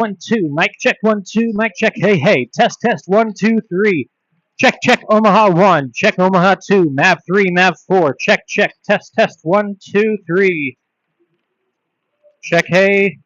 1 2, mic check 1 2, mic check, hey hey, test 1 2 3. Check Omaha 1, check Omaha 2, Mav 3, Mav 4, check test 1 2 3. Check hey.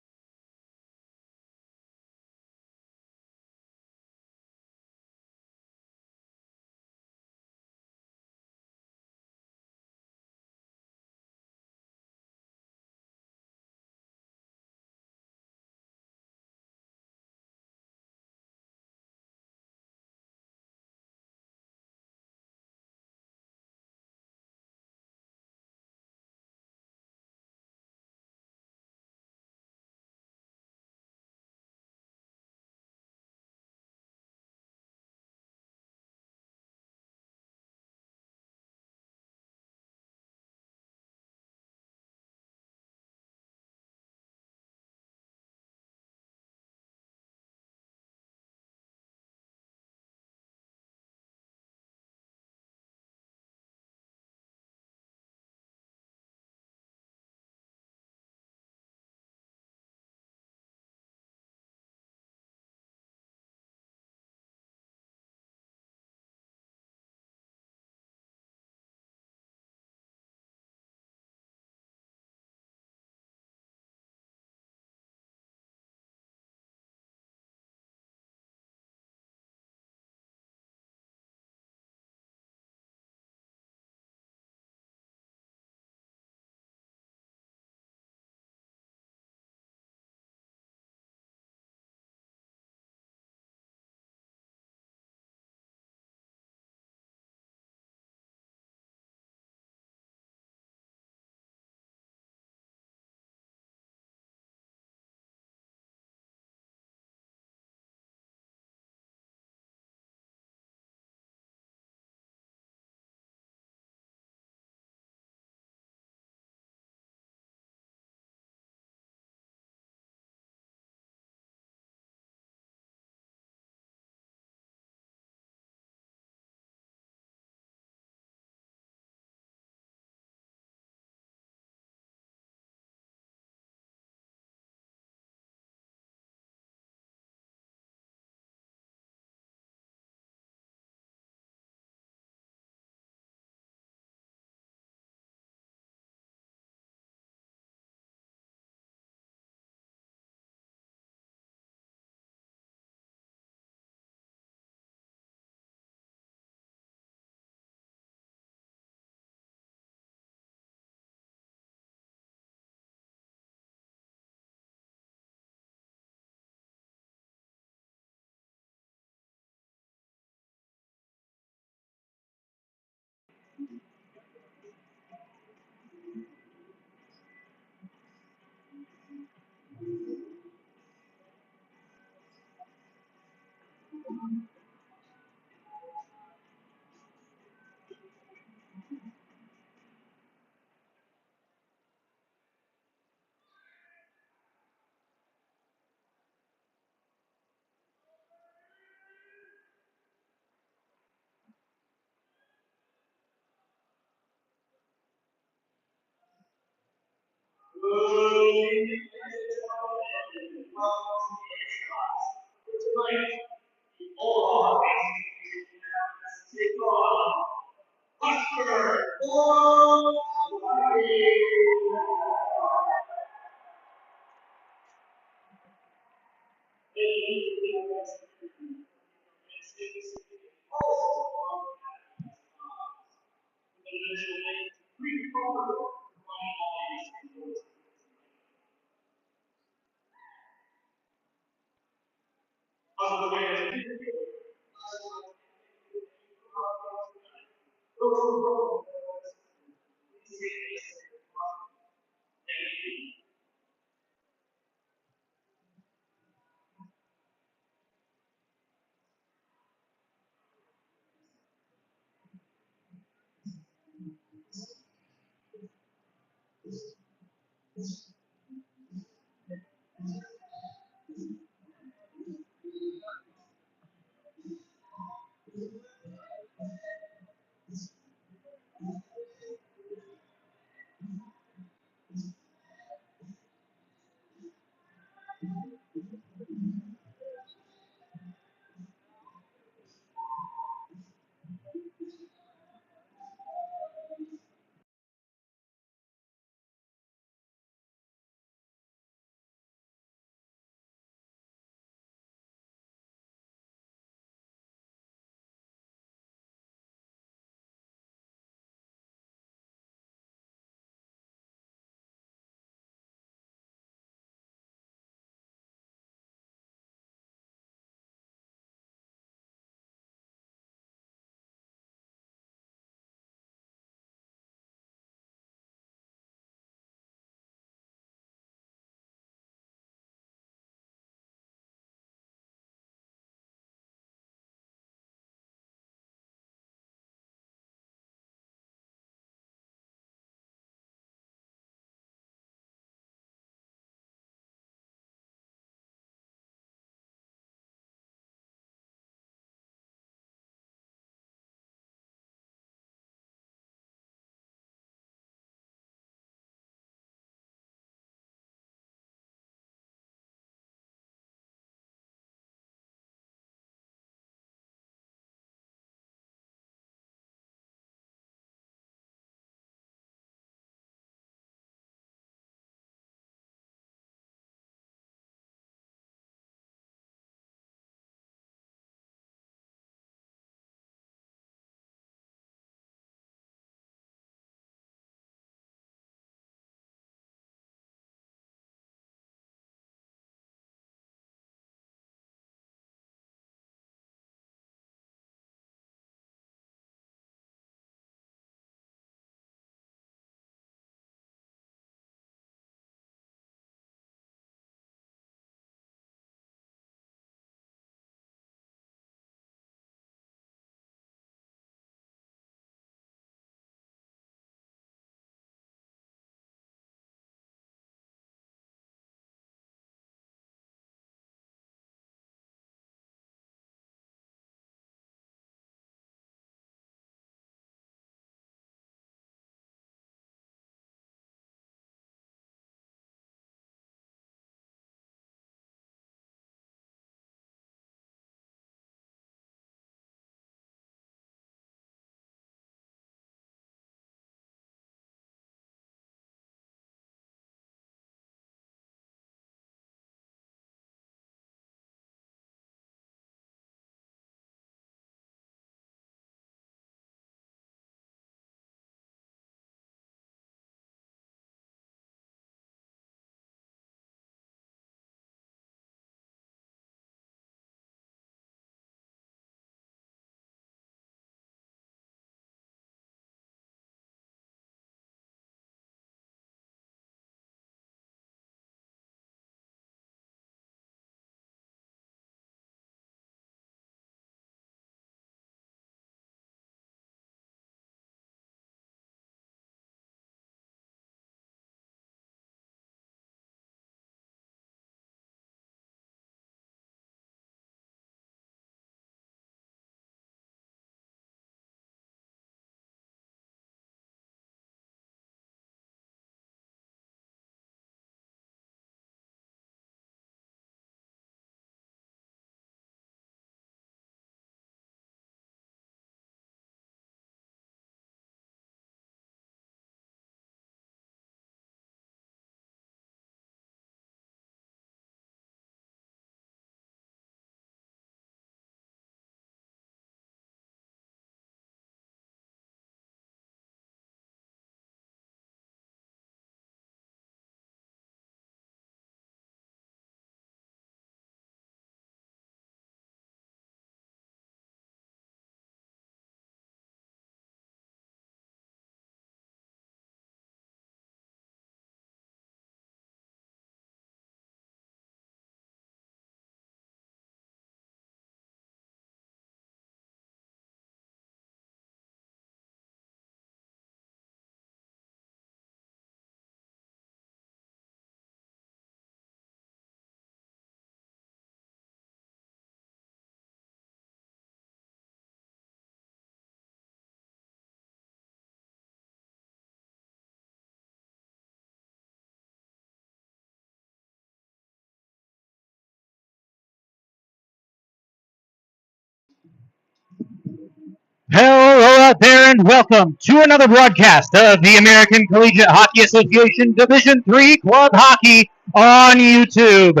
Hello out there and welcome to another broadcast of the American Collegiate Hockey Association Division III Club Hockey on YouTube.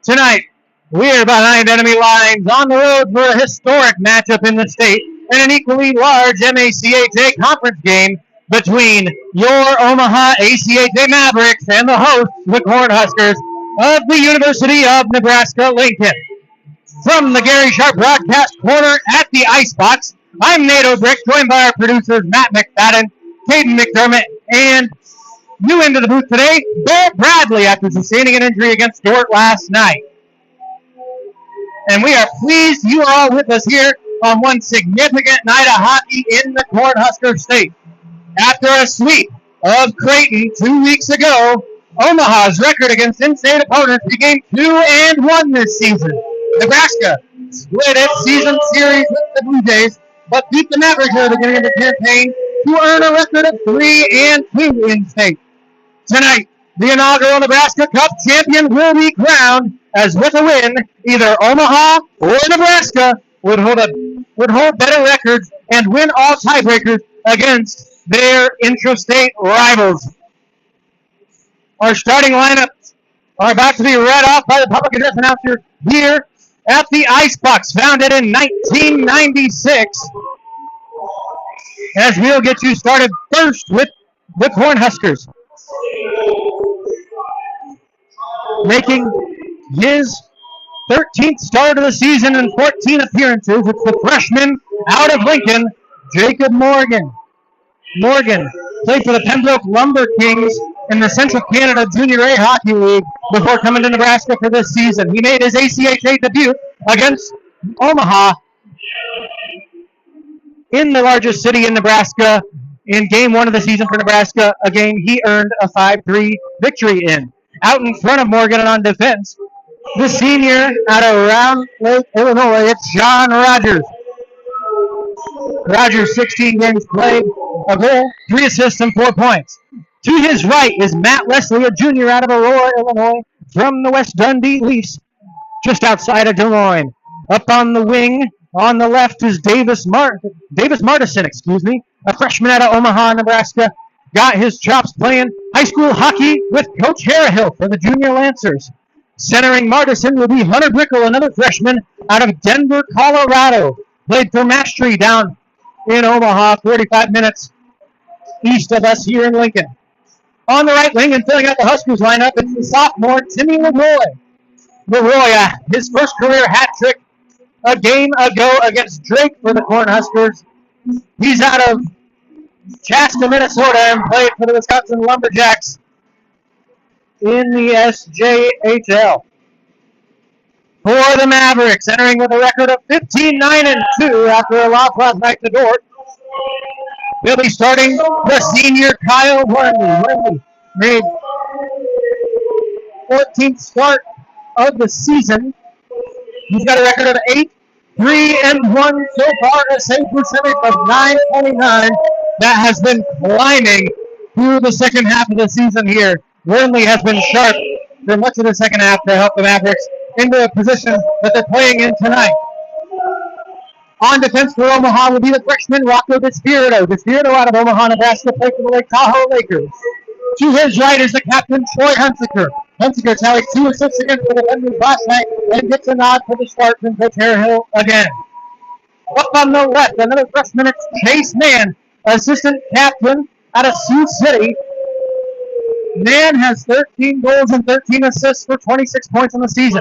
Tonight, we're behind enemy lines on the road for a historic matchup in the state and an equally large MACHA conference game between your Omaha ACHA Mavericks and the hosts, the Cornhuskers of the University of Nebraska-Lincoln. From the Gary Sharp broadcast corner at the Icebox, I'm Nate O'Brick, joined by our producers Matt McFadden, Caden McDermott, and new into the booth today, Barrett Bradley, after sustaining an injury against Dort last night. And we are pleased you are all with us here on one significant night of hockey in the Cornhusker State. After a sweep of Creighton 2 weeks ago, Omaha's record against in-state opponents became 2-1 this season. Nebraska split its season series with the Blue Jays, but beat the Mavericks at the beginning of the campaign to earn a record of 3-2 in state. Tonight, the inaugural Nebraska Cup champion will be crowned, as with a win, either Omaha or Nebraska would hold better records and win all tiebreakers against their intrastate rivals. Our starting lineups are about to be read off by the public address announcer here at the Icebox, founded in 1996. As we'll get you started first with the Cornhuskers. Making his 13th start of the season and 14 appearances, it's the freshman out of Lincoln, Jacob Morgan. Morgan played for the Pembroke Lumber Kings in the Central Canada Junior A Hockey League before coming to Nebraska for this season. He made his ACHA debut against Omaha in the largest city in Nebraska in Game 1 of the season for Nebraska, a game he earned a 5-3 victory in. Out in front of Morgan on defense, the senior out of Round Lake, Illinois, it's John Rogers. Rogers, 16 games played, a goal, 3 assists, and 4 points. To his right is Matt Leslie, a junior out of Aurora, Illinois, from the West Dundee Leafs, just outside of Des Moines. Up on the wing, on the left is Davis Martison, a freshman out of Omaha, Nebraska. Got his chops playing high school hockey with Coach Harahill for the Junior Lancers. Centering Martison will be Hunter Brickle, another freshman out of Denver, Colorado. Played for Mastery down in Omaha, 45 minutes east of us here in Lincoln. On the right wing and filling out the Huskers lineup, it's the sophomore Timmy Leroy. Leroy, his first career hat trick a game ago against Drake for the Cornhuskers. He's out of Chaska, Minnesota, and played for the Wisconsin Lumberjacks in the SJHL. For the Mavericks, entering with a record of 15-9-2 after a loss last night to Dort, they'll be starting the senior Kyle Wormley. Wormley made 14th start of the season. He's got a record of 8-3-1 so far, a save percentage of .929. That has been climbing through the second half of the season here. Wormley has been sharp for much of the second half to help the Mavericks into a position that they're playing in tonight. On defense for Omaha will be the freshman Rocco DeSpirito. DeSpirito out of Omaha, Nebraska, played for the Lake Tahoe Lakers. To his right is the captain, Troy Hunsaker. Hunsaker tallied 2 assists against the defenders last night and gets a nod for the start from Coach Harahill again. Up on the left, another freshman, it's Chase Mann, assistant captain out of Sioux City. Mann has 13 goals and 13 assists for 26 points in the season.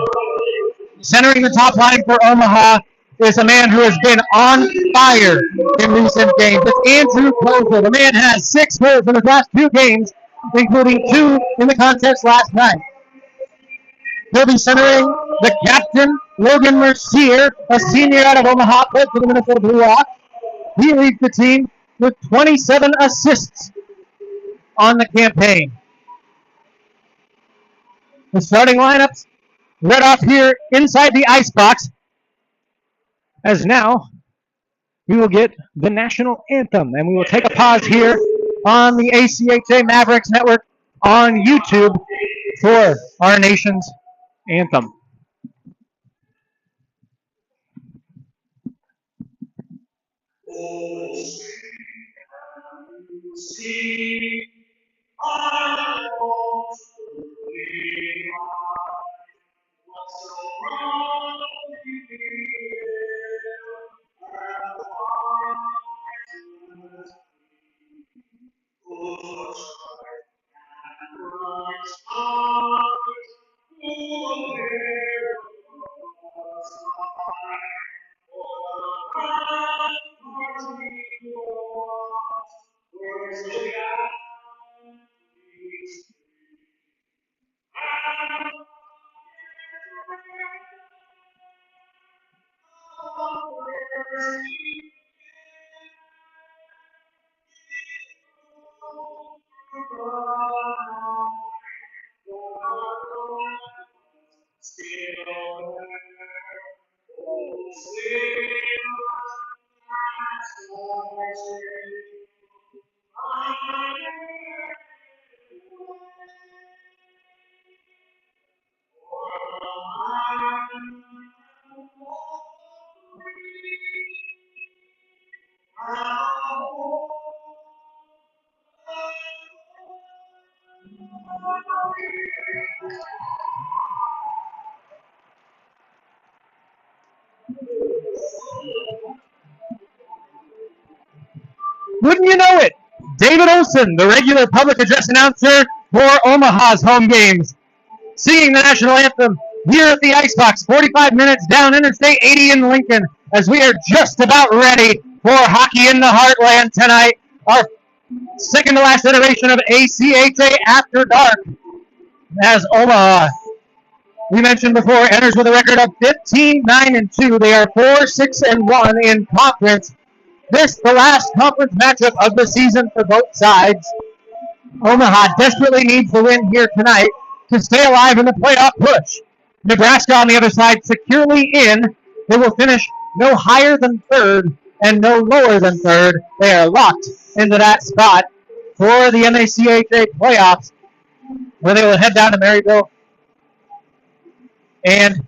Centering the top line for Omaha is a man who has been on fire in recent games. It's Andrew Kozel. The man has 6 goals in his last 2 games, including 2 in the contest last night. He'll be centering the captain, Logan Mercier, a senior out of Omaha, played for the Minnesota Blue Hawks. He leads the team with 27 assists on the campaign. The starting lineups read off here inside the Icebox, as now we will get the national anthem, and we will take a pause here on the ACHA Mavericks Network on YouTube for our nation's anthem. Wouldn't you know it? David Olson, the regular public address announcer for Omaha's home games, singing the national anthem here at the Icebox, 45 minutes down Interstate 80 in Lincoln, as we are just about ready for hockey in the Heartland tonight. Our second to last iteration of ACHA After Dark, as Omaha, we mentioned before, enters with a record of 15-9-2. They are 4-6-1 in conference. This, the last conference matchup of the season for both sides. Omaha desperately needs the win here tonight to stay alive in the playoff push. Nebraska on the other side securely in. They will finish no higher than third and no lower than third. They are locked into that spot for the NACHA playoffs, where they will head down to Maryville and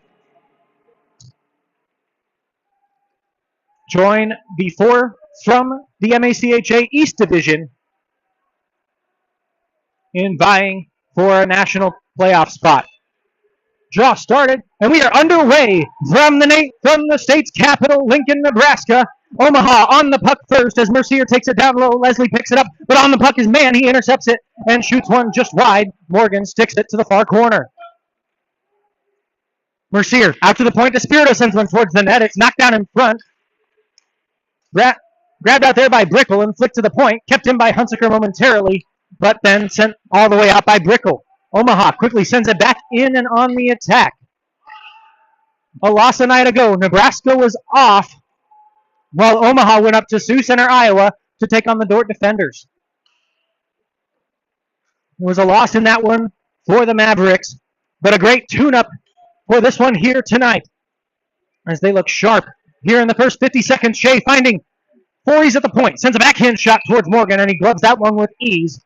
join the four from the MACHA East Division in vying for a national playoff spot. Draw started, and we are underway from the state's capital, Lincoln, Nebraska. Omaha on the puck first as Mercier takes it down low. Leslie picks it up, but on the puck is Mann. He intercepts it and shoots one just wide. Morgan sticks it to the far corner. Mercier out to the point. Despirito sends one towards the net. It's knocked down in front. Grabbed out there by Brickle and flicked to the point. Kept in by Hunsaker momentarily, but then sent all the way out by Brickle. Omaha quickly sends it back in and on the attack. A loss a night ago. Nebraska was off while Omaha went up to Sioux Center, Iowa to take on the Dordt defenders. It was a loss in that one for the Mavericks, but a great tune-up for this one here tonight as they look sharp. Here in the first 50 seconds, Shea finding Voorhees at the point. Sends a backhand shot towards Morgan, and he gloves that one with ease,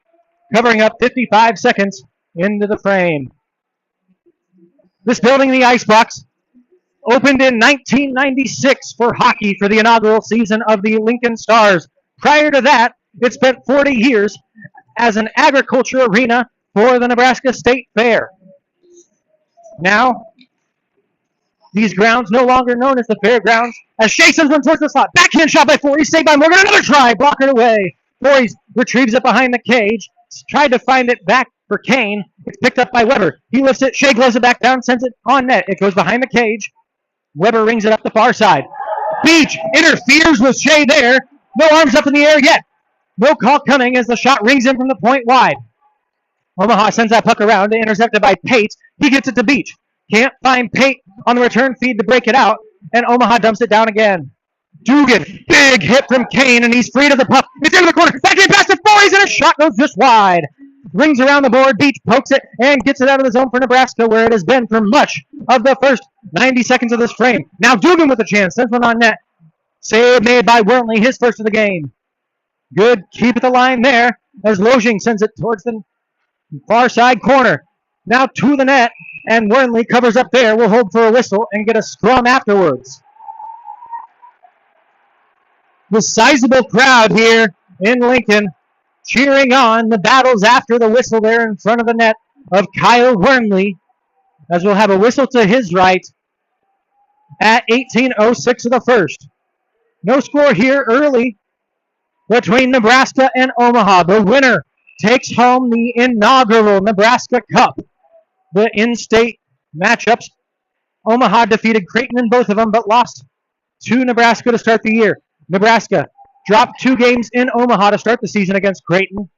covering up 55 seconds into the frame. This building, the Icebox, opened in 1996 for hockey for the inaugural season of the Lincoln Stars. Prior to that, it spent 40 years as an agriculture arena for the Nebraska State Fair. Now, these grounds no longer known as the fairgrounds, as Shea sends one towards the slot. Backhand shot by Voorhees, saved by Morgan. Another try, blocked it away. Voorhees retrieves it behind the cage. Tried to find it back for Kane. It's picked up by Weber. He lifts it. Shea gloves it back down, sends it on net. It goes behind the cage. Weber rings it up the far side. Beach interferes with Shea there. No arms up in the air yet. No call coming as the shot rings in from the point wide. Omaha sends that puck around, intercepted by Pate. He gets it to Beach. Can't find Pate on the return feed to break it out, and Omaha dumps it down again. Dugan, big hit from Kane, and he's free to the puck. It's into the corner. Backhand pass to Voorhees, and a shot goes just wide. Rings around the board. Beach pokes it and gets it out of the zone for Nebraska, where it has been for much of the first 90 seconds of this frame. Now Dugan with a chance. Sends one on net. Save made by Wernley, his first of the game. Good keep at the line there as Lojing sends it towards the far side corner. Now to the net, and Wernley covers up there. Will hold for a whistle and get a scrum afterwards. the sizable crowd here in Lincoln cheering on the battles after the whistle there in front of the net of Kyle Wormley, as we'll have a whistle to his right at 18:06 of the first. No score here early between Nebraska and Omaha. The winner takes home the inaugural Nebraska Cup. The in-state matchups, Omaha defeated Creighton in both of them, but lost to Nebraska to start the year. Nebraska dropped 2 games in Omaha to start the season against Creighton,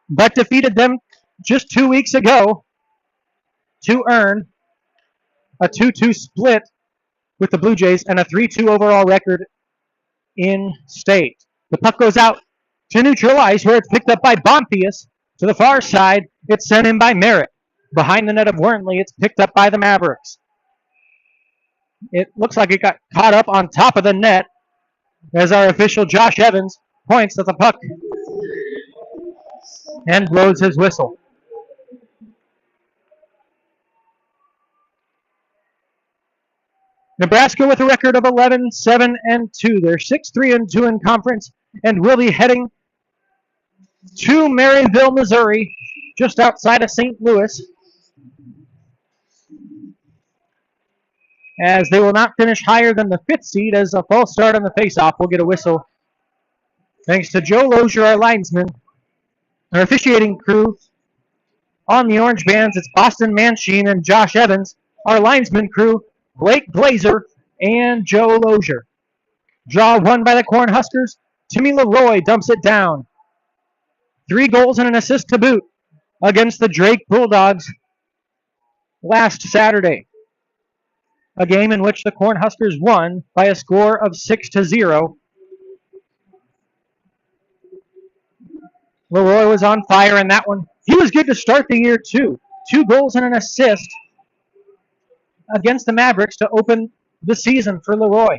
but defeated them just 2 weeks ago to earn a 2-2 split with the Blue Jays and a 3-2 overall record in state. The puck goes out to neutral ice, where it's picked up by Bonfius. To the far side, it's sent in by Merritt. Behind the net of Wormley, it's picked up by the Mavericks. It looks like it got caught up on top of the net as our official Josh Evans points at the puck and blows his whistle. Nebraska with a record of 11-7-2. They're 6-3-2 in conference and will be heading to Maryville, Missouri, just outside of St. Louis, as they will not finish higher than the 5th seed, as a false start on the faceoff will get a whistle. Thanks to Joe Lozier, our linesman. Our officiating crew on the Orange Bands, it's Austin Mansheen and Josh Evans. Our linesman crew, Blake Glazer and Joe Lozier. Draw won by the Cornhuskers. Timmy Leroy dumps it down. 3 goals and an assist to boot against the Drake Bulldogs last Saturday. A game in which the Cornhuskers won by a score of 6-0. Leroy was on fire in that one. He was good to start the year, too. 2 goals and an assist against the Mavericks to open the season for Leroy.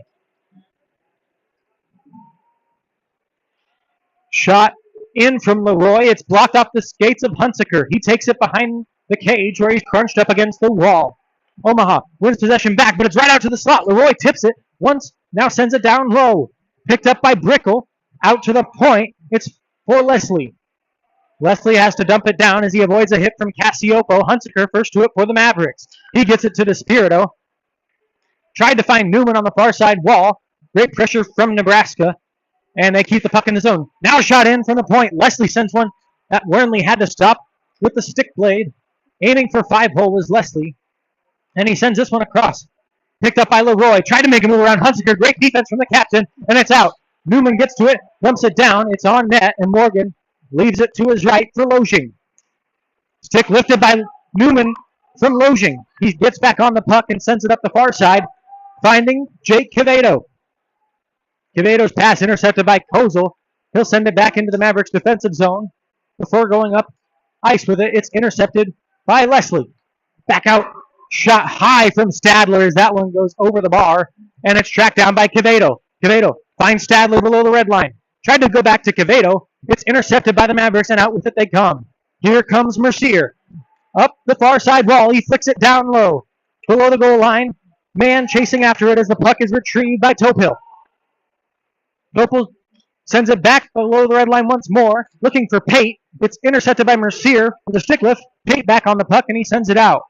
Shot in from Leroy. It's blocked off the skates of Hunsaker. He takes it behind the cage, where he's crunched up against the wall. Omaha wins possession back, but it's right out to the slot. Leroy tips it once, now sends it down low. Picked up by Brickle. Out to the point. It's for Leslie. Leslie has to dump it down as he avoids a hit from Cassiopo. Hunsaker first to it for the Mavericks. He gets it to Despirito. Tried to find Newman on the far side wall. Great pressure from Nebraska, and they keep the puck in the zone. Now shot in from the point. Leslie sends one that Wormley had to stop with the stick blade. Aiming for 5-hole was Leslie, and he sends this one across. Picked up by Leroy. Tried to make a move around Hunsaker. Great defense from the captain, and it's out. Newman gets to it, dumps it down. It's on net, and Morgan leaves it to his right for Lojing. Stick lifted by Newman from Lojing. He gets back on the puck and sends it up the far side, finding Jake Quevedo. Quevedo's pass intercepted by Kozel. He'll send it back into the Mavericks defensive zone before going up ice with it. It's intercepted by Leslie. Back out. Shot high from Stadler as that one goes over the bar, and it's tracked down by Quevedo. Quevedo finds Stadler below the red line. Tried to go back to Quevedo. It's intercepted by the Mavericks, and out with it they come. Here comes Mercier. Up the far side wall. He flicks it down low. Below the goal line. Man chasing after it as the puck is retrieved by Topil. Topil sends it back below the red line once more, looking for Pate. It's intercepted by Mercier with a stick lift. Pate back on the puck, and he sends it out.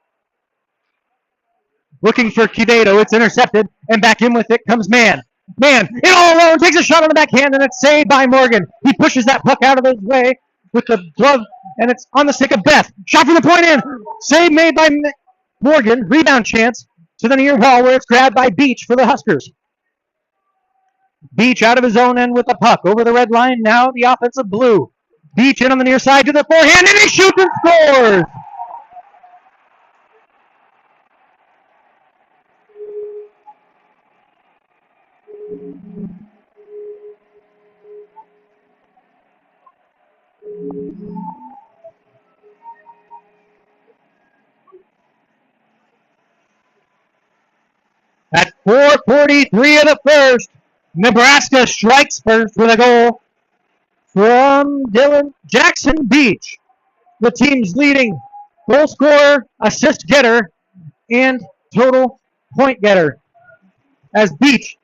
Looking for Quevedo. It's intercepted, and back in with it comes Man. Man, in all alone, takes a shot on the backhand, and it's saved by Morgan. He pushes that puck out of his way with the glove, and it's on the stick of Beth. Shot from the point in. Save made by Morgan. Rebound chance to the near wall, where it's grabbed by Beach for the Huskers. Beach out of his own end with the puck. Over the red line, now the offensive blue. Beach in on the near side to the forehand, and he shoots and scores! At 4:43 of the first, Nebraska strikes first with a goal from Dylan Jackson Beach, the team's leading goal scorer, assist getter, and total point getter. As Beach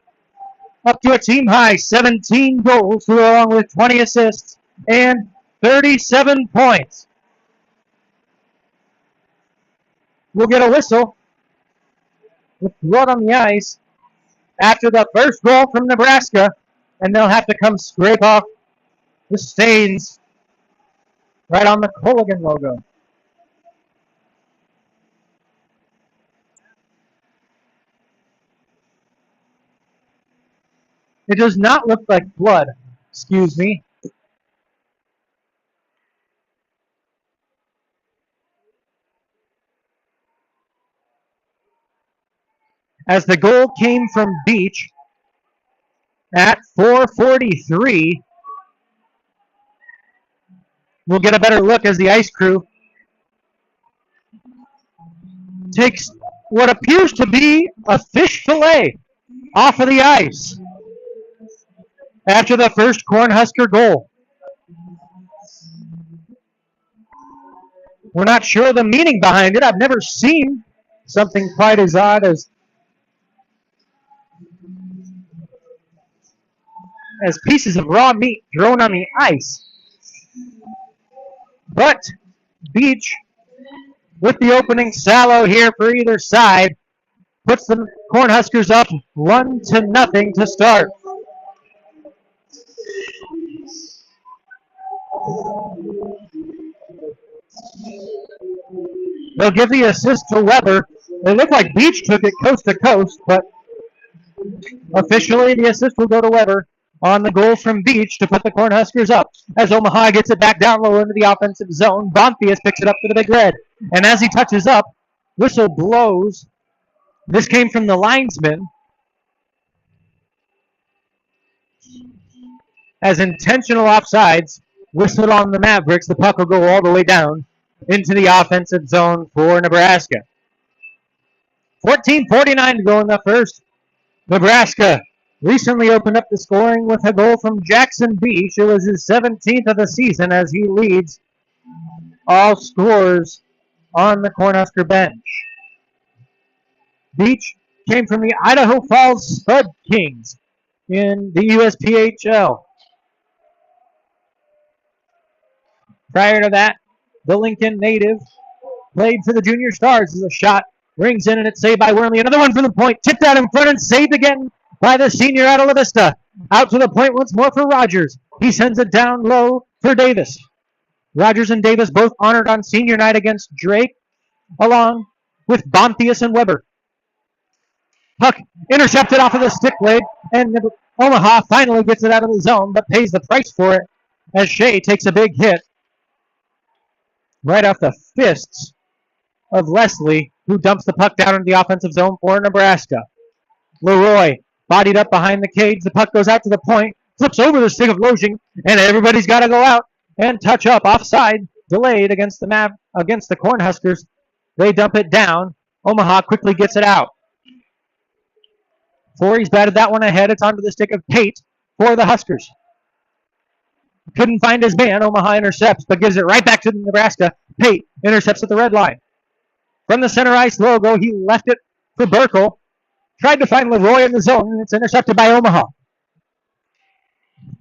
up to a team high 17 goals, along with 20 assists and 37 points. We'll get a whistle with blood on the ice after the first goal from Nebraska, and they'll have to come scrape off the stains right on the Culligan logo. It does not look like blood, excuse me. As the goal came from Beach at 4:43, we'll get a better look as the ice crew takes what appears to be a fish fillet off of the ice after the first Cornhusker goal. We're not sure the meaning behind it. I've never seen something quite as odd as pieces of raw meat thrown on the ice. But Beach, with the opening salvo here for either side, puts the Cornhuskers up 1-0 to start. They'll give the assist to Weber. It looked like Beach took it coast to coast, but officially the assist will go to Weber on the goal from Beach to put the Cornhuskers up. As Omaha gets it back down low into the offensive zone, Bonfius picks it up for the Big Red. And as he touches up, whistle blows. This came from the linesman. As intentional offsides whistled on the Mavericks, the puck will go all the way down into the offensive zone for Nebraska. 14:49 to go in the first. Nebraska recently opened up the scoring with a goal from Jackson Beach. It was his 17th of the season as he leads all scorers on the Cornhusker bench. Beach came from the Idaho Falls Spud Kings in the USPHL. Prior to that, the Lincoln native played for the Junior Stars as a shot rings in and it's saved by Worley. Another one from the point, tipped out in front and saved again by the senior out of La Vista. Out to the point once more for Rogers. He sends it down low for Davis. Rogers and Davis both honored on senior night against Drake, along with Bonfius and Weber. Puck intercepted off of the stick blade, and Omaha finally gets it out of the zone, but pays the price for it as Shea takes a big hit right off the fists of Leslie, who dumps the puck down into the offensive zone for Nebraska. Leroy bodied up behind the cage. The puck goes out to the point, flips over the stick of Lojing, and everybody's got to go out and touch up offside, delayed against the Cornhuskers. They dump it down. Omaha quickly gets it out. Forey's batted that one ahead. It's onto the stick of Pate for the Huskers. Couldn't find his man. Omaha intercepts, but gives it right back to Nebraska. Pate intercepts at the red line. From the center ice logo, he left it for Burkle. Tried to find Leroy in the zone, and it's intercepted by Omaha.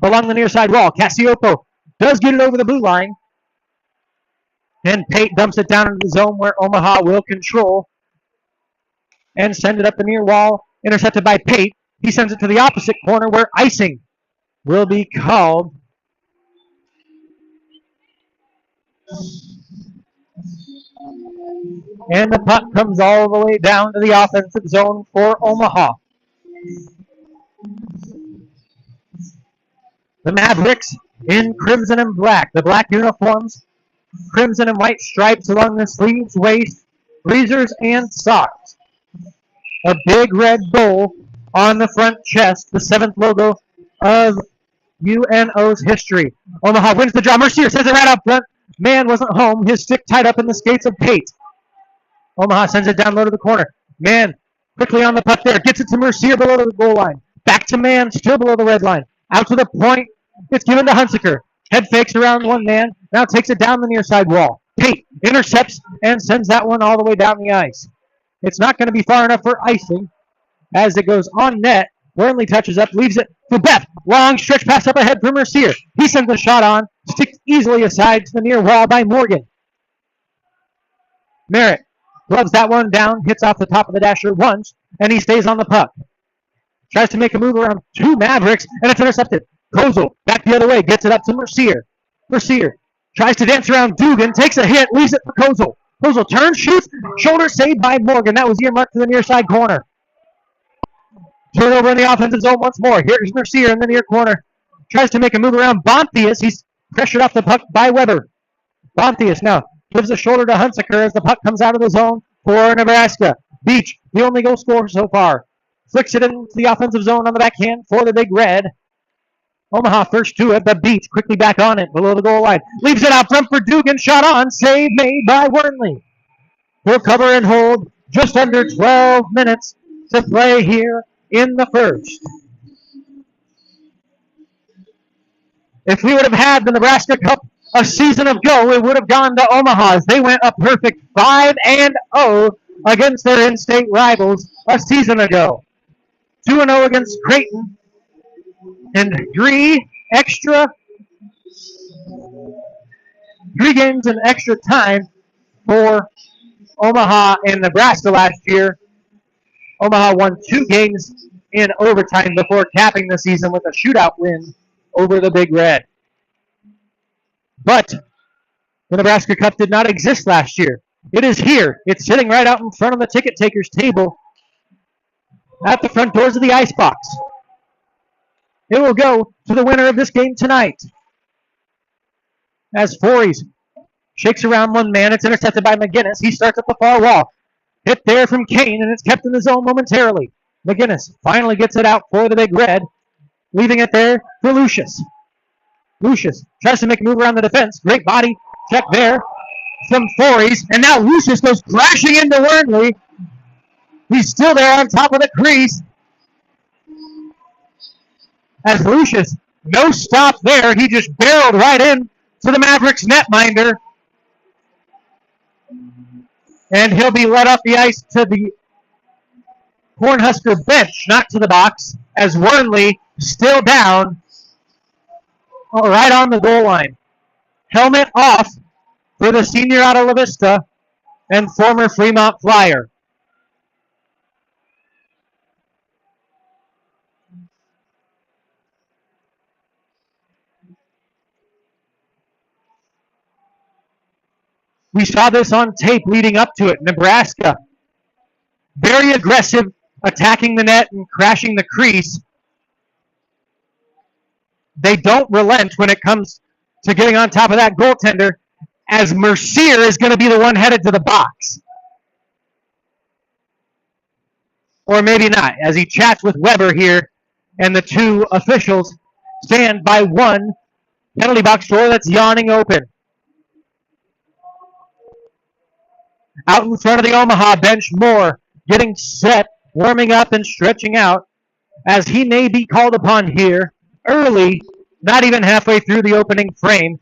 Along the near side wall, Cassiopo does get it over the blue line. And Pate dumps it down into the zone where Omaha will control and send it up the near wall. Intercepted by Pate. He sends it to the opposite corner where icing will be called. And the puck comes all the way down to the offensive zone for Omaha. The Mavericks in crimson and black. The black uniforms, crimson and white stripes along the sleeves, waist, breezers, and socks. A big red goal on the front chest, the 7th logo of UNO's history. Omaha wins the draw. Mercier sends it right up front. Man wasn't home. His stick tied up in the skates of Pate. Omaha sends it down low to the corner. Man quickly on the puck there. Gets it to Mercier below the goal line. Back to Man, still below the red line. Out to the point. It's given to Hunsaker. Head fakes around one man. Now takes it down the near side wall. Pate intercepts and sends that one all the way down the ice. It's not going to be far enough for icing as it goes on net. Burnley touches up, leaves it for Beth. Long stretch pass up ahead for Mercier. He sends a shot on, sticks easily aside to the near wall by Morgan. Merritt gloves that one down, hits off the top of the dasher once, and he stays on the puck. Tries to make a move around two Mavericks, and it's intercepted. Kozel back the other way, gets it up to Mercier. Mercier tries to dance around Dugan, takes a hit, leaves it for Kozel. Kozel turns, shoots, shoulder saved by Morgan. That was earmarked to the near side corner. Turnover in the offensive zone once more. Here's Mercier in the near corner. Tries to make a move around Bonthius. He's pressured off the puck by Weber. Bonthius now gives a shoulder to Hunsaker as the puck comes out of the zone for Nebraska. Beach, the only goal scorer so far. Flicks it into the offensive zone on the backhand for the Big Red. Omaha first to it, but Beach quickly back on it below the goal line. Leaves it out front for Dugan. Shot on. Save made by Wernley. Full cover and hold. Just under 12 minutes to play here in the first. If we would have had the Nebraska Cup a season ago, it would have gone to Omaha as they went a perfect 5-0 against their in-state rivals a season ago. 2-0 against Creighton, and three games in extra time for Omaha and Nebraska last year. Omaha won 2 games in overtime before capping the season with a shootout win over the Big Red. But the Nebraska Cup did not exist last year. It is here. It's sitting right out in front of the ticket takers table at the front doors of the Icebox. It will go to the winner of this game tonight. As Fories shakes around one man, it's intercepted by McGinnis. He starts at the far wall. Hit there from Kane, and it's kept in the zone momentarily. McGinnis finally gets it out for the Big Red, leaving it there for Lucius. Lucius tries to make a move around the defense. Great body check there from Fories, and now Lucius goes crashing into Wernley. He's still there on top of the crease. As Lucius, no stop there. He just barreled right in to the Mavericks netminder. And he'll be led off the ice to the Cornhusker bench, not to the box, as Wernley still down right on the goal line. Helmet off for the senior out of La Vista and former Fremont Flyer. We saw this on tape leading up to it. Nebraska, very aggressive, attacking the net and crashing the crease. They don't relent when it comes to getting on top of that goaltender, as Mercier is going to be the one headed to the box. Or maybe not, as he chats with Weber here, and the two officials stand by one penalty box door that's yawning open. Out in front of the Omaha bench, Moore getting set, warming up and stretching out, as he may be called upon here early, not even halfway through the opening frame.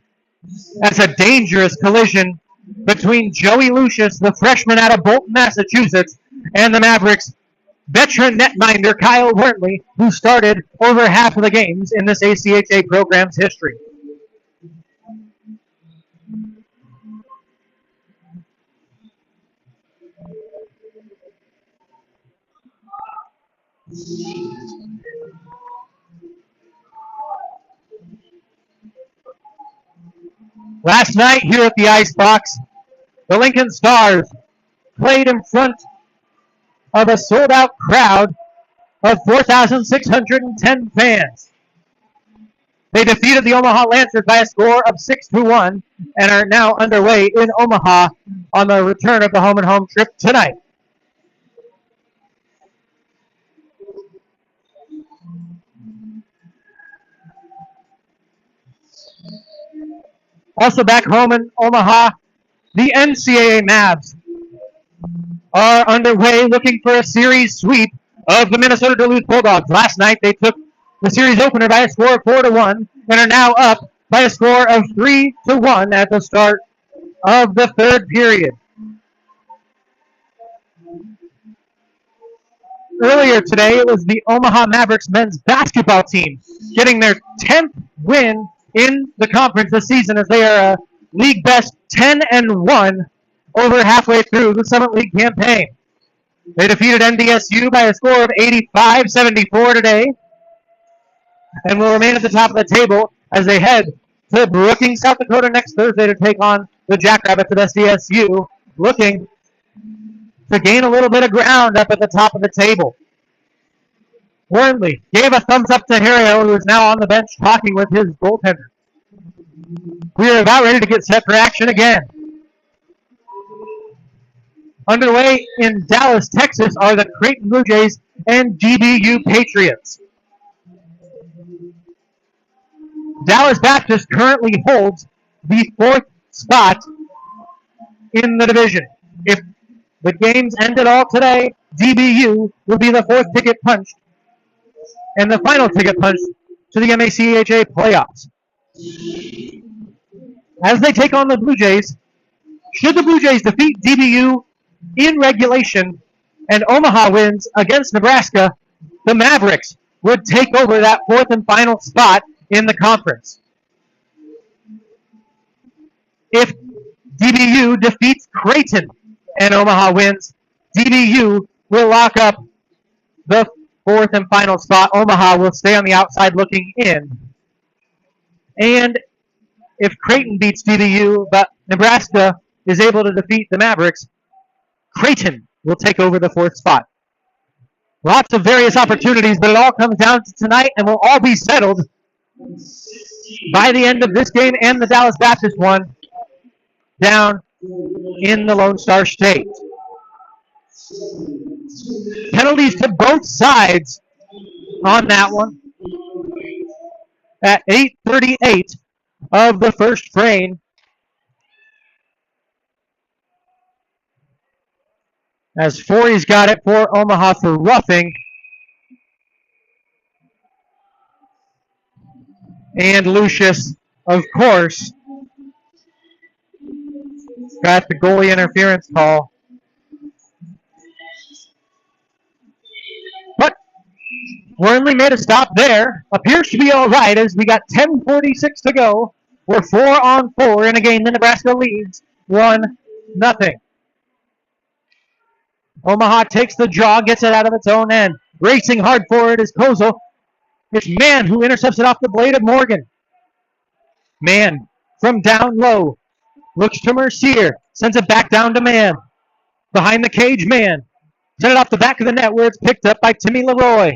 That's a dangerous collision between Joey Lucius, the freshman out of Bolton, Massachusetts, and the Mavericks' veteran netminder Kyle Wernley, who started over half of the games in this ACHA program's history. Last night here at the Icebox, the Lincoln Stars played in front of a sold-out crowd of 4,610 fans. They defeated the Omaha Lancers by a score of 6-1 and are now underway in Omaha on the return of the home-and-home trip tonight. Also back home in Omaha, the NCAA Mavs are underway looking for a series sweep of the Minnesota Duluth Bulldogs. Last night they took the series opener by a score of 4-1 and are now up by a score of 3-1 at the start of the third period. Earlier today, it was the Omaha Mavericks men's basketball team getting their 10th win in the conference this season, as they are a league best 10-1 over halfway through the Summit League campaign. They defeated NDSU by a score of 85-74 today and will remain at the top of the table as they head to Brookings, South Dakota next Thursday to take on the Jackrabbits of SDSU, looking to gain a little bit of ground up at the top of the table. Warnley gave a thumbs up to Harrio, who is now on the bench talking with his goaltender. We are about ready to get set for action again. Underway in Dallas, Texas are the Creighton Blue Jays and DBU Patriots. Dallas Baptist currently holds the 4th spot in the division. If the games ended all today, DBU will be the 4th ticket punched and the final ticket punched to the MACHA playoffs. As they take on the Blue Jays, should the Blue Jays defeat DBU in regulation and Omaha wins against Nebraska, the Mavericks would take over that 4th and final spot in the conference. If DBU defeats Creighton and Omaha wins, DBU will lock up the 4th and final spot. Omaha will stay on the outside looking in. And if Creighton beats DBU, but Nebraska is able to defeat the Mavericks, Creighton will take over the 4th spot. Lots of various opportunities, but it all comes down to tonight and will all be settled by the end of this game and the Dallas Baptist one down in the Lone Star State. Penalties to both sides on that one at 8:38 of the first frame. As Forey's got it for Omaha for roughing. And Lucius, of course, got the goalie interference call. But Wernley made a stop there. Appears to be all right as we got 10:46 to go. We're 4-on-4 in a game that Nebraska leads 1-0. Omaha takes the draw, gets it out of its own end. Racing hard for it is Kozel. It's Mann who intercepts it off the blade of Morgan. Mann from down low. Looks to Mercier. Sends it back down to Mann. Behind the cage, Mann. Sent it off the back of the net where it's picked up by Timmy Leroy.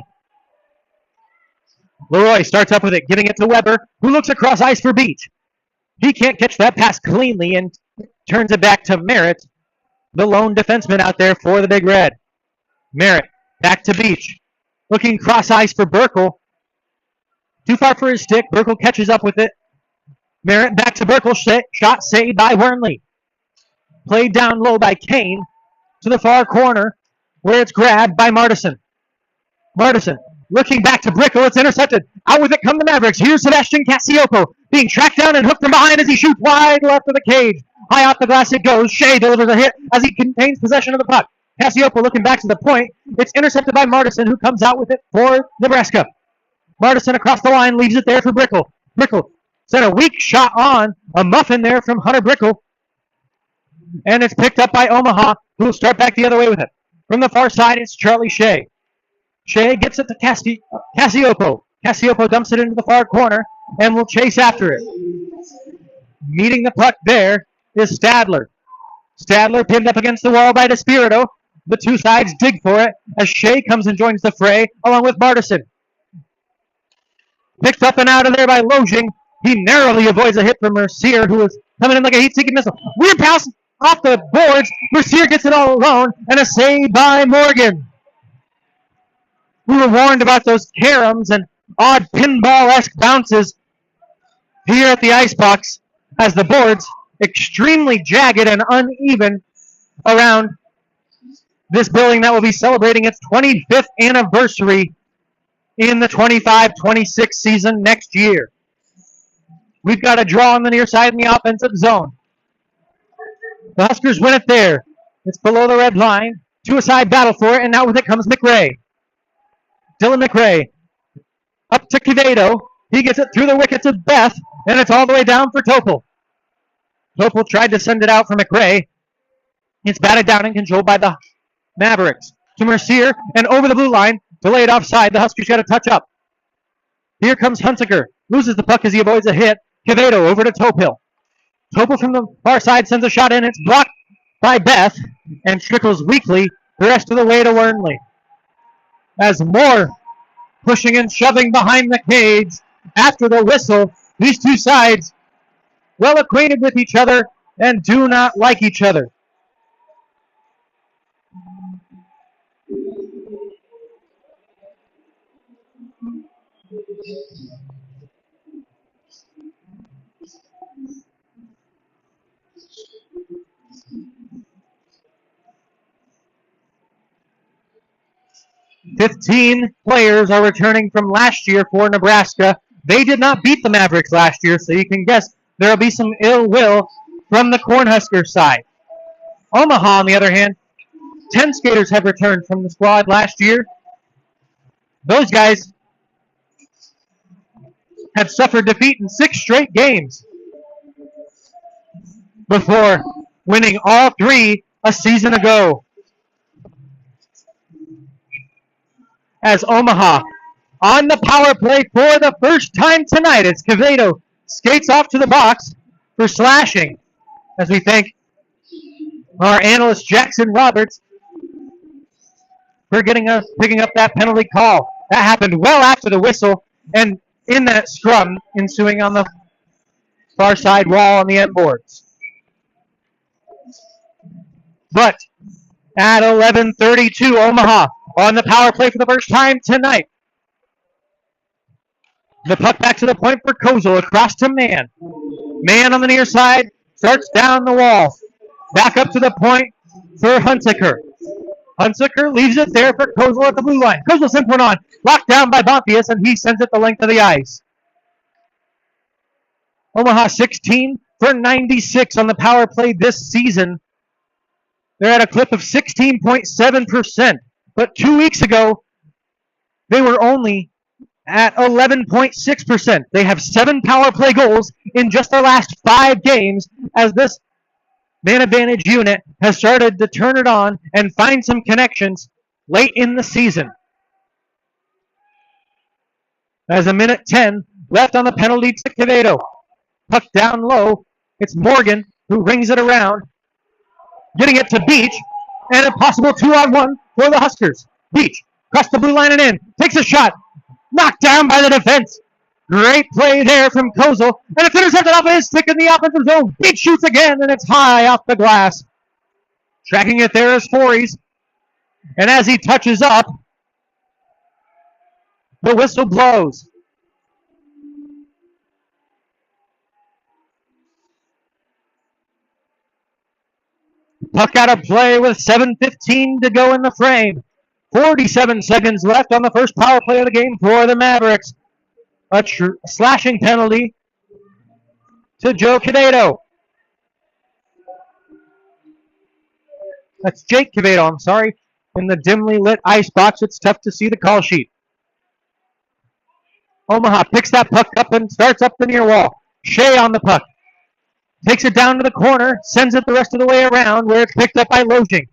Leroy starts up with it, giving it to Weber, who looks across ice for Beach. He can't catch that pass cleanly and turns it back to Merritt, the lone defenseman out there for the Big Red. Merritt back to Beach. Looking cross ice for Burkle. Too far for his stick. Burkle catches up with it. Merritt back to Burkle. Shot saved by Wernley. Played down low by Kane to the far corner where it's grabbed by Martison. Martison looking back to Brickle. It's intercepted. Out with it come the Mavericks. Here's Sebastian Cassiopo being tracked down and hooked from behind as he shoots wide left of the cage. High off the glass it goes. Shea delivers a hit as he contains possession of the puck. Cassiopo looking back to the point. It's intercepted by Martison, who comes out with it for Nebraska. Martison across the line leaves it there for Brickle. Brickle sent a weak shot on. A muffin there from Hunter Brickle. And it's picked up by Omaha, who will start back the other way with it. From the far side, it's Charlie Shea. Shea gets it to Cassiopo. Cassiopo dumps it into the far corner and will chase after it. Meeting the puck there is Stadler. Stadler pinned up against the wall by DeSpirito. The two sides dig for it as Shea comes and joins the fray along with Martison. Picked up and out of there by Lojing. He narrowly avoids a hit from Mercier, who is coming in like a heat-seeking missile. Weird pass off the boards. Mercier gets it all alone, and a save by Morgan. We were warned about those caroms and odd pinball-esque bounces here at the Icebox as the boards extremely jagged and uneven around this building that will be celebrating its 25th anniversary in the 25-26 season next year. We've got a draw on the near side in the offensive zone. The Huskers win it there. It's below the red line. Two-a-side battle for it, and now with it comes McRae. Dylan McRae. Up to Quevedo. He gets it through the wicket to Beth, and it's all the way down for Topol. Topol tried to send it out for McRae. It's batted down and controlled by the Mavericks. To Mercier, and over the blue line. Delayed offside. The Huskers got to touch up. Here comes Hunsaker. Loses the puck as he avoids a hit. Quevedo over to Topol. Topol from the far side sends a shot in. It's blocked by Beth and trickles weakly the rest of the way to Wernley. As more pushing and shoving behind the cage after the whistle. These two sides well acquainted with each other and do not like each other. "15 players are returning from last year for Nebraska. They did not beat the Mavericks last year, so you can guess there will be some ill will from the Cornhusker side. Omaha, on the other hand, 10 skaters have returned from the squad last year. Those guys have suffered defeat in 6 straight games before winning all 3 a season ago. As Omaha on the power play for the first time tonight, it's Quevedo skates off to the box for slashing. As we thank our analyst Jackson Roberts for picking up that penalty call. That happened well after the whistle and in that scrum ensuing on the far side wall on the end boards. But at 11:32, Omaha on the power play for the first time tonight. The puck back to the point for Kozel, across to Mann. Mann on the near side, starts down the wall. Back up to the point for Hunsaker. Hunsaker leaves it there for Kozel at the blue line. Kozel sends one on, locked down by Bontius, and he sends it the length of the ice. Omaha 16 for 96 on the power play this season. They're at a clip of 16.7%. But 2 weeks ago, they were only at 11.6%. They have 7 power play goals in just their last 5 games as this man advantage unit has started to turn it on and find some connections late in the season. As a minute 10 left on the penalty to Quevedo. Puck down low. It's Morgan who rings it around. Getting it to Beach. And a possible 2-on-1 for the Huskers. Beach, across the blue line and in. Takes a shot. Knocked down by the defense. Great play there from Kozel. And it's intercepted off of his stick in the offensive zone. Beach shoots again, and it's high off the glass. Tracking it there is Fories. And as he touches up, the whistle blows. Puck out of play with 7:15 to go in the frame. 47 seconds left on the first power play of the game for the Mavericks. A slashing penalty to Joe Quevedo. That's Jake Quevedo, I'm sorry. In the dimly lit ice box, it's tough to see the call sheet. Omaha picks that puck up and starts up the near wall. Shea on the puck. Takes it down to the corner, sends it the rest of the way around where it's picked up by Lojing.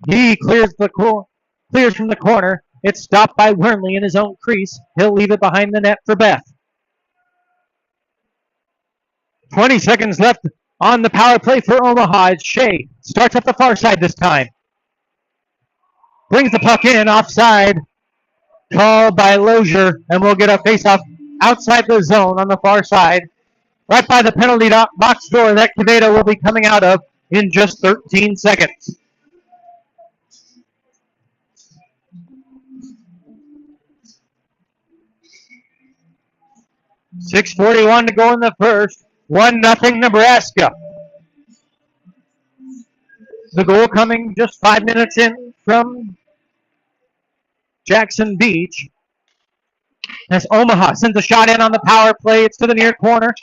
He clears from the corner. It's stopped by Wernley in his own crease. He'll leave it behind the net for Beth. 20 seconds left on the power play for Omaha. It's Shea. Starts up the far side this time. Brings the puck in, offside. Called by Lozier, and we'll get a face-off outside the zone on the far side. Right by the penalty box door that Quevedo will be coming out of in just 13 seconds. .641 to go in the first. 1-0 Nebraska. The goal coming just 5 minutes in from Jackson Beach. As Omaha sends a shot in on the power play. It's to the near corner.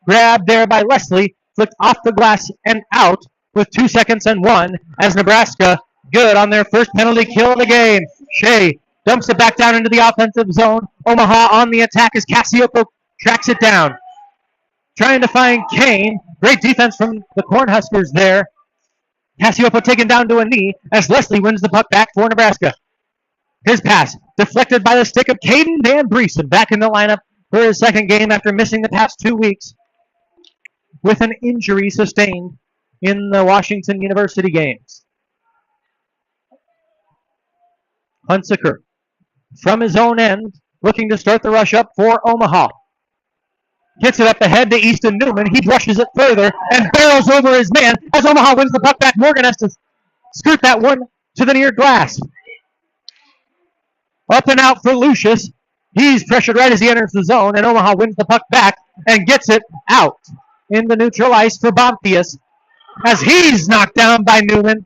Grabbed there by Leslie. Flicked off the glass and out with 2 seconds and 1 as Nebraska good on their first penalty kill of the game. Shea dumps it back down into the offensive zone. Omaha on the attack as Cassiopo tracks it down. Trying to find Kane. Great defense from the Cornhuskers there. Cassiopo taken down to a knee as Leslie wins the puck back for Nebraska. His pass deflected by the stick of Caden Van Briesen, back in the lineup for his second game after missing the past 2 weeks with an injury sustained in the Washington University games. Hunsaker from his own end, looking to start the rush up for Omaha. Gets it up ahead to Easton Newman. He brushes it further and barrels over his man as Omaha wins the puck back. Morgan has to scoot that one to the near glass. Up and out for Lucius. He's pressured right as he enters the zone, and Omaha wins the puck back and gets it out in the neutral ice for Bonthius as he's knocked down by Newman.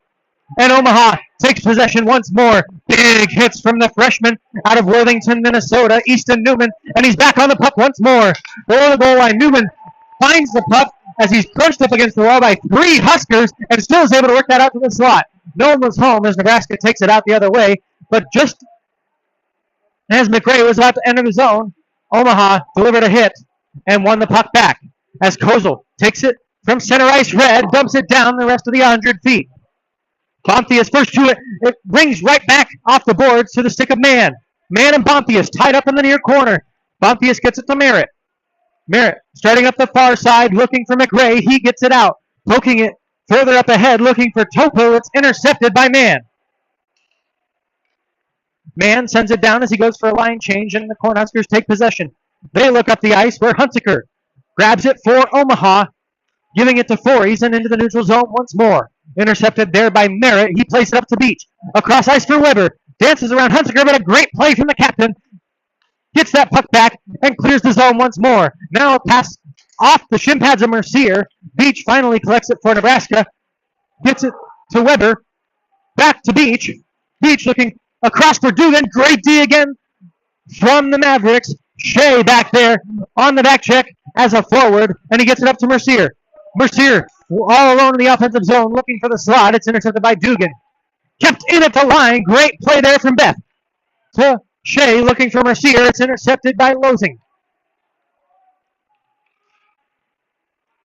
And Omaha takes possession once more. Big hits from the freshman out of Worthington, Minnesota, Easton Newman, and he's back on the puck once more. Below the goal line, Newman finds the puck as he's crunched up against the wall by 3 Huskers and still is able to work that out to the slot. No one was home as Nebraska takes it out the other way, but just as McRae was about to enter the zone, Omaha delivered a hit and won the puck back as Kozel takes it from center ice red, dumps it down the rest of the 100 feet. Bonthius first to it. It rings right back off the boards to the stick of Mann. Mann and Bonthius tied up in the near corner. Bonthius gets it to Merritt. Merritt starting up the far side, looking for McRae. He gets it out. Poking it further up ahead, looking for Topo. It's intercepted by Mann. Mann sends it down as he goes for a line change, and the Cornhuskers take possession. They look up the ice where Hunsaker grabs it for Omaha, giving it to Fories and into the neutral zone once more. Intercepted there by Merritt. He plays it up to Beach. Across ice for Weber. Dances around Hunsaker, but a great play from the captain. Gets that puck back and clears the zone once more. Now a pass off the shin pads of Mercier. Beach finally collects it for Nebraska. Gets it to Weber. Back to Beach. Beach looking across for Dugan. Great D again from the Mavericks. Shea back there on the back check as a forward, and he gets it up to Mercier. Mercier all alone in the offensive zone looking for the slot. It's intercepted by Dugan. Kept in at the line. Great play there from Beth. To Shea looking for Mercier. It's intercepted by Losing.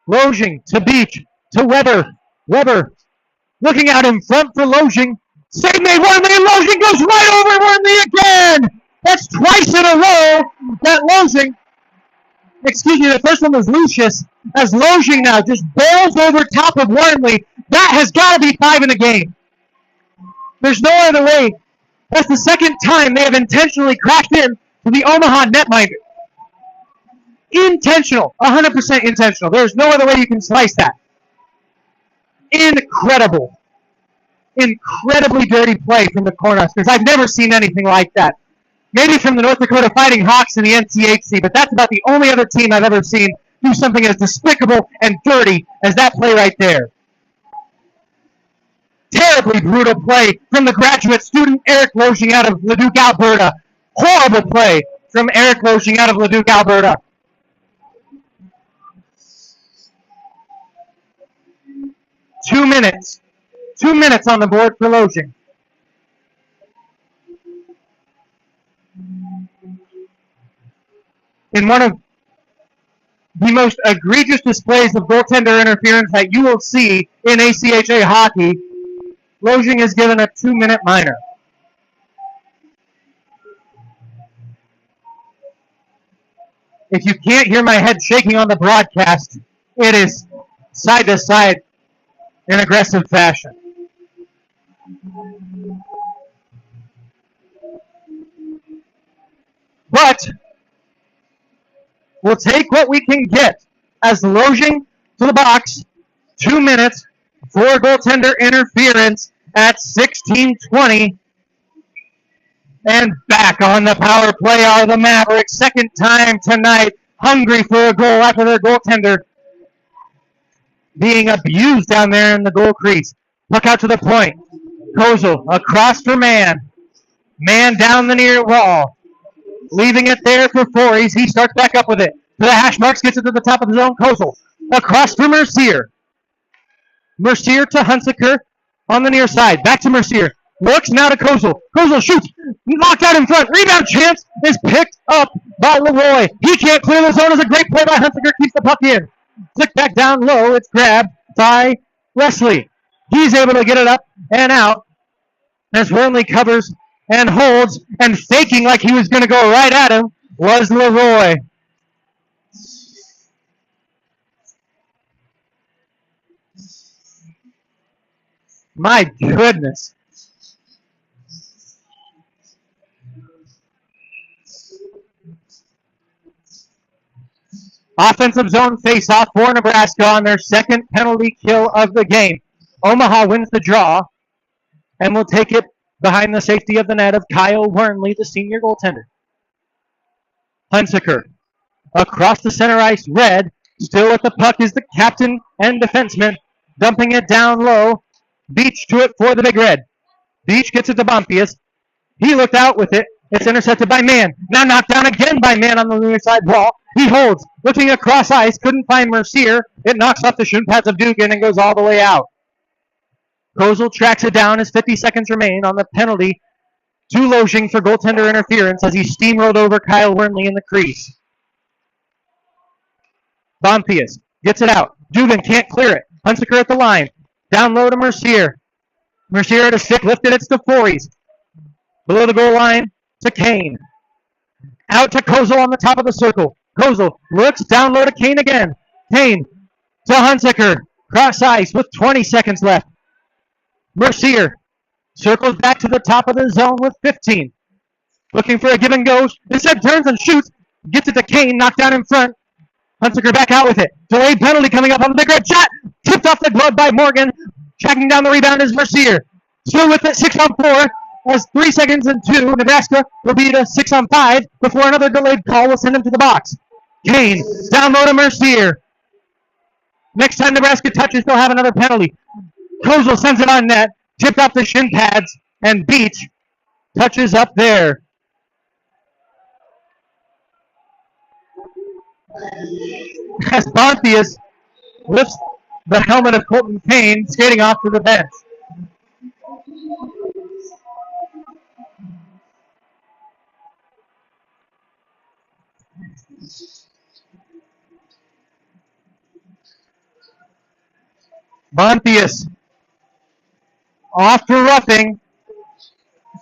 Losing to Beach. To Weber. Weber looking out in front for Losing. Save made. Wormley. Losing goes right over Wormley again. That's twice in a row that Losing. Excuse me, the first one was Lucius. As Losing now just barrels over top of Wormley. That has got to be 5 in the game. There's no other way. That's the second time they have intentionally cracked in to the Omaha netminder. Intentional. 100% intentional. There's no other way you can slice that. Incredible. Incredibly dirty play from the Cornhuskers. I've never seen anything like that. Maybe from the North Dakota Fighting Hawks in the NCHC, but that's about the only other team I've ever seen do something as despicable and dirty as that play right there. Terribly brutal play from the graduate student Eric Losing out of Leduc, Alberta. Horrible play from Eric Losing out of Leduc, Alberta. Two minutes on the board for Losing. In one of the most egregious displays of goaltender interference that you will see in ACHA hockey, Losing is given a 2-minute minor. If you can't hear my head shaking on the broadcast, it is side to side in aggressive fashion. But we'll take what we can get as Losing to the box. 2 minutes for goaltender interference at 16:20. And back on the power play are the Mavericks. Second time tonight, hungry for a goal after their goaltender being abused down there in the goal crease. Puck out to the point. Kozel across for Mann. Mann down the near wall. Leaving it there for Fories. He starts back up with it. To the hash marks, gets it to the top of the zone. Kozel across for Mercier. Mercier to Hunsaker on the near side. Back to Mercier. Looks now to Kozel. Kozel shoots. Knocked out in front. Rebound chance is picked up by Leroy. He can't clear the zone. It's a great play by Hunsiker. Keeps the puck in. Flick back down low. It's grabbed by Wesley. He's able to get it up and out as Wormley covers and holds, and faking like he was going to go right at him was Leroy. My goodness. Offensive zone face-off for Nebraska on their second penalty kill of the game. Omaha wins the draw and will take it behind the safety of the net of Kyle Wormley, the senior goaltender. Hunsiker across the center ice, red. Still with the puck is the captain and defenseman, dumping it down low. Beach to it for the Big Red. Beach gets it to Bompius. He looked out with it. It's intercepted by Mann. Now knocked down again by Mann on the near side wall. He holds. Looking across ice. Couldn't find Mercier. It knocks off the shin pads of Dugan and goes all the way out. Kozel tracks it down as 50 seconds remain on the penalty to Loshing for goaltender interference as he steamrolled over Kyle Wormley in the crease. Bompius gets it out. Dugan can't clear it. Hunsiker at the line. Down low to Mercier. Mercier at a stick lifted. It's to Fories. Below the goal line to Kane. Out to Kozel on the top of the circle. Kozel looks down low to Kane again. Kane to Hunsiker. Cross ice with 20 seconds left. Mercier circles back to the top of the zone with 15. Looking for a give and go. Instead turns and shoots. Gets it to Kane. Knocked down in front. Hunsiker back out with it. Delayed penalty coming up on the Big Red. Shot! Tipped off the glove by Morgan. Tracking down the rebound is Mercier. Still with it, 6-on-4. As 3 seconds and 2, Nebraska will be to 6-on-5 before another delayed call will send him to the box. Kane, down low to Mercier. Next time Nebraska touches, they'll have another penalty. Kozel sends it on net. Tipped off the shin pads, and Beach touches up there. As Bontius lifts the helmet of Colton Kane, skating off to the bench. Bontius off for roughing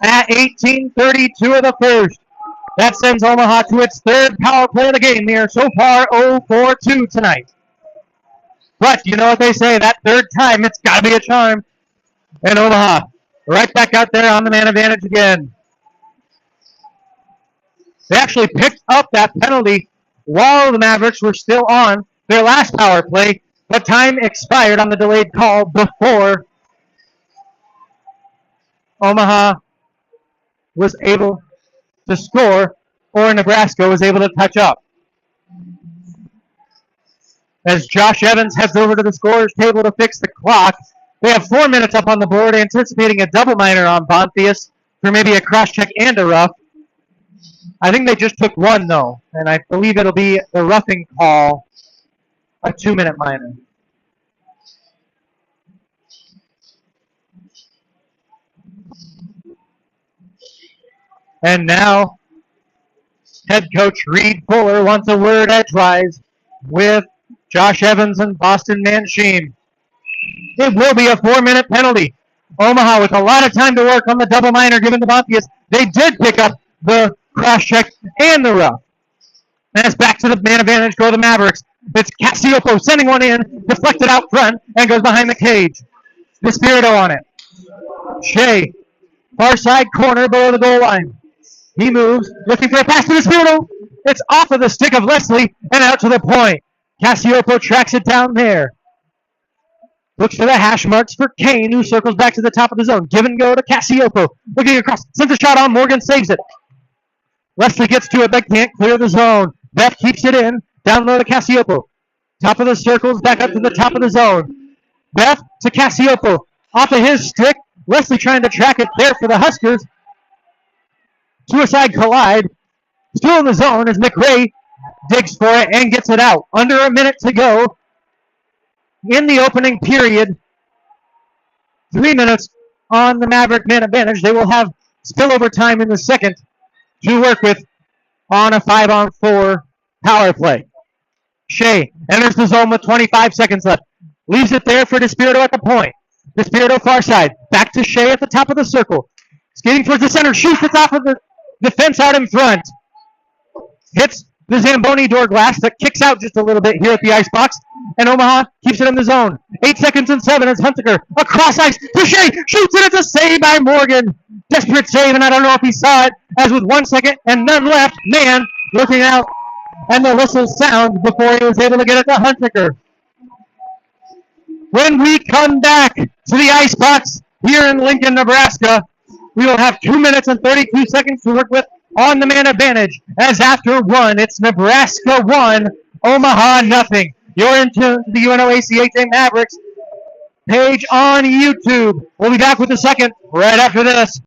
at 18:32 of the first. That sends Omaha to its third power play of the game. They are so far 0-4-2 tonight. But you know what they say, that third time, it's got to be a charm. And Omaha right back out there on the man advantage again. They actually picked up that penalty while the Mavericks were still on their last power play, but time expired on the delayed call before Omaha was able to score, or Nebraska was able to touch up. As Josh Evans heads over to the scorer's table to fix the clock, they have 4 minutes up on the board, anticipating a double minor on Bontius for maybe a cross-check and a rough. I think they just took one, though, and I believe it'll be the roughing call, a 2-minute minor. And now, head coach Reed Fuller wants a word edgewise with Josh Evans and Boston Manchin. It will be a 4-minute penalty. Omaha with a lot of time to work on the double minor given to Bontius. They did pick up the cross-check and the rough. And it's back to the man advantage, go the Mavericks. It's Cassiopo sending one in, deflected out front, and goes behind the cage. Despirito on it. Shea, far side corner below the goal line. He moves, looking for a pass to Despirito. It's off of the stick of Leslie and out to the point. Cassiopo tracks it down there. Looks for the hash marks for Kane, who circles back to the top of the zone. Give and go to Cassiopo. Looking across, sends a shot on. Morgan saves it. Leslie gets to it, but can't clear the zone. Beth keeps it in. Down low to Cassiopo. Top of the circles, back up to the top of the zone. Beth to Cassiopo. Off of his stick. Leslie trying to track it there for the Huskers. Suicide collide. Still in the zone as McRae digs for it and gets it out. Under a minute to go in the opening period. 3 minutes on the Maverick man advantage. They will have spillover time in the second to work with on a 5-on-4 power play. Shea enters the zone with 25 seconds left. Leaves it there for Despirito at the point. Despirito far side. Back to Shea at the top of the circle. Skating towards the center. Shoots it off of the defense out in front. Hits the Zamboni door glass that kicks out just a little bit here at the ice box. And Omaha keeps it in the zone. 8 seconds and 7 as Hunziker across ice to Shea. Shoots it. It's a save by Morgan. Desperate save, and I don't know if he saw it, as with 1 second and none left, man looking out, and the whistle sounds before he was able to get it to Hunziker. When we come back to the ice box here in Lincoln, Nebraska, we will have 2 minutes and 32 seconds to work with on the man advantage, as after one, it's Nebraska 1, Omaha nothing. You're in tune to the UNL ACHA Mavericks page on YouTube. We'll be back with the second right after this.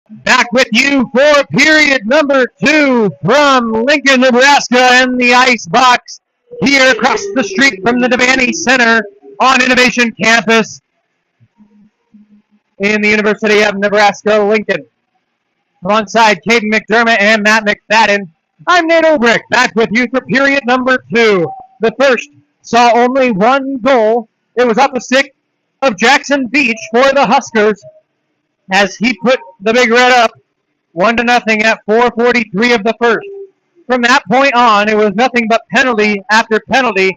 Back with you for period number 2 from Lincoln, Nebraska, and the ice box here across the street from the Devaney Center on Innovation Campus in the University of Nebraska, Lincoln. Alongside Caden McDermott and Matt McFadden, I'm Nate Obrick, back with you for period number 2. The first saw only one goal. It was off the stick of Jackson Beach for the Huskers, as he put the Big Red up 1-0 at 4:43 of the first. From that point on, it was nothing but penalty after penalty,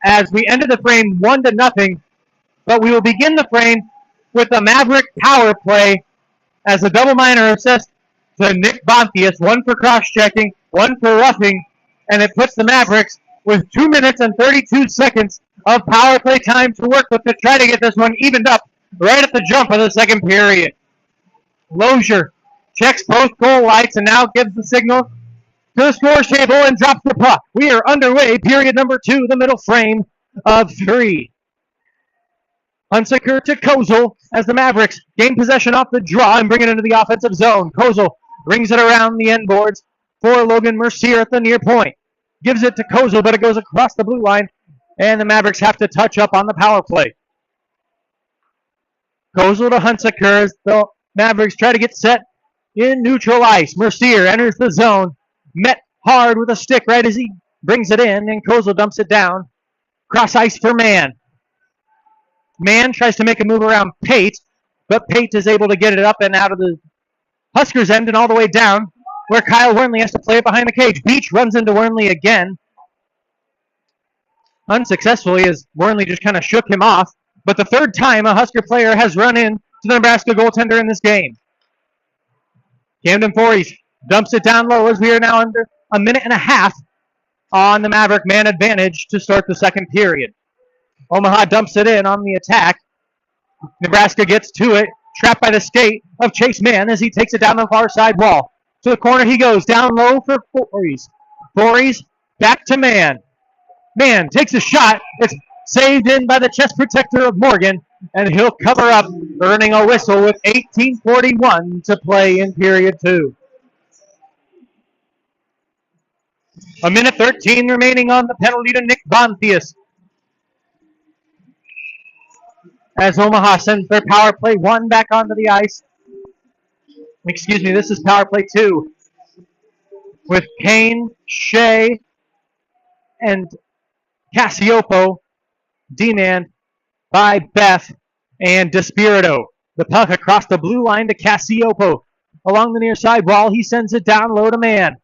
as we ended the frame 1-0. But we will begin the frame with a Maverick power play, as a double minor assist to Nick Bontius, 1 for cross-checking, 1 for roughing, and it puts the Mavericks with 2 minutes and 32 seconds of power play time to work with to try to get this one evened up right at the jump of the second period. Lozier checks both goal lights and now gives the signal to the scores table and drops the puck. We are underway, period number 2, the middle frame of 3. Hunsaker to Kozel as the Mavericks gain possession off the draw and bring it into the offensive zone. Kozel brings it around the end boards for Logan Mercier at the near point. Gives it to Kozel, but it goes across the blue line, and the Mavericks have to touch up on the power play. Kozel to Hunsaker as the Mavericks try to get set in neutral ice. Mercier enters the zone, met hard with a stick right as he brings it in, and Kozel dumps it down. Cross ice for Mann. Mann tries to make a move around Pate, but Pate is able to get it up and out of the Huskers' end and all the way down, where Kyle Wernley has to play it behind the cage. Beach runs into Wernley again, unsuccessfully, as Wernley just kind of shook him off. But the third time a Husker player has run in to the Nebraska goaltender in this game. Camden Voorhees dumps it down low as we are now under a minute and a half on the Maverick man advantage to start the second period. Omaha dumps it in on the attack. Nebraska gets to it, trapped by the skate of Chase Mann as he takes it down the far side wall. To the corner he goes, down low for Voorhees. Voorhees back to Mann. Mann takes a shot. It's saved in by the chest protector of Morgan, and he'll cover up, earning a whistle with 18:41 to play in period 2. A minute 13 remaining on the penalty to Nick Bontius, as Omaha sends their power play 1 back onto the ice. Excuse me, this is power play 2, with Kane, Shea, and Cassiopo, D-man by Beth and Despirito. The puck across the blue line to Cassiopo. Along the near side wall, he sends it down low to Mann.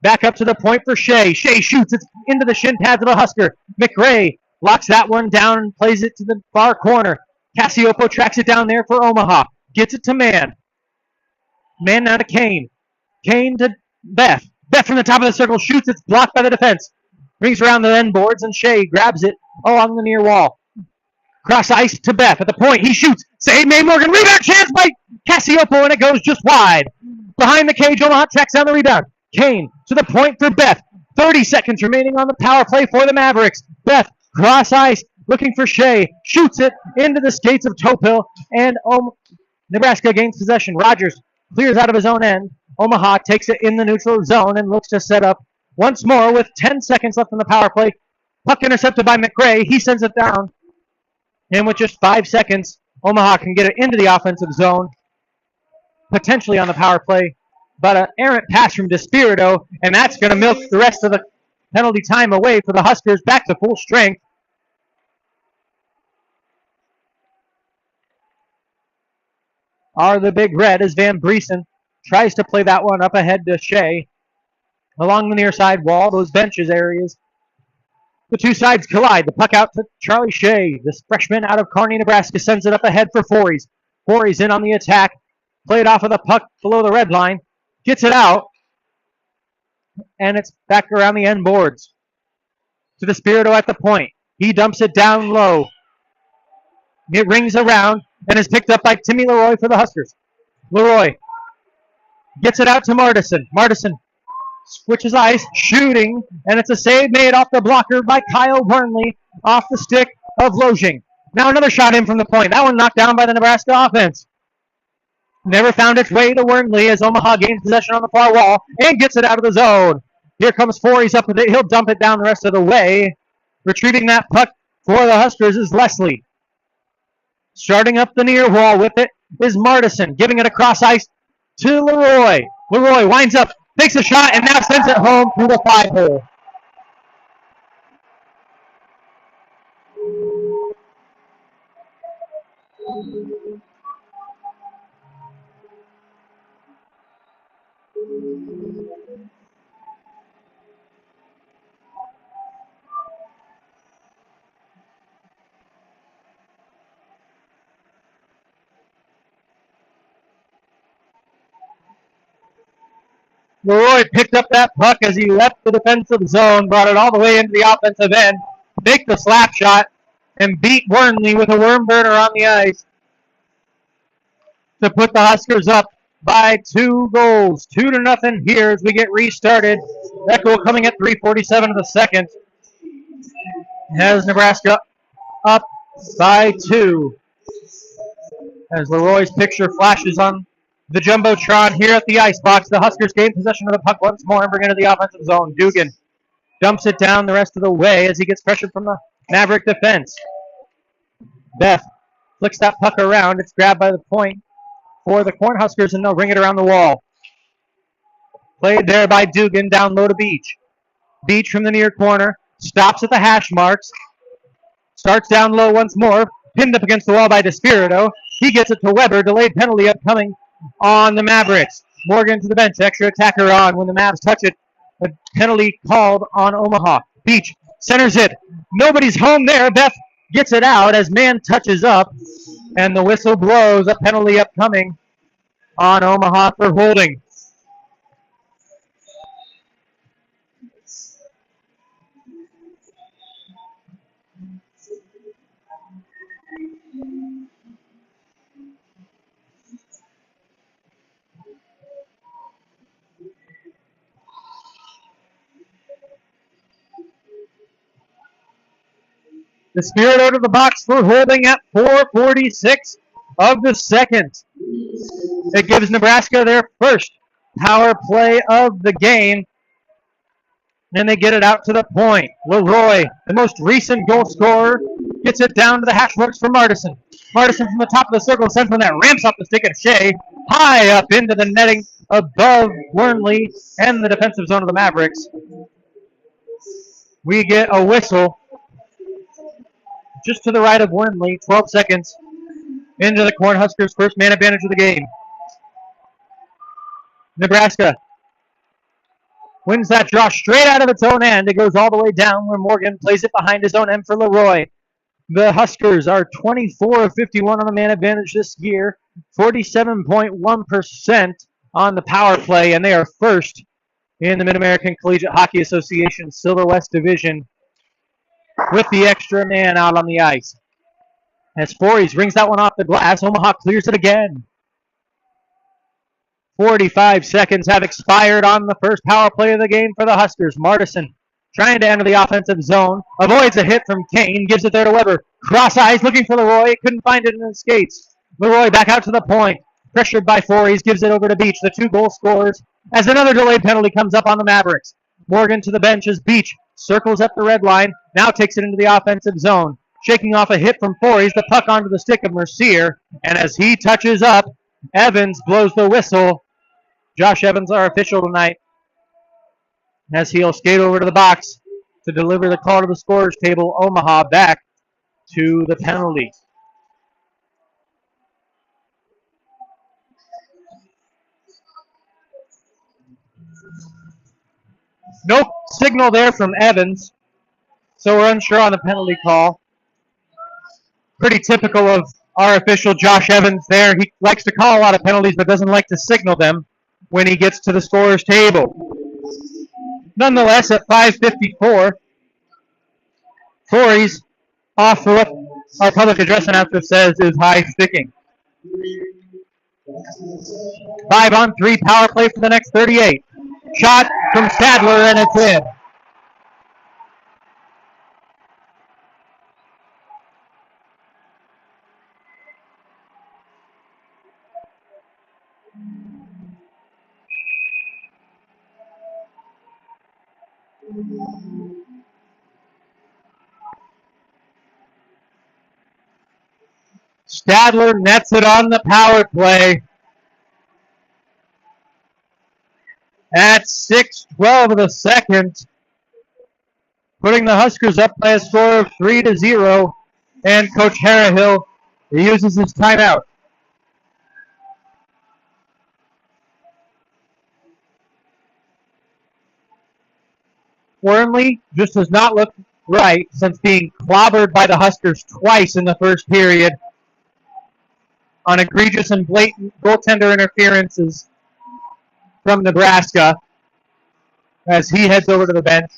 Back up to the point for Shea. Shea shoots it into the shin pads of the Husker. McRae locks that one down and plays it to the far corner. Cassiopo tracks it down there for Omaha. Gets it to Mann. Mann now to Kane. Kane to Beth. Beth from the top of the circle shoots. It's blocked by the defense. Brings around the end boards, and Shea grabs it along the near wall. Cross ice to Beth at the point. He shoots. Save made. Morgan. Rebound chance by Cassiopo, and it goes just wide. Behind the cage, Omaha tracks down the rebound. Kane to the point for Beth. 30 seconds remaining on the power play for the Mavericks. Beth, cross ice, looking for Shea. Shoots it into the skates of Topil, and Nebraska gains possession. Rogers clears out of his own end. Omaha takes it in the neutral zone and looks to set up once more with 10 seconds left on the power play. Puck intercepted by McRae. He sends it down. And with just 5 seconds, Omaha can get it into the offensive zone, potentially on the power play. But an errant pass from Despirito, and that's going to milk the rest of the penalty time away for the Huskers back to full strength. Are the Big Red as Van Briesen tries to play that one up ahead to Shea. Along the near side wall, those benches areas. The two sides collide. The puck out to Charlie Shea. This freshman out of Kearney, Nebraska, sends it up ahead for Voorhees. Voorhees in on the attack. Played off of the puck below the red line. Gets it out. And it's back around the end boards. To Despirito at the point. He dumps it down low. It rings around and is picked up by Timmy Leroy for the Huskers. Leroy gets it out to Martison. Martison switches ice, shooting, and it's a save made off the blocker by Kyle Wernley off the stick of Lojing. Now another shot in from the point. That one knocked down by the Nebraska offense. Never found its way to Wormley as Omaha gains possession on the far wall and gets it out of the zone. Here comes Forey's up with it. He'll dump it down the rest of the way. Retrieving that puck for the Huskers is Leslie. Starting up the near wall with it is Martison, giving it across ice to Leroy. Leroy winds up, takes a shot, and now sends it home through the 5-hole. Leroy picked up that puck as he left the defensive zone, brought it all the way into the offensive end, make the slap shot, and beat Wormley with a worm burner on the ice to put the Huskers up by 2 goals. 2-0 here as we get restarted. That goal coming at 3:47 of the second has Nebraska up by 2. As Leroy's picture flashes on the Jumbotron here at the icebox, the Huskers gain possession of the puck once more and bring it into the offensive zone. Dugan dumps it down the rest of the way as he gets pressured from the Maverick defense. Beth flicks that puck around. It's grabbed by the point for the Cornhuskers, and they'll bring it around the wall. Played there by Dugan, down low to Beach. Beach from the near corner, stops at the hash marks, starts down low once more, pinned up against the wall by Despirito. He gets it to Weber, delayed penalty upcoming on the Mavericks. Morgan to the bench, extra attacker on when the Mavs touch it. A penalty called on Omaha. Beach centers it. Nobody's home there. Beth gets it out as man touches up, and the whistle blows. A penalty upcoming on Omaha for holding. The Spirit out of the box for holding at 4:46 of the second. It gives Nebraska their first power play of the game. And they get it out to the point. Leroy, the most recent goal scorer, gets it down to the hash marks for Martison. Martison from the top of the circle sends one that ramps up the stick of Shea, high up into the netting above Wormley and the defensive zone of the Mavericks. We get a whistle just to the right of Wormley, 12 seconds into the Cornhuskers' first man advantage of the game. Nebraska wins that draw straight out of its own end. It goes all the way down where Morgan plays it behind his own end for Leroy. The Huskers are 24 of 51 on the man advantage this year, 47.1% on the power play, and they are first in the Mid-American Collegiate Hockey Association Silver West Division with the extra man out on the ice. As Forys rings that one off the glass, Omaha clears it again. 45 seconds have expired on the first power play of the game for the Huskers. Martison trying to enter the offensive zone, avoids a hit from Kane, gives it there to Weber. Cross eyes looking for Leroy, couldn't find it in his skates. Leroy back out to the point, pressured by Forys, gives it over to Beach, the 2 goal scorers, as another delayed penalty comes up on the Mavericks. Morgan to the bench as Beach circles up the red line, now takes it into the offensive zone. Shaking off a hit from Forys, the puck onto the stick of Mercier, and as he touches up, Evans blows the whistle. Josh Evans, our official tonight, as he'll skate over to the box to deliver the call to the scorer's table. Omaha back to the penalty. No signal there from Evans, so we're unsure on the penalty call. Pretty typical of our official Josh Evans there. He likes to call a lot of penalties but doesn't like to signal them when he gets to the scorer's table. Nonetheless, at 5:54, Forys off for what our public address announcer says is high sticking. 5-on-3 power play for the next 38. Shot from Stadler, and it's in. Stadler nets it on the power play. At 6:12 of the second, putting the Huskers up by a score of 3-0, and Coach Harrahill uses his timeout. Wormley just does not look right since being clobbered by the Huskers twice in the first period on egregious and blatant goaltender interferences from Nebraska as he heads over to the bench.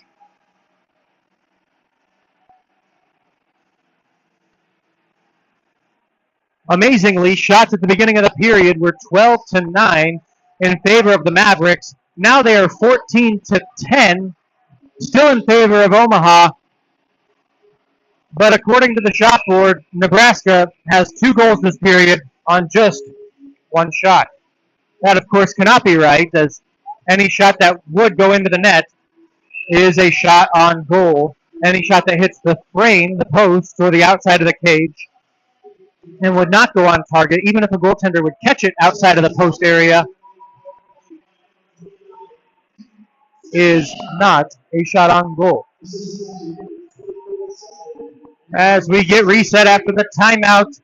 Amazingly, shots at the beginning of the period were 12-9 in favor of the Mavericks. Now they are 14-10, still in favor of Omaha. But according to the shot board, Nebraska has 2 goals this period on just 1 shot. That, of course, cannot be right, as any shot that would go into the net is a shot on goal. Any shot that hits the frame, the post, or the outside of the cage and would not go on target, even if a goaltender would catch it outside of the post area, is not a shot on goal. As we get reset after the timeout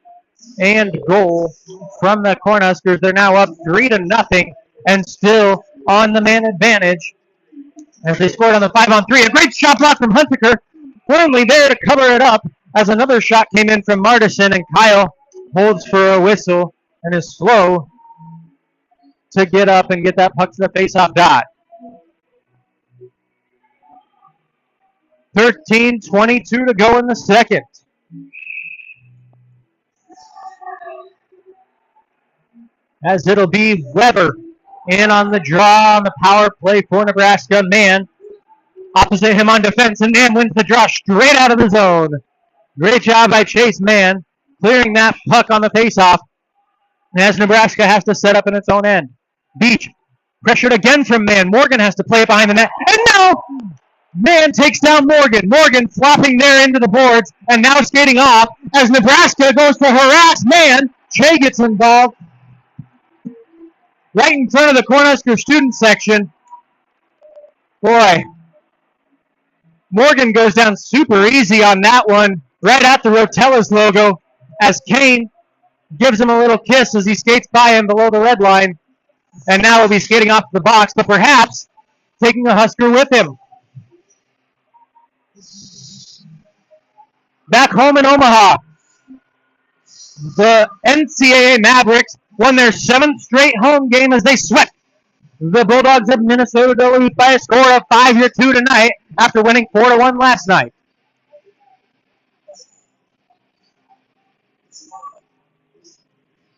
and goal from the Cornhuskers, they're now up 3-0 and still on the man advantage as they scored on the 5-on-3. A great shot block from Hunsaker. Firmly there to cover it up as another shot came in from Martison, and Kyle holds for a whistle and is slow to get up and get that puck to the faceoff dot. 13:22 to go in the second. As it'll be Weber in on the draw on the power play for Nebraska. Mann opposite him on defense, and Mann wins the draw straight out of the zone. Great job by Chase Mann clearing that puck on the faceoff as Nebraska has to set up in its own end. Beach pressured again from Mann. Morgan has to play it behind the net, and now Mann takes down Morgan. Morgan flopping there into the boards and now skating off as Nebraska goes to harass Mann. Che gets involved right in front of the Cornhusker student section. Boy, Morgan goes down super easy on that one, right at the Rotella's logo, as Kane gives him a little kiss as he skates by him below the red line. And now he'll be skating off the box, but perhaps taking a Husker with him. Back home in Omaha, the NCAA Mavericks won their 7th straight home game as they swept the Bulldogs of Minnesota Duluth by a score of 5-2 tonight after winning 4-1 last night.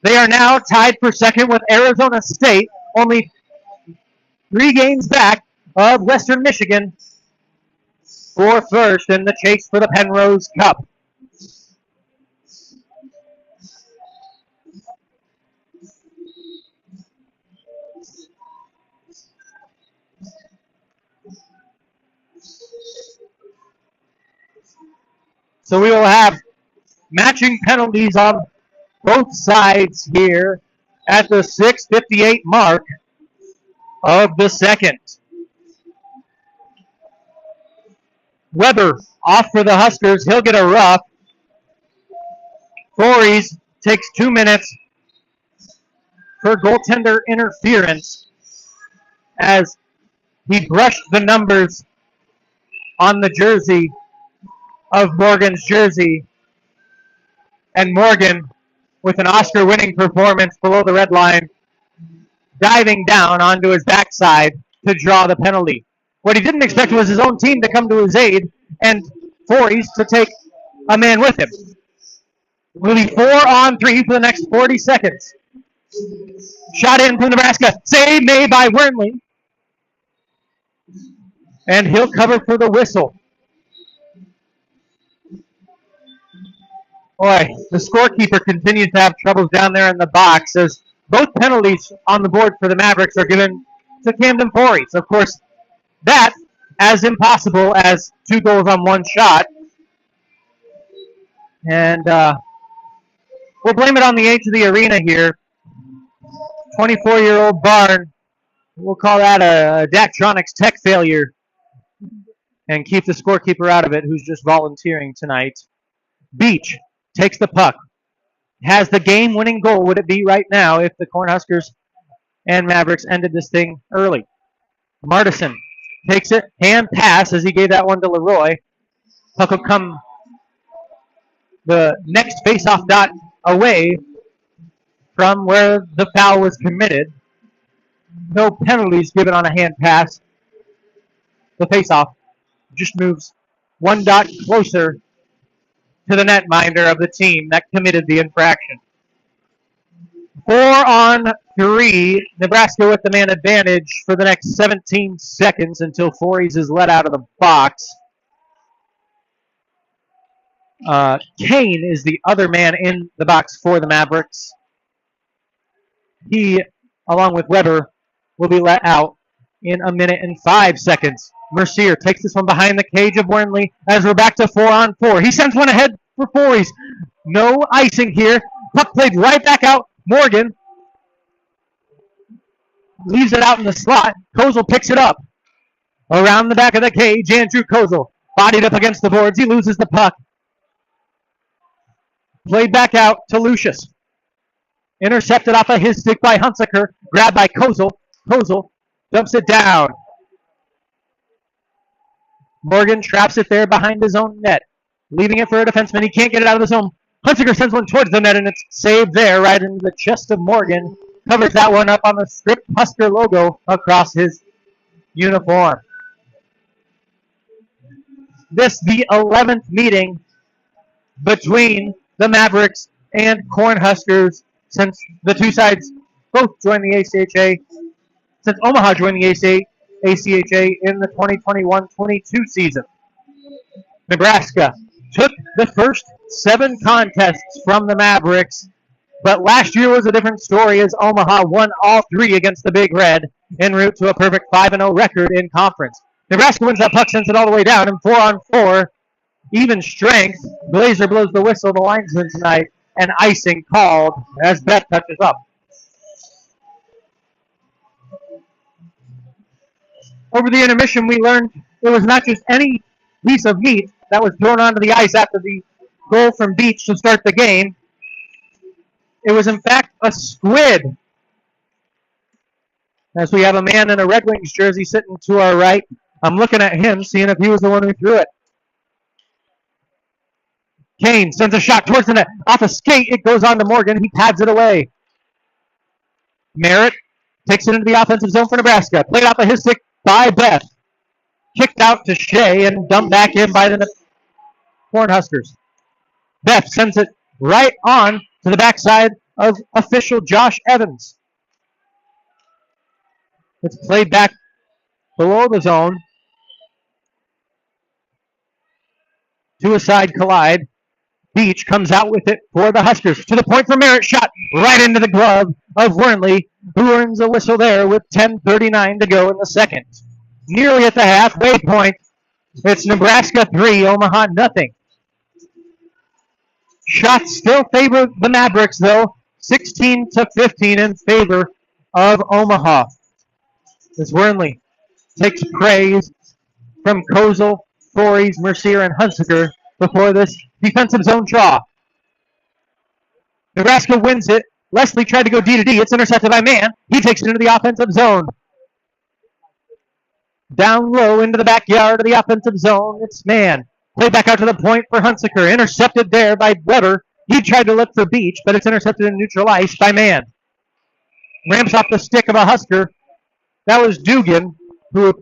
They are now tied for second with Arizona State, only 3 games back of Western Michigan for first in the chase for the Penrose Cup. So we will have matching penalties on both sides here at the 6:58 mark of the second. Weber off for the Huskers. He'll get a rough. Voorhees takes 2 minutes for goaltender interference as he brushed the numbers on the jersey of Morgan's jersey. And Morgan, with an Oscar-winning performance below the red line, diving down onto his backside to draw the penalty. What he didn't expect was his own team to come to his aid and Voorhees to take a man with him. It will be 4-on-3 for the next 40 seconds. Shot in from Nebraska. Save made by Wormley. And he'll cover for the whistle. Boy, the scorekeeper continues to have troubles down there in the box as both penalties on the board for the Mavericks are given to Camden Voorhees. Of course, that as impossible as 2 goals on 1 shot. And we'll blame it on the age of the arena here. 24-year-old barn. We'll call that a Daktronics tech failure and keep the scorekeeper out of it, who's just volunteering tonight. Beach takes the puck. Has the game-winning goal, would it be right now, if the Cornhuskers and Mavericks ended this thing early? Martison takes it, hand pass as he gave that one to Leroy. Puck will come the next face-off dot away from where the foul was committed. No penalties given on a hand pass. The face-off just moves 1 dot closer to the netminder of the team that committed the infraction. 4-on-3. Nebraska with the man advantage for the next 17 seconds until Fories is let out of the box. Kane is the other man in the box for the Mavericks. He, along with Weber, will be let out in 1 minute and 5 seconds. Mercier takes this one behind the cage of Wernley as we're back to 4-on-4. He sends one ahead for Fories. No icing here. Puck played right back out. Morgan leaves it out in the slot. Kozel picks it up. Around the back of the cage, Andrew Kozel bodied up against the boards. He loses the puck. Played back out to Lucius. Intercepted off of his stick by Hunsaker. Grabbed by Kozel. Kozel dumps it down. Morgan traps it there behind his own net. Leaving it for a defenseman. He can't get it out of the zone. Hunsaker sends one towards the net, and it's saved there right into the chest of Morgan. Covers that one up on the script Husker logo across his uniform. This the 11th meeting between the Mavericks and Cornhuskers since the two sides both joined the ACHA, since Omaha joined the ACHA in the 2021-22 season. Nebraska took the first 7 contests from the Mavericks, but last year was a different story as Omaha won all 3 against the Big Red en route to a perfect 5-0 record in conference. Nebraska wins that puck, sends it all the way down, and 4-on-4, even strength. Glazer blows the whistle, the linesman tonight, and icing called as Beth touches up. Over the intermission, we learned it was not just any piece of meat that was thrown onto the ice after the goal from Beach to start the game. It was, in fact, a squid. As we have a man in a Red Wings jersey sitting to our right. I'm looking at him, seeing if he was the one who threw it. Kane sends a shot towards the net. Off a skate, it goes on to Morgan. He pads it away. Merritt takes it into the offensive zone for Nebraska. Played off of his stick by Beth. Kicked out to Shea and dumped back in by the Cornhuskers. Beth sends it right on to the backside of official Josh Evans. It's played back below the zone to a side collide. Beach comes out with it for the Huskers. To the point for Merritt. Shot right into the glove of Wernley, who earns a whistle there with 10:39 to go in the second. Nearly at the halfway point. It's Nebraska 3, Omaha nothing. Shots still favor the Mavericks, though. 16-15 in favor of Omaha. As Wernley takes praise from Kozel, Fories, Mercier, and Hunsaker before this defensive zone draw. Nebraska wins it. Leslie tried to go D to D. It's intercepted by Mann. He takes it into the offensive zone. Down low into the backyard of the offensive zone. It's Mann. Played back out to the point for Hunsaker. Intercepted there by Weber. He tried to look for Beach, but it's intercepted in neutral ice by Mann. Ramps off the stick of a Husker. That was Dugan, who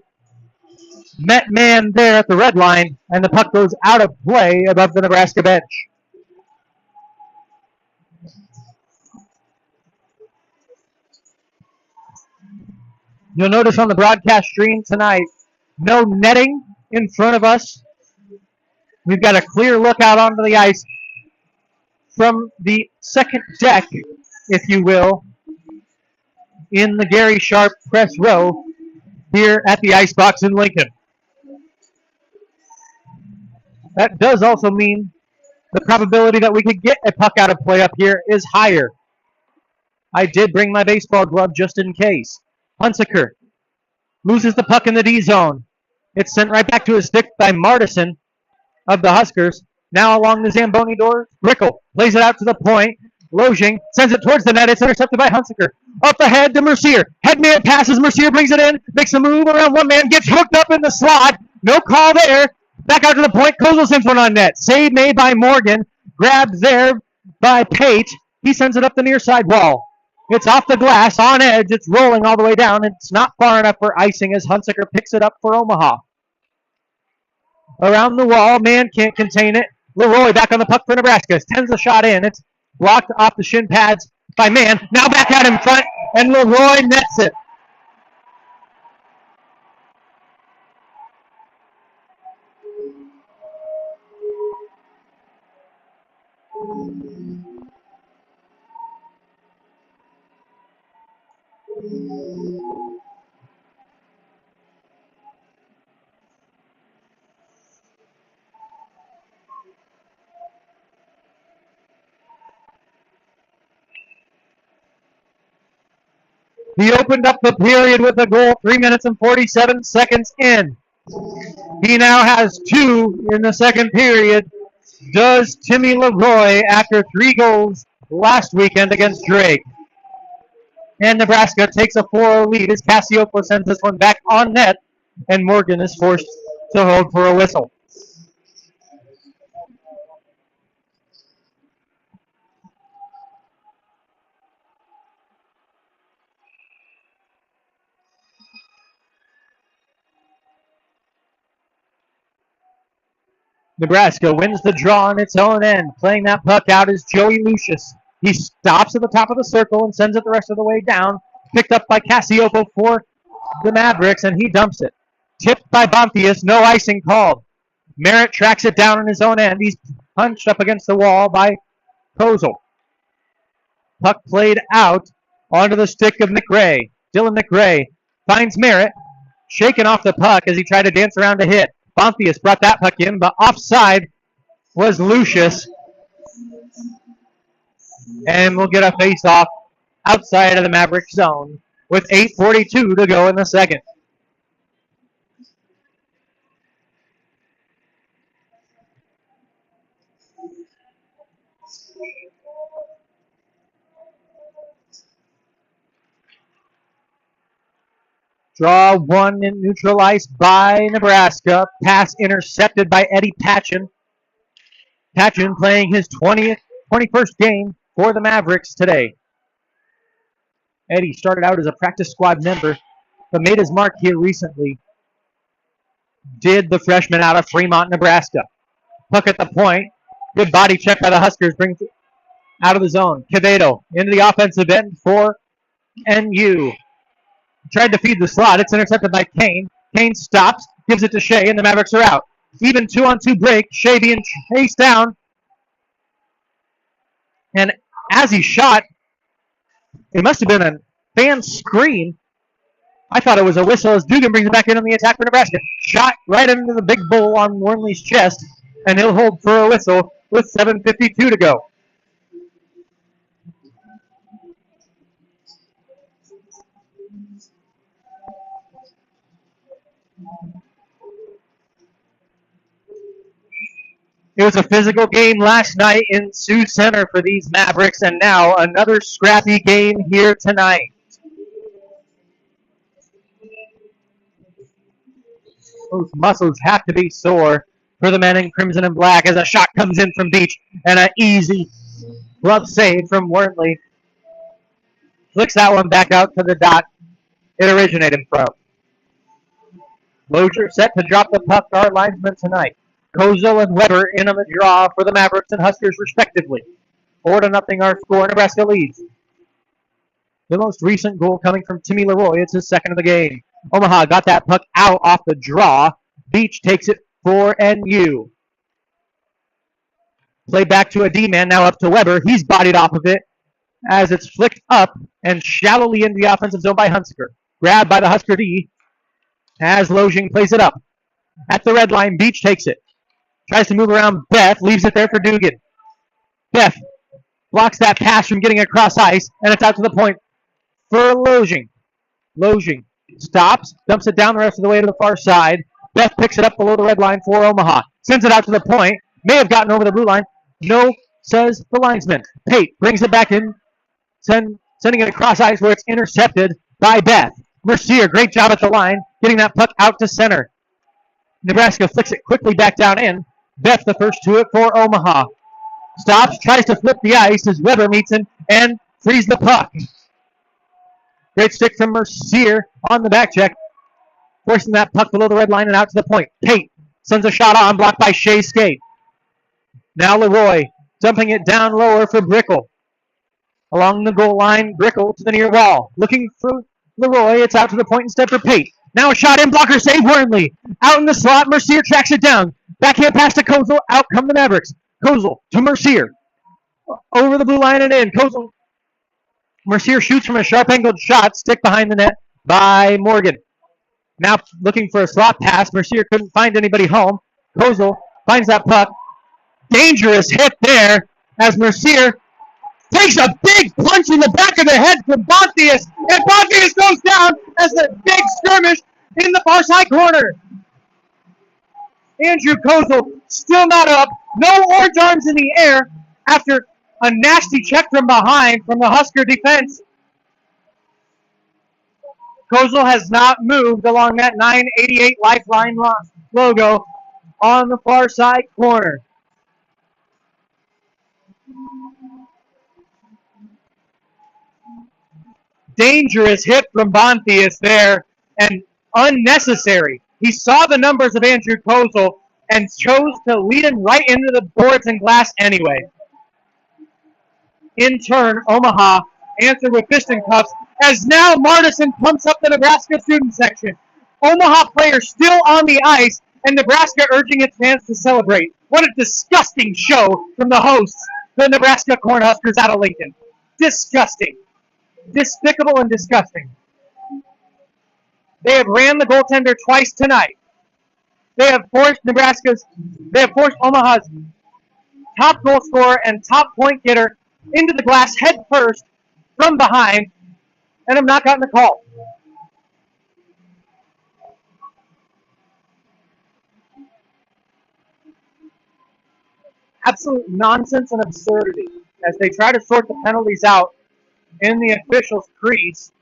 met Mann there at the red line, and the puck goes out of play above the Nebraska bench. You'll notice on the broadcast stream tonight, no netting in front of us. We've got a clear look out onto the ice from the second deck, if you will, in the Gary Sharp press row here at the Icebox in Lincoln. That does also mean the probability that we could get a puck out of play up here is higher. I did bring my baseball glove just in case. Hunsaker loses the puck in the D zone. It's sent right back to his stick by Martison of the Huskers. Now along the Zamboni door, Rickle plays it out to the point. Lojing sends it towards the net. It's intercepted by Hunsaker. Up ahead to Mercier. Head man passes. Mercier brings it in. Makes a move around one man. Gets hooked up in the slot. No call there. Back out to the point. Kozel sends one on net. Save made by Morgan. Grabbed there by Pate. He sends it up the near side wall. It's off the glass, on edge. It's rolling all the way down. It's not far enough for icing as Hunsaker picks it up for Omaha. Around the wall, man can't contain it. Leroy back on the puck for Nebraska. Sends the shot in. It's blocked off the shin pads by Mann. Now back out in front, and Leroy nets it. He opened up the period with a goal 3 minutes and 47 seconds in. He now has 2 in the second period. Does Timmy Leroy after 3 goals last weekend against Drake. And Nebraska takes a 4-0 lead as Cassiopo sends this one back on net, and Morgan is forced to hold for a whistle. Nebraska wins the draw on its own end. Playing that puck out is Joey Lucius. He stops at the top of the circle and sends it the rest of the way down. Picked up by Cassiopo for the Mavericks, and he dumps it. Tipped by Bontius, no icing called. Merritt tracks it down on his own end. He's punched up against the wall by Kozel. Puck played out onto the stick of McRae. Dylan McRae finds Merritt, shaking off the puck as he tried to dance around to hit. Bontius brought that puck in, but offside was Lucius. And we'll get a face-off outside of the Maverick zone with 8:42 to go in the second. Draw one and neutralized by Nebraska. Pass intercepted by Eddie Patchen. Patchen playing his 21st game for the Mavericks today. Eddie started out as a practice squad member, but made his mark here recently. Did the freshman out of Fremont, Nebraska. Puck at the point. Good body check by the Huskers. Brings it out of the zone. Quevedo into the offensive end for NU. Tried to feed the slot. It's intercepted by Kane. Kane stops, gives it to Shea, and the Mavericks are out. Even 2-on-2 break. Shea being chased down. And as he shot, it must have been a fan scream. I thought it was a whistle as Dugan brings it back in on the attack for Nebraska. Shot right into the big bull on Wormley's chest, and he'll hold for a whistle with 7:52 to go. It was a physical game last night in Sioux Center for these Mavericks, and now another scrappy game here tonight. Those muscles have to be sore for the men in crimson and black as a shot comes in from Beach, and an easy glove save from Wormley. Flicks that one back out to the dot it originated from. Lozier set to drop the puck to our linesmen tonight. Kozel and Weber in on the draw for the Mavericks and Huskers respectively. 4-0 our score. Nebraska leads. The most recent goal coming from Timmy Leroy. It's his second of the game. Omaha got that puck out off the draw. Beach takes it for NU. Play back to a D-man, now up to Weber. He's bodied off of it as it's flicked up and shallowly into the offensive zone by Hunsaker. Grabbed by the Husker D as Lojing plays it up. At the red line, Beach takes it. Tries to move around Beth. Leaves it there for Dugan. Beth blocks that pass from getting across ice, and it's out to the point for Lojing. Lojing stops, dumps it down the rest of the way to the far side. Beth picks it up below the red line for Omaha. Sends it out to the point. May have gotten over the blue line. No, says the linesman. Pate brings it back in, sending it across ice where it's intercepted by Beth. Mercier, great job at the line, getting that puck out to center. Nebraska flicks it quickly back down in. Beth the first to it for Omaha. Stops, tries to flip the ice as Weber meets him and frees the puck. Great stick from Mercier on the back check, forcing that puck below the red line and out to the point. Pate sends a shot on, blocked by Shea Skate. Now Leroy dumping it down lower for Brickle. Along the goal line, Brickle to the near wall. Looking for Leroy, it's out to the point instead for Pate. Now a shot in, blocker save, Wormley. Out in the slot, Mercier tracks it down. Backhand pass to Kozel, out come the Mavericks. Kozel to Mercier. Over the blue line and in. Kozel. Mercier shoots from a sharp-angled shot, stick behind the net by Morgan. Now looking for a slot pass. Mercier couldn't find anybody home. Kozel finds that puck. Dangerous hit there as Mercier takes a big punch in the back of the head from Bontius, and Bontius goes down as a big skirmish in the far side corner. Andrew Kozel still not up. No orange arms in the air after a nasty check from behind from the Husker defense. Kozel has not moved along that 988 Lifeline logo on the far side corner. Dangerous hit from Bontius there, and unnecessary. He saw the numbers of Andrew Kozel and chose to lead him right into the boards and glass anyway. In turn, Omaha answered with fisticuffs as now Martison pumps up the Nebraska student section. Omaha players still on the ice, and Nebraska urging its fans to celebrate. What a disgusting show from the hosts, the Nebraska Cornhuskers out of Lincoln. Disgusting. Despicable and disgusting. They have ran the goaltender twice tonight. They have forced Omaha's top goal scorer and top point getter into the glass head first from behind, and have not gotten the call. Absolute nonsense and absurdity as they try to sort the penalties out in the officials' crease.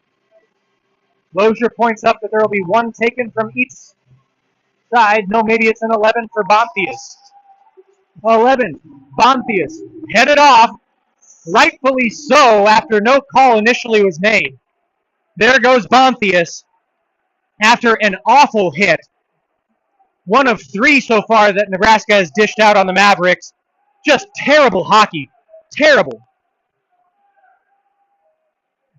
Lozier points up that there will be one taken from each side. No, maybe it's an 11 for Bontius. 11, Bontius headed off, rightfully so, after no call initially was made. There goes Bontius after an awful hit. One of three so far that Nebraska has dished out on the Mavericks. Just terrible hockey. Terrible.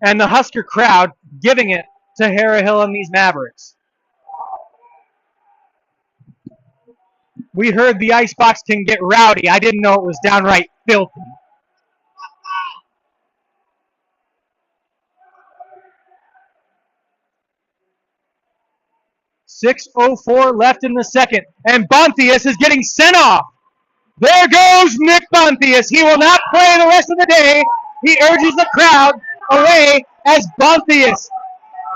And the Husker crowd giving it to Harrahill and these Mavericks. We heard the icebox can get rowdy. I didn't know it was downright filthy. .6:04 left in the second, and Bontius is getting sent off. There goes Nick Bontius. He will not play the rest of the day. He urges the crowd away as Bontius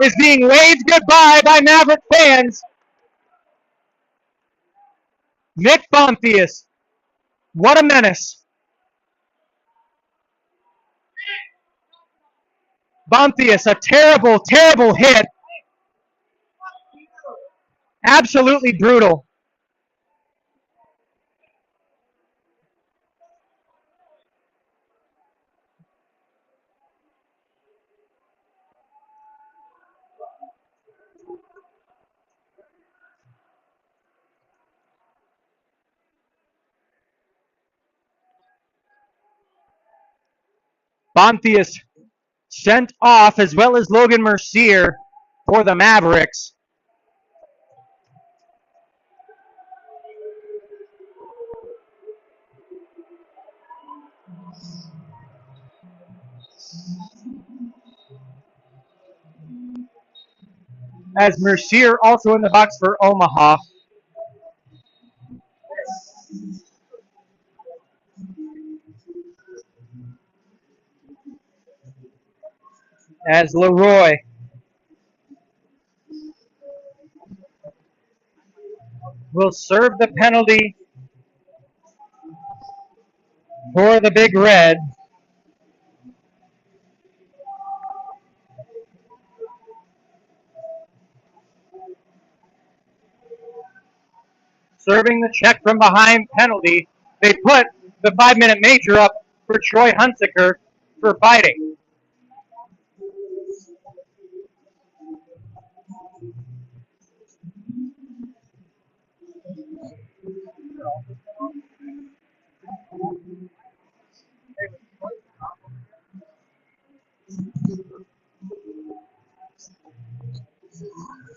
is being waved goodbye by Maverick fans. Nick Bontius, what a menace. Bontius, a terrible, terrible hit. Absolutely brutal. Bontius sent off, as well as Logan Mercier for the Mavericks. As Mercier also in the box for Omaha. as Leroy will serve the penalty for the Big Red. Serving the check from behind penalty. They put the 5-minute major up for Troy Hunsaker for fighting.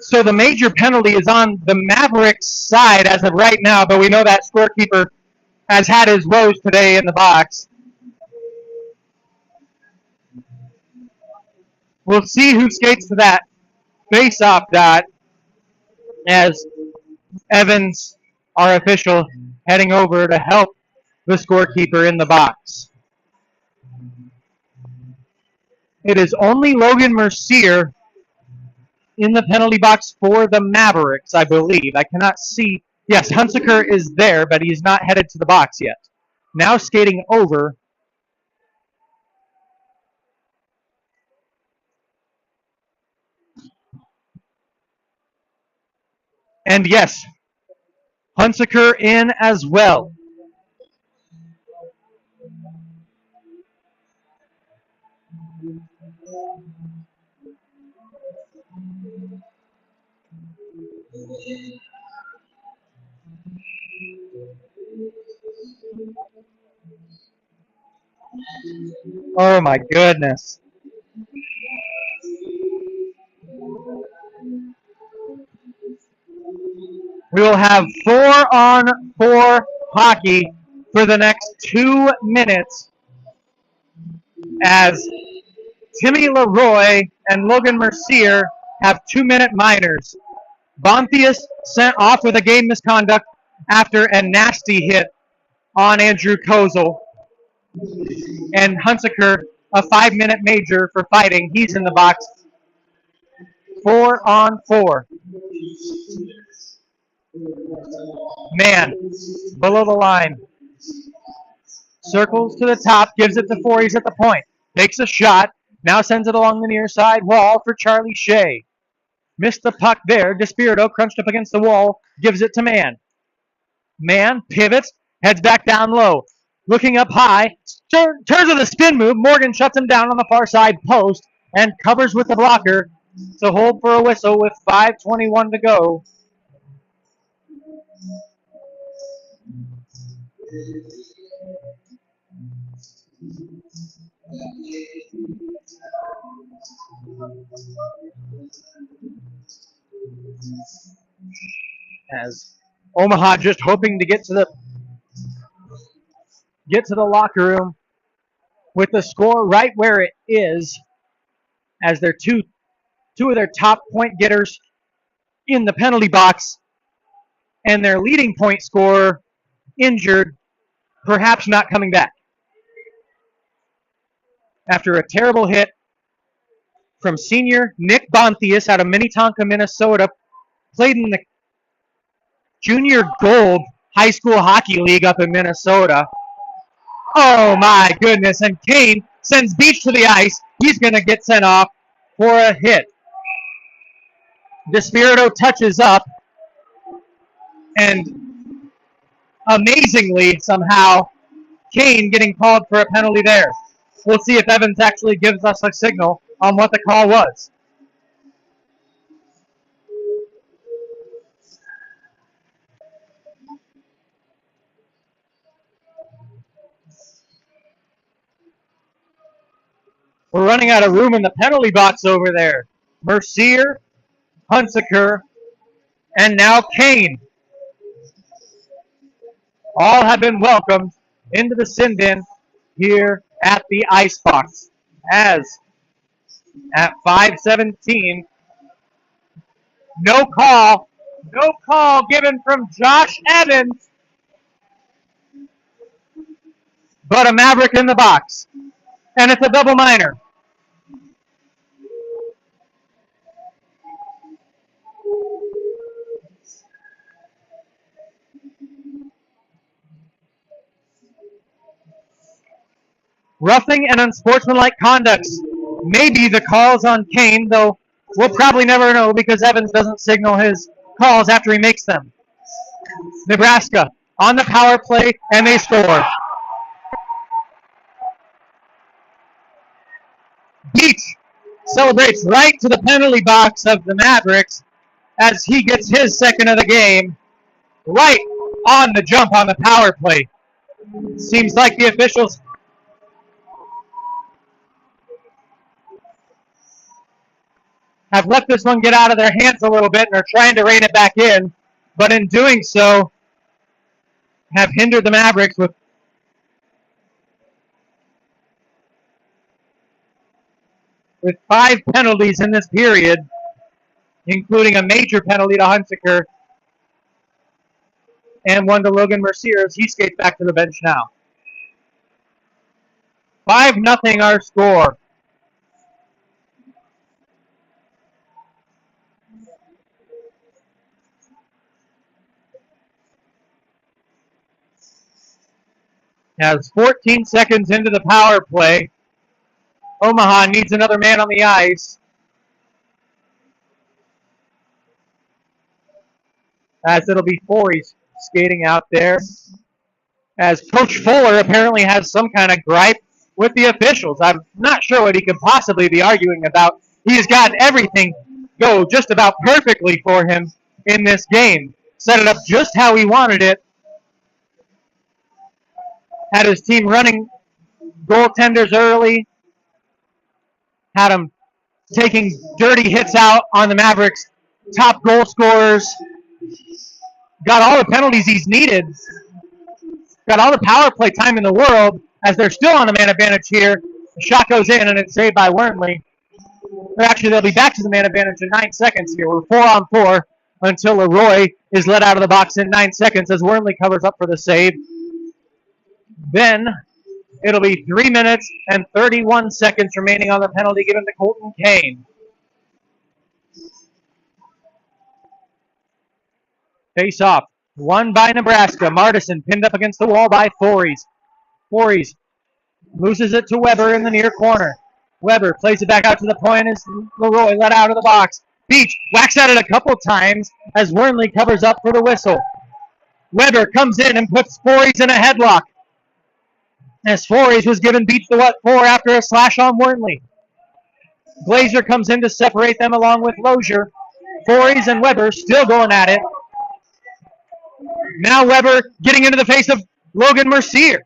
So the major penalty is on the Mavericks side as of right now, but we know that scorekeeper has had his woes today in the box. We'll see who skates to that face-off dot as Evans, our official, heading over to help the scorekeeper in the box. It is only Logan Mercier in the penalty box for the Mavericks, I believe. I cannot see. Yes, Hunsaker is there, but he's not headed to the box yet. Now skating over. And yes, Hunsaker in as well. Oh my goodness. We will have 4-on-4 hockey for the next 2 minutes as Timmy Leroy and Logan Mercier have 2-minute minors. Bonthius sent off with a game misconduct after a nasty hit on Andrew Kozel. And Hunsaker, a 5-minute major for fighting. He's in the box. 4-on-4. Man, below the line. Circles to the top, gives it to Voorhees at the point. Takes a shot, now sends it along the near side wall for Charlie Shea. Missed the puck there. Despirito crunched up against the wall, gives it to Mann. Mann pivots, heads back down low. Looking up high, turns with a spin move. Morgan shuts him down on the far side post and covers with the blocker to hold for a whistle with 5:21 to go. As Omaha just hoping to get to the locker room with the score right where it is, as their two of their top point getters in the penalty box and their leading point scorer injured, perhaps not coming back. After a terrible hit from senior Nick Bonthius out of Minnetonka, Minnesota, played in the Junior Gold High School Hockey League up in Minnesota. Oh my goodness, and Kane sends Beach to the ice. He's going to get sent off for a hit. Despirito touches up, and amazingly, somehow, Kane getting called for a penalty there. We'll see if Evans actually gives us a signal on what the call was. We're running out of room in the penalty box over there. Mercier, Hunsaker, and now Kane. All have been welcomed into the send-in here at the Icebox. As at 5:17, no call given from Josh Evans, but a Maverick in the box. And it's a double minor. Roughing and unsportsmanlike conduct may be the calls on Kane, though we'll probably never know because Evans doesn't signal his calls after he makes them. Nebraska on the power play, and they score. Beach celebrates right to the penalty box of the Mavericks as he gets his second of the game, right on the jump on the power play. Seems like the officials have let this one get out of their hands a little bit and are trying to rein it back in, but in doing so have hindered the Mavericks with five penalties in this period, including a major penalty to Hunsaker and one to Logan Mercier as he skates back to the bench now. 5-0 our score. As 14 seconds into the power play, Omaha needs another man on the ice. As it'll be Forey's skating out there. As Coach Fuller apparently has some kind of gripe with the officials. I'm not sure what he could possibly be arguing about. He's got everything go just about perfectly for him in this game. Set it up just how he wanted it. Had his team running goaltenders early. Had him taking dirty hits out on the Mavericks' top goal scorers. Got all the penalties he's needed. Got all the power play time in the world as they're still on the man advantage here. The shot goes in and it's saved by Wormley. Actually, they'll be back to the man advantage in 9 seconds here. We're 4-on-4 until Leroy is let out of the box in 9 seconds as Wormley covers up for the save. Then it'll be 3 minutes and 31 seconds remaining on the penalty given to Colton Kane. Face off. Won by Nebraska. Martison pinned up against the wall by Forey's. Forey's loses it to Weber in the near corner. Weber plays it back out to the point as Leroy let out of the box. Beach whacks at it a couple times as Wormley covers up for the whistle. Weber comes in and puts Forey's in a headlock. As Forey's was given Beach the what for after a slash on Wormley. Glazer comes in to separate them along with Lozier. Forey's and Weber still going at it. Now Weber getting into the face of Logan Mercier.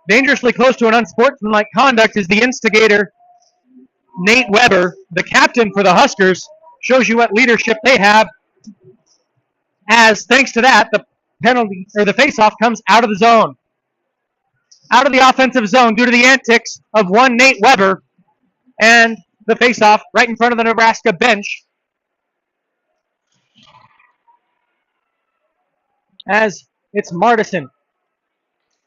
Dangerously close to an unsportsmanlike conduct is the instigator, Nate Weber, the captain for the Huskers. Shows you what leadership they have. As thanks to that, the penalty or the face-off comes out of the zone. Out of the offensive zone due to the antics of one Nate Weber, and the face-off right in front of the Nebraska bench. As it's Martison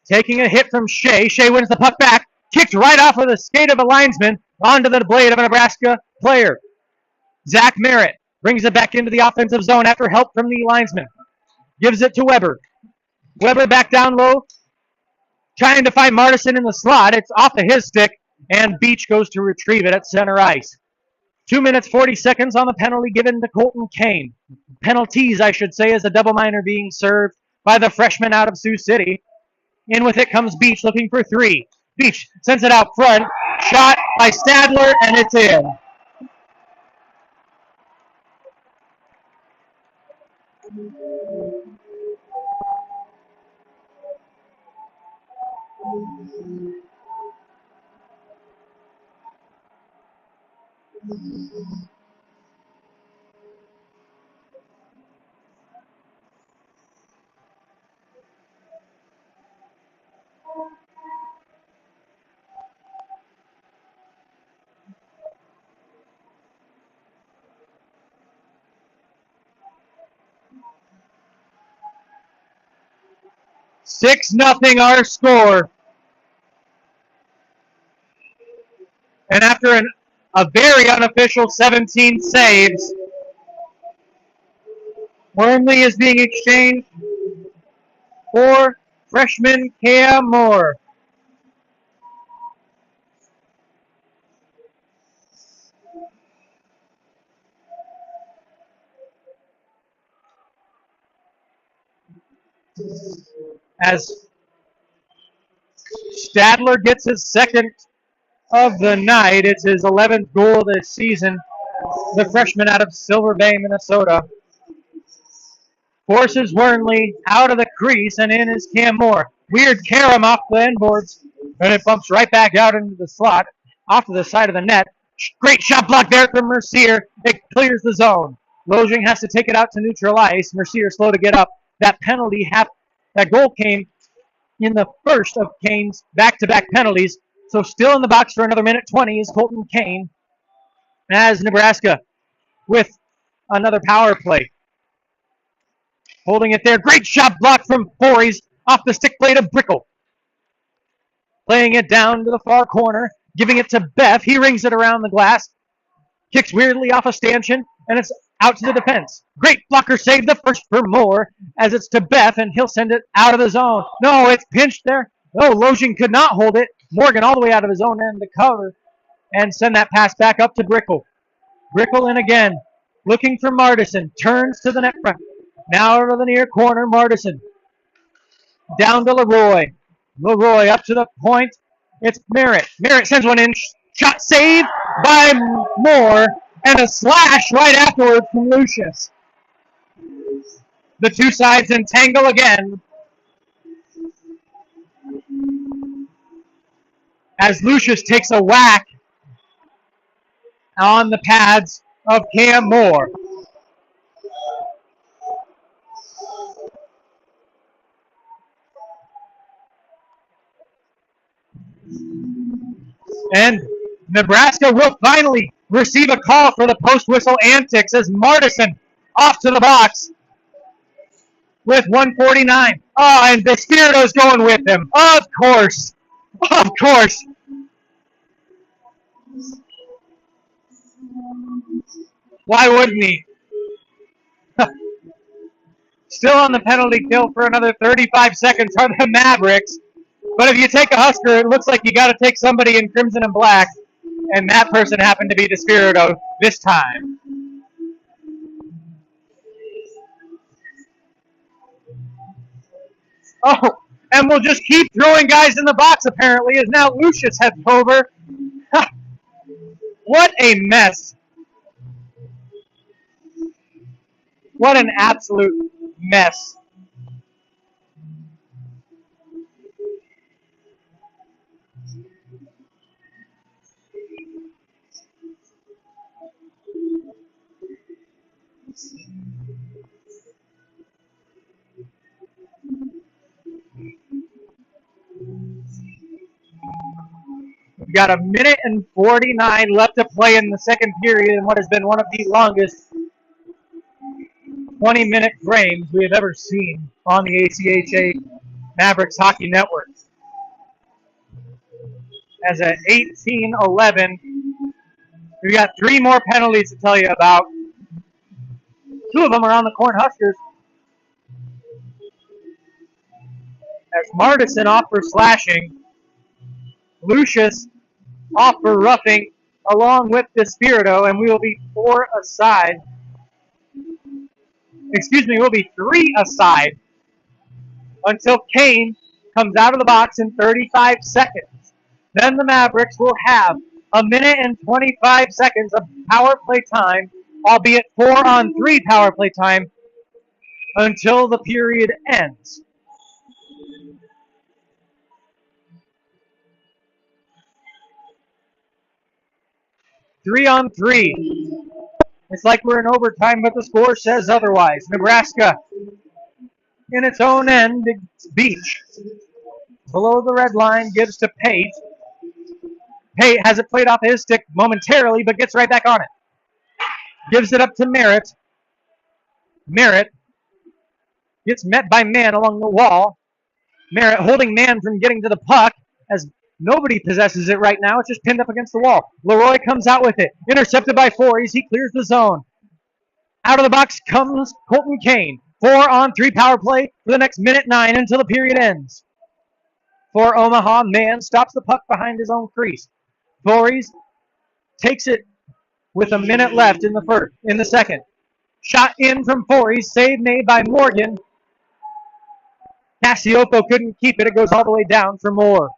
taking a hit from Shea. Shea wins the puck back. Kicked right off of the skate of a linesman onto the blade of a Nebraska player. Zach Merritt brings it back into the offensive zone after help from the linesman. Gives it to Weber. Weber back down low. Trying to find Martison in the slot. It's off of his stick. And Beach goes to retrieve it at center ice. 2 minutes, 40 seconds on the penalty given to Colton Kane. Penalties, I should say, as a double minor being served by the freshman out of Sioux City. In with it comes Beach looking for three. Beach sends it out front. Shot by Stadler, and it's in. Six nothing our score. And after a very unofficial 17 saves, Wormley is being exchanged for freshman Cam Moore. As Stadler gets his second of the night, it's his 11th goal this season. The freshman out of Silver Bay, Minnesota. Forces Wernley out of the crease, and in is Cam Moore. Weird carom off the end boards, and it bumps right back out into the slot, off to the side of the net. Great shot block there from Mercier. It clears the zone. Lojing has to take it out to neutral ice. Mercier slow to get up. That goal came in the first of Kane's back-to-back penalties. So still in the box for another minute 20 is Colton Kane, as Nebraska with another power play. Holding it there. Great shot block from Voorhees off the stick blade of Brickle. Playing it down to the far corner. Giving it to Beff. He rings it around the glass. Kicks weirdly off a stanchion. And it's out to the defense. Great blocker save. The first for Moore. As it's to Beff. And he'll send it out of the zone. No, it's pinched there. Oh, Lojing could not hold it. Morgan all the way out of his own end to cover. And send that pass back up to Brickle. Brickle in again. Looking for Martison. Turns to the net front. Now over the near corner, Martison. Down to Leroy. Leroy up to the point. It's Merritt. Merritt sends one in. Shot saved by Moore. And a slash right afterwards from Lucius. The two sides entangle again. As Lucius takes a whack on the pads of Cam Moore. And Nebraska will finally receive a call for the post-whistle antics as Martison off to the box with 1:49. Oh, and Despirito's going with him. Of course. Of course. Why wouldn't he? Still on the penalty kill for another 35 seconds are the Mavericks. But if you take a Husker, it looks like you got to take somebody in crimson and black, and that person happened to be Despirito this time. Oh, and we'll just keep throwing guys in the box, apparently, as now Lucius heads over. What a mess. What an absolute mess. We've got a minute and 49 left to play in the second period in what has been one of the longest 20-minute frames we have ever seen on the ACHA Mavericks Hockey Network. As at 18-11, we've got three more penalties to tell you about. Two of them are on the Cornhuskers. As Martison off for slashing. Lucius off for roughing along with Despirito, and we will be we'll be 3 aside until Kane comes out of the box in 35 seconds. Then the Mavericks will have a minute and 25 seconds of power play time, albeit 4-on-3 power play time, until the period ends. Three-on-3. It's like we're in overtime, but the score says otherwise. Nebraska in its own end. It's Beach. Below the red line, gives to Pate. Pate has it played off his stick momentarily, but gets right back on it. Gives it up to Merritt. Merritt gets met by Mann along the wall. Merritt holding Mann from getting to the puck as nobody possesses it right now. It's just pinned up against the wall. Leroy comes out with it. Intercepted by Voorhees. He clears the zone. Out of the box comes Colton Kane. 4-on-3 power play for the next minute 9 until the period ends. For Omaha, Mann stops the puck behind his own crease. Voorhees takes it with a minute left in the second. Shot in from Voorhees, save made by Morgan. Cassiopo couldn't keep it. It goes all the way down for Moore.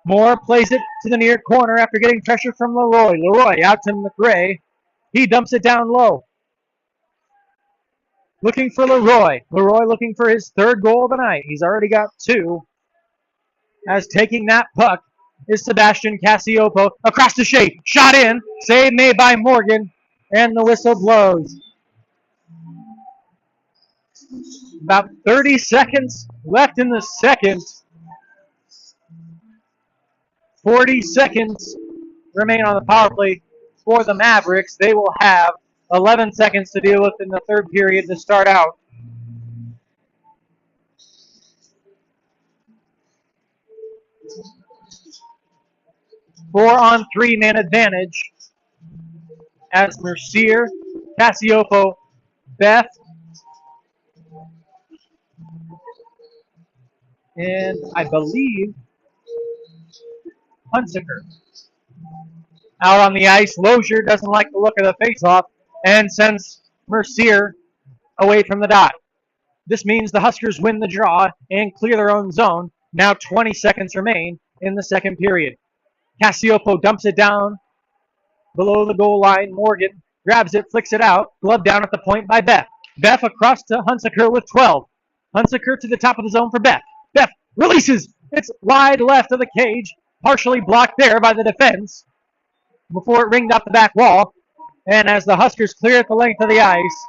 Moore plays it to the near corner after getting pressure from Leroy. Leroy out to McRae. He dumps it down low. Looking for Leroy. Leroy looking for his third goal of the night. He's already got 2. As taking that puck is Sebastian Cassiopo. Across the shape. Shot in. Save made by Morgan. And the whistle blows. About 30 seconds left in the second. 40 seconds remain on the power play for the Mavericks. They will have 11 seconds to deal with in the third period to start out. Four-on-3 man advantage as Mercier, Cassiopo, Beth, and I believe Hunsaker. Out on the ice, Lozier doesn't like the look of the faceoff and sends Mercier away from the dot. This means the Huskers win the draw and clear their own zone. Now 20 seconds remain in the second period. Cassiopo dumps it down below the goal line. Morgan grabs it, flicks it out. Glove down at the point by Beth. Beth across to Hunsaker with 12. Hunsaker to the top of the zone for Beth. Beth releases. It's wide left of the cage. Partially blocked there by the defense before it ringed off the back wall. And as the Huskers clear at the length of the ice,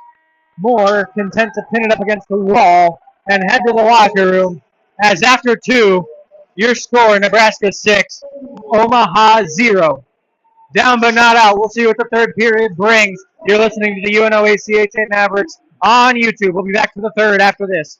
Moore content to pin it up against the wall and head to the locker room. As after 2, your score, Nebraska 6, Omaha 0. Down but not out. We'll see what the third period brings. You're listening to the UNL ACHA Mavericks on YouTube. We'll be back for the third after this.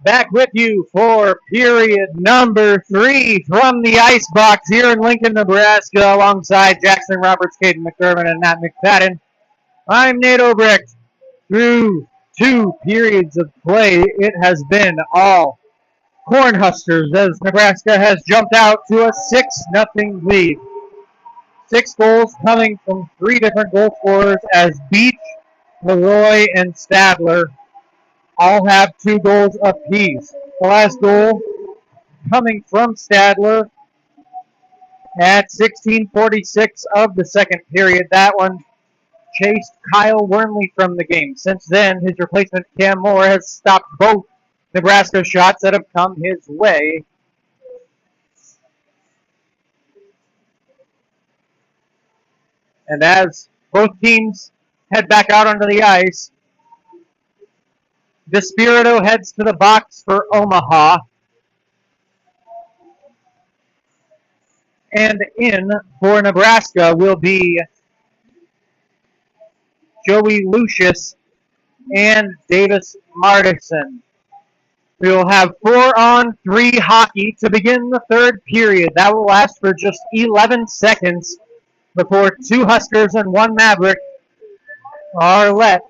Back with you for period number 3 from the ice box here in Lincoln, Nebraska, alongside Jackson Roberts, Caden McDermott, and Matt McFadden. I'm Nate Obrecht. Through 2 periods of play, it has been all Cornhuskers as Nebraska has jumped out to a 6-0 lead. 6 goals coming from 3 different goal scorers as Beach, Leroy, and Stadler all have 2 goals apiece. The last goal coming from Stadler at 16:46 of the second period. That one chased Kyle Wernley from the game. Since then, his replacement Cam Moore has stopped both Nebraska shots that have come his way. And as both teams head back out onto the ice, Despirito heads to the box for Omaha. And in for Nebraska will be Joey Lucius and Davis Martinson. We will have 4-on-3 hockey to begin the third period. That will last for just 11 seconds before 2 Huskers and 1 Maverick are let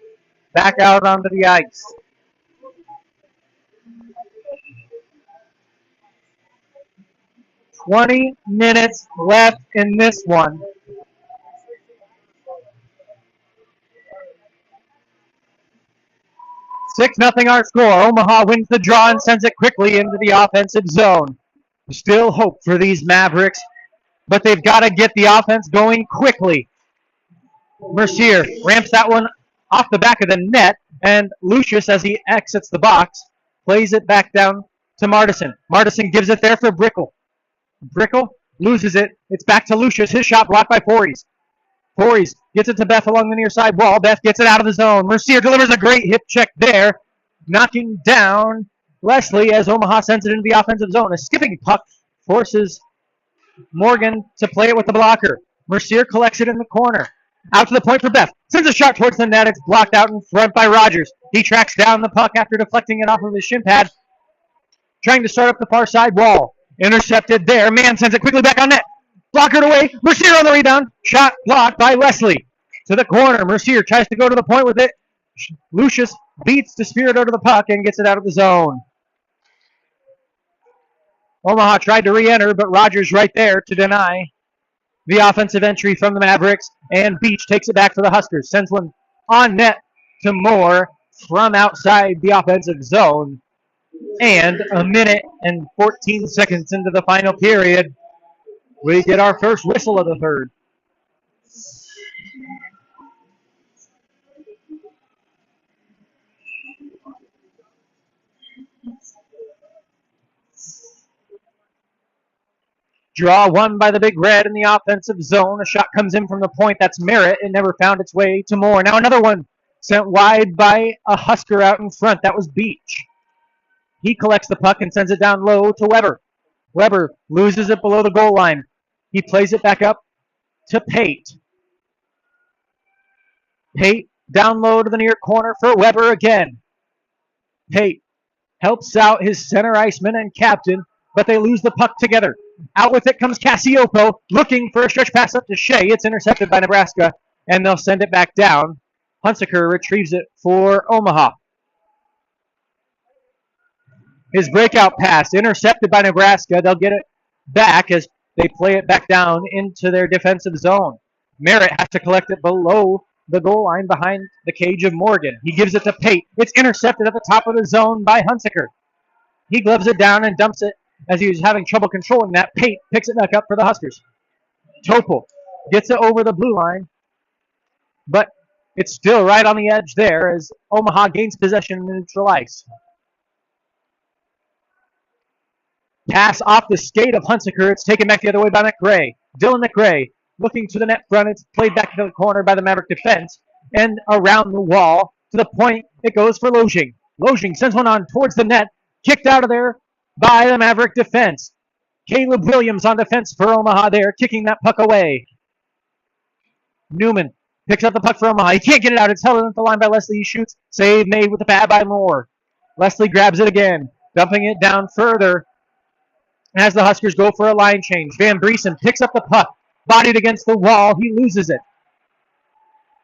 back out onto the ice. "20 minutes left in this one. Six nothing our score. Omaha wins the draw and sends it quickly into the offensive zone. Still hope for these Mavericks, but they've got to get the offense going quickly. Mercier ramps that one off the back of the net, and Lucius, as he exits the box, plays it back down to Martinson. Martinson gives it there for Brickle. Brickle loses it. It's back to Lucius. His shot blocked by Voorhees. Voorhees gets it to Beth along the near side wall. Beth gets it out of the zone. Mercier delivers a great hip check there, knocking down Leslie as Omaha sends it into the offensive zone. A skipping puck forces Morgan to play it with the blocker. Mercier collects it in the corner. Out to the point for Beth. Sends a shot towards the net. It's blocked out in front by Rogers. He tracks down the puck after deflecting it off of his shin pad, trying to start up the far side wall. Intercepted there. Man sends it quickly back on net. Blockered away. Mercier on the rebound. Shot blocked by Leslie. To the corner. Mercier tries to go to the point with it. Lucius beats Despirito to the puck and gets it out of the zone. Omaha tried to re-enter, but Rogers right there to deny the offensive entry from the Mavericks. And Beach takes it back for the Huskers. Sends one on net to Moore from outside the offensive zone. And a minute and 14 seconds into the final period, we get our first whistle of the third. Draw won by the Big Red in the offensive zone. A shot comes in from the point. That's Merritt. It never found its way to Moore. Now another one sent wide by a Husker out in front. That was Beach. He collects the puck and sends it down low to Weber. Weber loses it below the goal line. He plays it back up to Pate. Pate down low to the near corner for Weber again. Pate helps out his center iceman and captain, but they lose the puck together. Out with it comes Cassiopo, looking for a stretch pass up to Shea. It's intercepted by Nebraska, and they'll send it back down. Hunsaker retrieves it for Omaha. His breakout pass intercepted by Nebraska. They'll get it back as they play it back down into their defensive zone. Merritt has to collect it below the goal line behind the cage of Morgan. He gives it to Pate. It's intercepted at the top of the zone by Hunsaker. He gloves it down and dumps it as he was having trouble controlling that. Pate picks it back up for the Huskers. Topol gets it over the blue line, but it's still right on the edge there as Omaha gains possession in neutral ice. Pass off the skate of Hunsaker. It's taken back the other way by McRae. Dylan McRae looking to the net front. It's played back to the corner by the Maverick defense. And around the wall to the point, it goes for Lojing. Lojing sends one on towards the net. Kicked out of there by the Maverick defense. Caleb Williams on defense for Omaha there, kicking that puck away. Newman picks up the puck for Omaha. He can't get it out. It's held at the line by Leslie. He shoots. Save made with the pad by Moore. Leslie grabs it again. Dumping it down further as the Huskers go for a line change. Van Briesen picks up the puck, bodied against the wall. He loses it.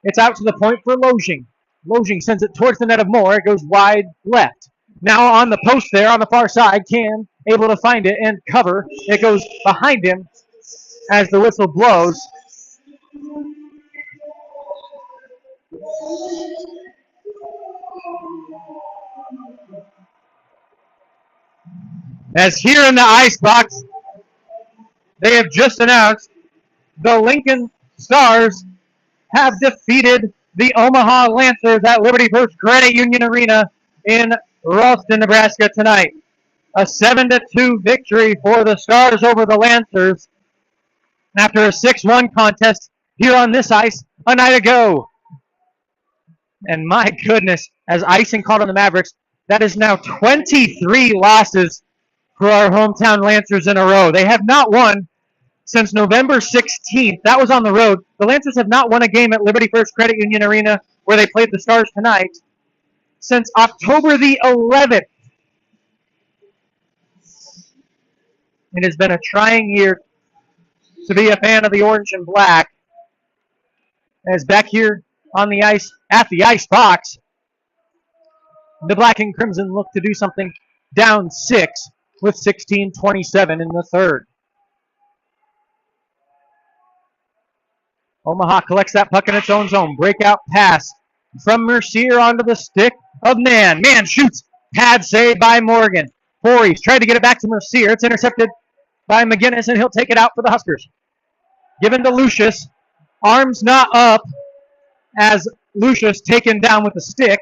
It's out to the point for Lojing. Lojing sends it towards the net of Moore. It goes wide left. Now on the post there on the far side, Cam able to find it and cover. It goes behind him as the whistle blows. As here in the ice box, they have just announced the Lincoln Stars have defeated the Omaha Lancers at Liberty First Credit Union Arena in Ralston, Nebraska tonight. A 7-2 victory for the Stars over the Lancers after a 6-1 contest here on this ice a night ago. And my goodness, as icing called on the Mavericks, that is now 23 losses for our hometown Lancers in a row. They have not won since November 16th. That was on the road. The Lancers have not won a game at Liberty First Credit Union Arena where they played the Stars tonight since October the 11th. It has been a trying year to be a fan of the orange and black. As back here on the ice, at the ice box, the black and crimson look to do something down 6 with 16:27 in the third. Omaha collects that puck in its own zone. Breakout pass from Mercier onto the stick of Mann. Mann shoots. Pad save by Morgan. Voorhees tried to get it back to Mercier. It's intercepted by McGinnis, and he'll take it out for the Huskers. Given to Lucius. Arms not up as Lucius taken down with a stick.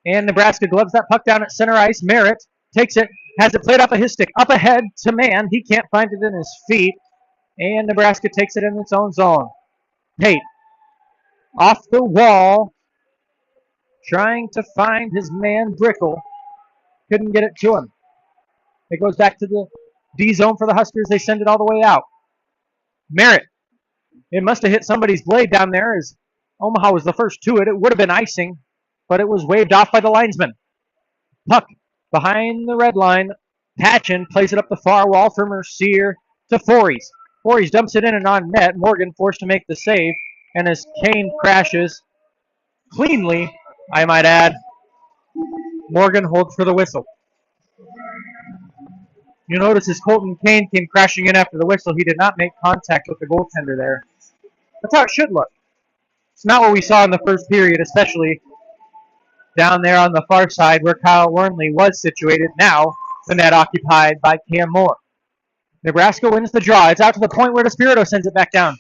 And Nebraska gloves that puck down at center ice. Merritt takes it, has it played off of his stick. Up ahead to Mann. He can't find it in his feet. And Nebraska takes it in its own zone. Pate off the wall, trying to find his man Brickle. Couldn't get it to him. It goes back to the D zone for the Huskers. They send it all the way out. Merritt. It must have hit somebody's blade down there as Omaha was the first to it. It would have been icing, but it was waved off by the linesman. Puck behind the red line. Patchen plays it up the far wall for Mercier to Voorhees. Voorhees dumps it in and on net. Morgan forced to make the save. And as Kane crashes cleanly, I might add, Morgan holds for the whistle. You notice as Colton Kane came crashing in after the whistle, he did not make contact with the goaltender there. That's how it should look. It's not what we saw in the first period, especially down there on the far side where Kyle Wernley was situated. Now the net occupied by Cam Moore. Nebraska wins the draw. It's out to the point where Despirito sends it back down.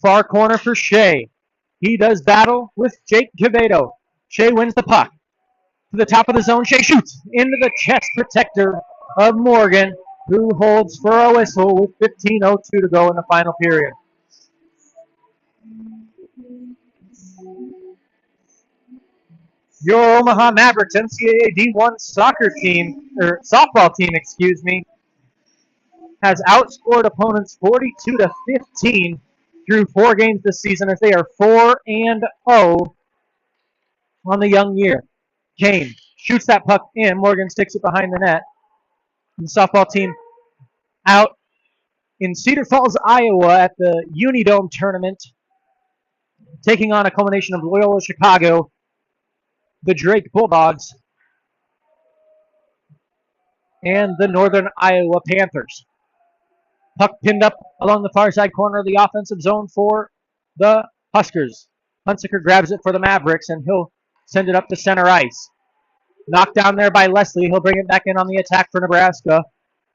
Far corner for Shea. He does battle with Jake Quevedo. Shea wins the puck. To the top of the zone, Shea shoots into the chest protector of Morgan, who holds for a whistle with 15:02 to go in the final period. Your Omaha Mavericks NCAA D1 softball team, has outscored opponents 42-15 through 4 games this season as they are 4-0 on the young year. Kane shoots that puck in. Morgan sticks it behind the net. And the softball team out in Cedar Falls, Iowa at the Unidome tournament, taking on a combination of Loyola Chicago, the Drake Bulldogs, and the Northern Iowa Panthers. Puck pinned up along the far side corner of the offensive zone for the Huskers. Hunsaker grabs it for the Mavericks, and he'll send it up to center ice. Knocked down there by Leslie. He'll bring it back in on the attack for Nebraska.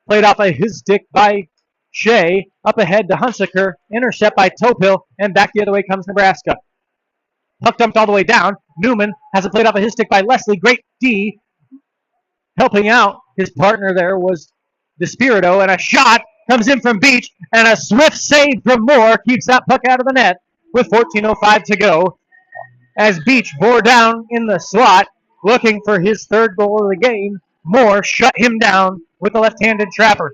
Played off of his stick by Shea. Up ahead to Hunsaker. Intercept by Topil, and back the other way comes Nebraska. Puck dumped all the way down. Newman has it played off of his stick by Leslie. Great D. Helping out his partner there was Despirito, and a shot comes in from Beach, and a swift save from Moore keeps that puck out of the net with 14:05 to go. As Beach bore down in the slot, looking for his third goal of the game, Moore shut him down with a left-handed trapper.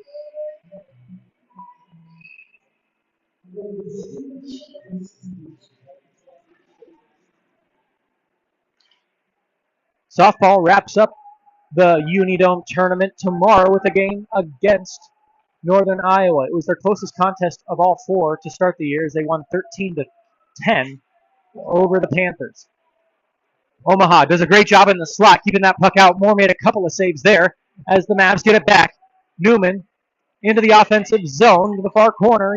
Softball wraps up the Unidome tournament tomorrow with a game against Northern Iowa. It was their closest contest of all four to start the year as they won 13-10 over the Panthers. Omaha does a great job in the slot, keeping that puck out. Moore made a couple of saves there as the Mavs get it back. Newman into the offensive zone to the far corner.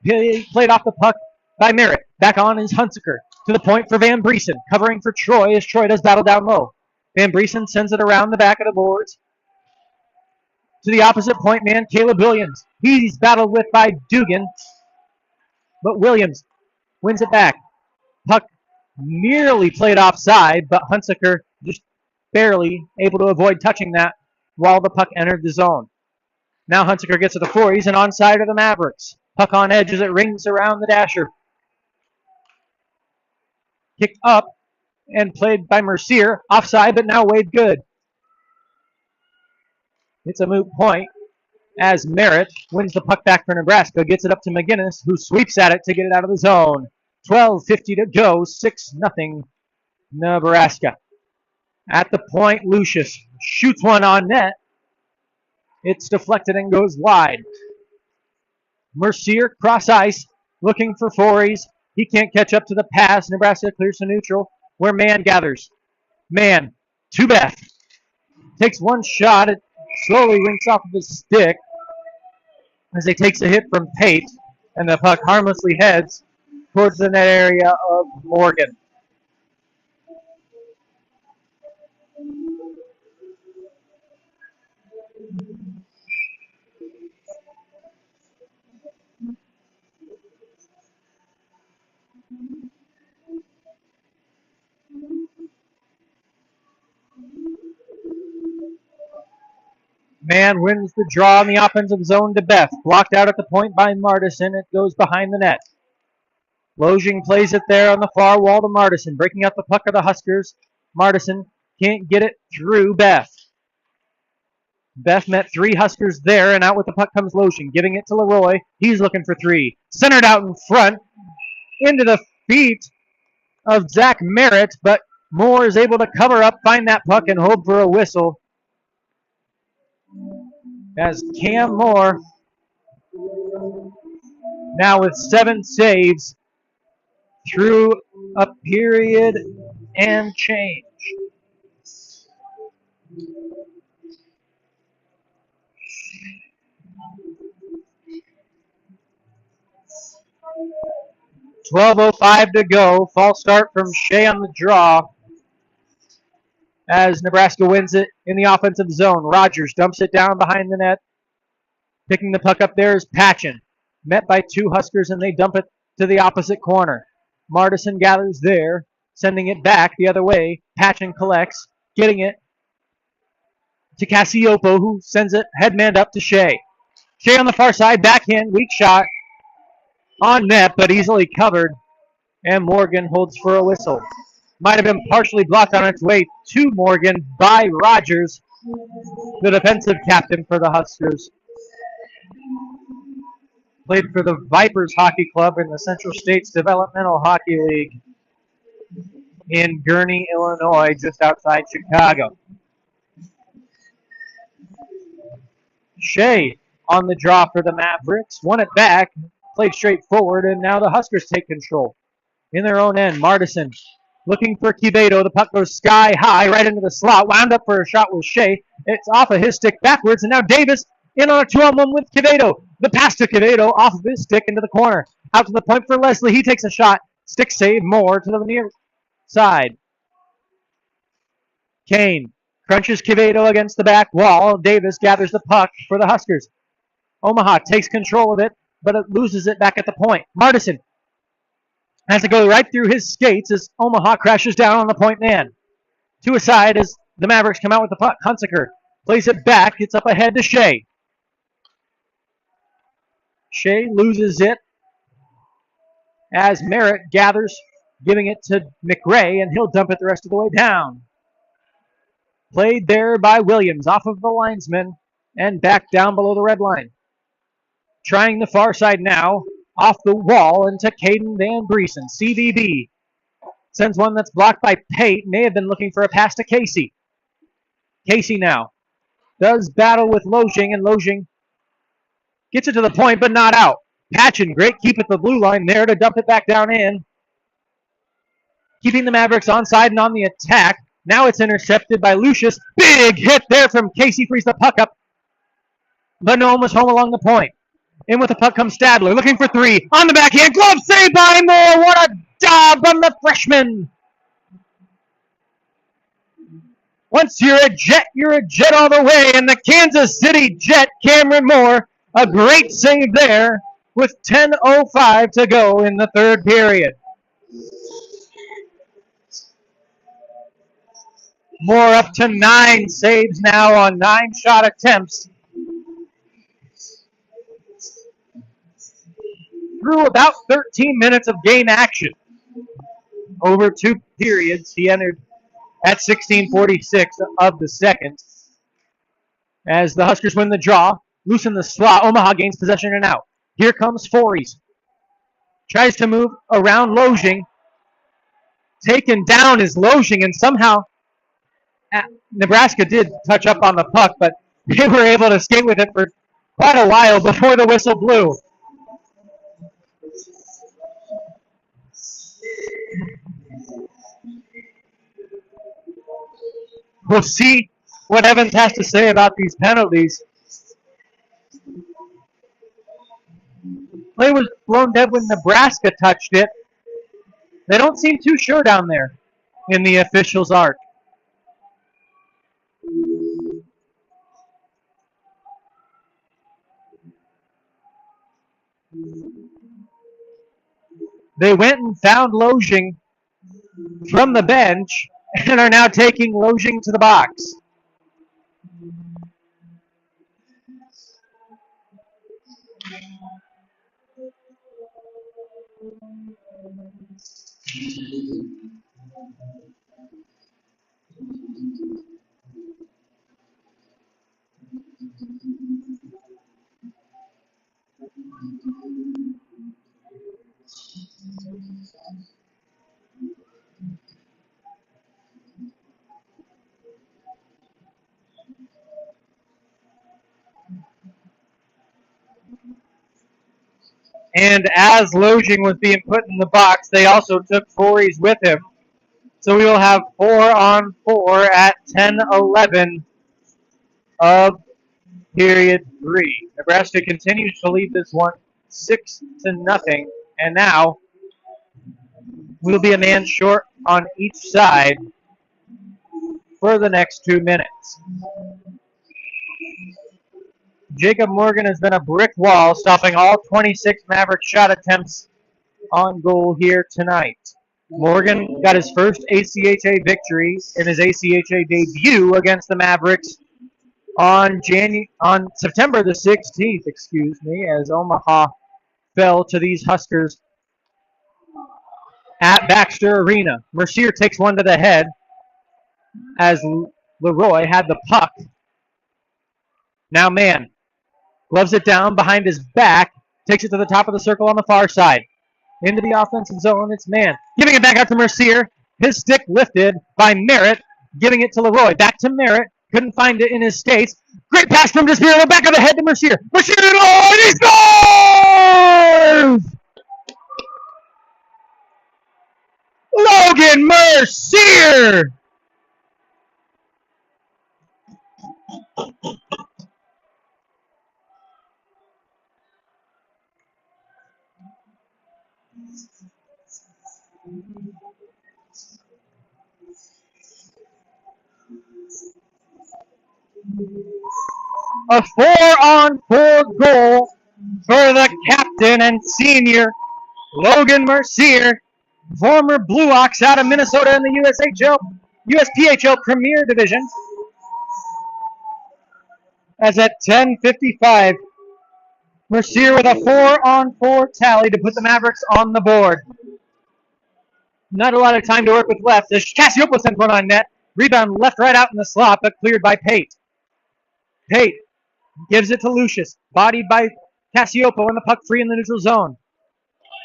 He's played off the puck by Merritt. Back on is Hunsaker. To the point for Van Briesen. Covering for Troy as Troy does battle down low. Van Briesen sends it around the back of the boards. To the opposite point man, Caleb Williams. He's battled with by Dugan. But Williams wins it back. Puck nearly played offside, but Hunsaker just barely able to avoid touching that while the puck entered the zone. Now Hunsaker gets to the floor. He's an onside of the Mavericks. Puck on edge as it rings around the dasher. Kicked up and played by Mercier. Offside, but now waved good. It's a moot point as Merritt wins the puck back for Nebraska. Gets it up to McGinnis, who sweeps at it to get it out of the zone. 12:50 to go. 6-0 Nebraska. At the point, Lucius shoots one on net. It's deflected and goes wide. Mercier cross ice, looking for Fories. He can't catch up to the pass. Nebraska clears to neutral, where Mann gathers. Mann to Beth. Takes one shot. It slowly winks off of his stick as he takes a hit from Pate, and the puck harmlessly heads towards the net area of Morgan. Mann wins the draw in the offensive zone to Beth. Blocked out at the point by Martison. It goes behind the net. Lojing plays it there on the far wall to Martison. Breaking up the puck of the Huskers. Martison can't get it through Beth. Beth met three Huskers there, and out with the puck comes Lojing. Giving it to Leroy. He's looking for three. Centered out in front. Into the feet of Zach Merritt, but Moore is able to cover up, find that puck, and hold for a whistle. As Cam Moore, now with 7 saves through a period and change. .12:05 to go. False start from Shea on the draw as Nebraska wins it in the offensive zone. Rogers dumps it down behind the net. Picking the puck up there is Patchen. Met by two Huskers, and they dump it to the opposite corner. Martison gathers there, sending it back the other way. Patchen collects, getting it to Cassiopo, who sends it headman up to Shea. Shea on the far side, backhand, weak shot on net, but easily covered, and Morgan holds for a whistle. Might have been partially blocked on its way to Morgan by Rogers, the defensive captain for the Huskers. Played for the Vipers Hockey Club in the Central States Developmental Hockey League in Gurnee, Illinois, just outside Chicago. Shea on the draw for the Mavericks. Won it back, played straight forward, and now the Huskers take control. In their own end, Martison looking for Quevedo. The puck goes sky high right into the slot. Wound up for a shot with Shea. It's off of his stick backwards, and now Davis in on a 2-on-1 with Quevedo. The pass to Quevedo off of his stick into the corner. Out to the point for Leslie. He takes a shot. Stick save, Moore to the near side. Kane crunches Quevedo against the back wall. Davis gathers the puck for the Huskers. Omaha takes control of it, but it loses it back at the point. Martison has to go right through his skates as Omaha crashes down on the point man. To a side as the Mavericks come out with the puck. Hunsaker plays it back. It's up ahead to Shea. Shea loses it as Merritt gathers, giving it to McRae, and he'll dump it the rest of the way down. Played there by Williams off of the linesman and back down below the red line. Trying the far side now, off the wall into Caden Van Briesen. CVB Sends one that's blocked by Pate. May have been looking for a pass to Casey. Casey now does battle with Lojing, and Lojing gets it to the point, but not out. Patchen, great keep at the blue line there to dump it back down in. Keeping the Mavericks onside and on the attack. Now it's intercepted by Lucius. Big hit there from Casey, frees the puck up. But no one was home along the point. In with the puck comes Stadler, looking for three. On the backhand, glove save by Moore. What a job from the freshman. Once you're a Jet all the way. And the Kansas City Jet, Cameron Moore, a great save there with 10:05 to go in the third period. Moore up to 9 saves now on 9 shot attempts. Through about 13 minutes of game action. Over 2 periods, he entered at 16:46 of the second. As the Huskers win the draw, loosen the slot, Omaha gains possession and out. Here comes Fories. Tries to move around Lojing. Taken down is Lojing, and somehow Nebraska did touch up on the puck, but they were able to skate with it for quite a while before the whistle blew. We'll see what Evans has to say about these penalties. Play was blown dead when Nebraska touched it. They don't seem too sure down there in the officials' arc. They went and found Lojing from the bench and are now taking Lojing to the box. And as Lojing was being put in the box, they also took Fories with him. So we will have 4-on-4 at 10:11 of period 3. Nebraska continues to lead this one 6-0, and now we'll be a man short on each side for the next 2 minutes. Jacob Morgan has been a brick wall, stopping all 26 Maverick shot attempts on goal here tonight. Morgan got his first ACHA victory in his ACHA debut against the Mavericks on September the 16th, as Omaha fell to these Huskers at Baxter Arena. Mercier takes one to the head as Leroy had the puck. Now man gloves it down behind his back, takes it to the top of the circle on the far side. Into the offensive zone, it's man. Giving it back out to Mercier. His stick lifted by Merritt, giving it to Leroy. Back to Merritt. Couldn't find it in his skates. Great pass from Despear. Back of the head to Mercier. Mercier to the line. He scores! Logan Mercier! A 4-on-4 goal for the captain and senior, Logan Mercier, former Blue Ox out of Minnesota in the USPHL Premier Division. As at 10:55, Mercier with a 4-on-4 tally to put the Mavericks on the board. Not a lot of time to work with left as Cassiopo sends one on net. Rebound left right out in the slot, but cleared by Pate. Pate gives it to Lucius, bodied by Cassiopo, and the puck free in the neutral zone.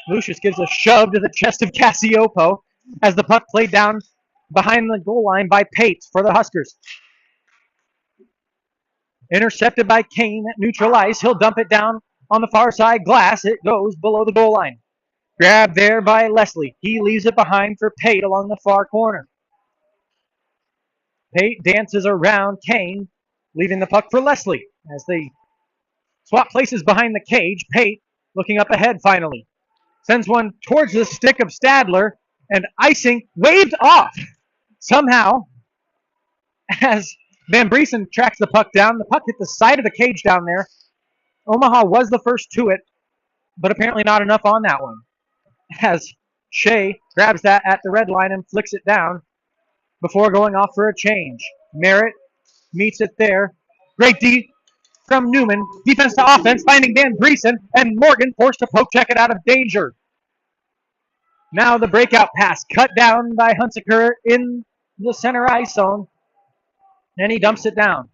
Lucius gives a shove to the chest of Cassiopo. as the puck played down behind the goal line by Pate for the Huskers. Intercepted by Kane at neutral ice. He'll dump it down on the far side glass. It goes below the goal line. Grabbed there by Leslie. He leaves it behind for Pate along the far corner. Pate dances around Kane, leaving the puck for Leslie as they swap places behind the cage. Pate looking up ahead finally. Sends one towards the stick of Stadler, and icing waved off somehow as Van Briesen tracks the puck down. The puck hit the side of the cage down there. Omaha was the first to it, but apparently not enough on that one. As Shea grabs that at the red line and flicks it down before going off for a change. Merritt meets it there. Great D from Newman. Defense to offense, finding Van Briesen, and Morgan forced to poke check it out of danger. Now the breakout pass cut down by Hunsaker in the center ice zone, and he dumps it down.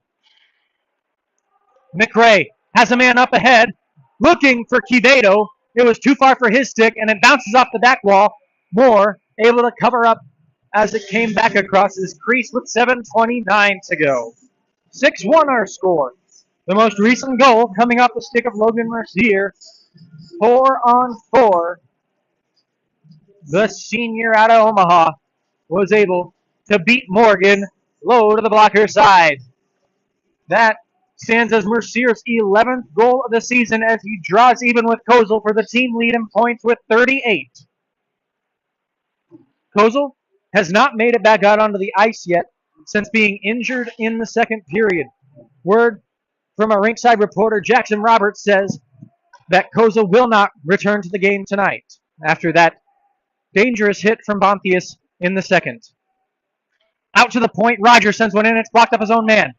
McRae has a man up ahead, looking for Quevedo. It was too far for his stick, and it bounces off the back wall. Moore able to cover up as it came back across his crease with 7:29 to go. 6-1 our score. The most recent goal coming off the stick of Logan Mercier. 4-on-4. The senior out of Omaha was able to beat Morgan low to the blocker side. That stands as Mercier's 11th goal of the season as he draws even with Kozel for the team lead in points with 38. Kozel has not made it back out onto the ice yet since being injured in the second period. Word from a rinkside reporter, Jackson Roberts, says that Kozel will not return to the game tonight after that dangerous hit from Bonthius in the second. Out to the point, Roger sends one in, it's blocked up his own man.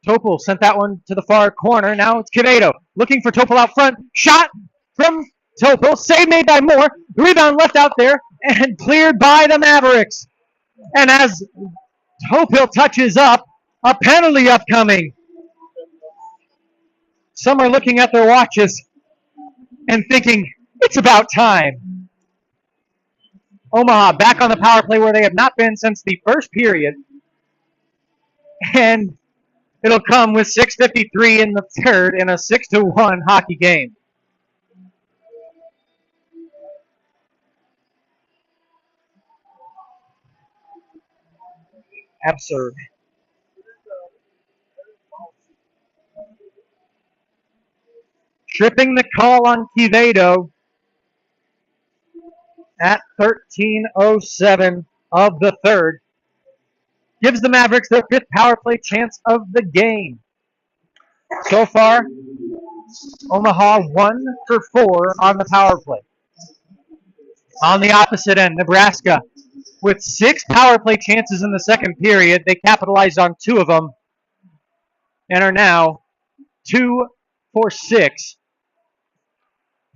Topol sent that one to the far corner. Now it's Quevedo looking for Topol out front. Shot from Topol. Save made by Moore. The rebound left out there and cleared by the Mavericks. And as Topol touches up, a penalty upcoming. Some are looking at their watches and thinking, it's about time. Omaha back on the power play where they have not been since the first period. And it'll come with 6:53 in the third in a 6-1 hockey game. Absurd. Tripping the call on Quevedo at 13:07 of the third. Gives the Mavericks their fifth power play chance of the game. So far, Omaha 1 for 4 on the power play. On the opposite end, Nebraska with 6 power play chances in the second period. They capitalized on 2 of them and are now 2 for 6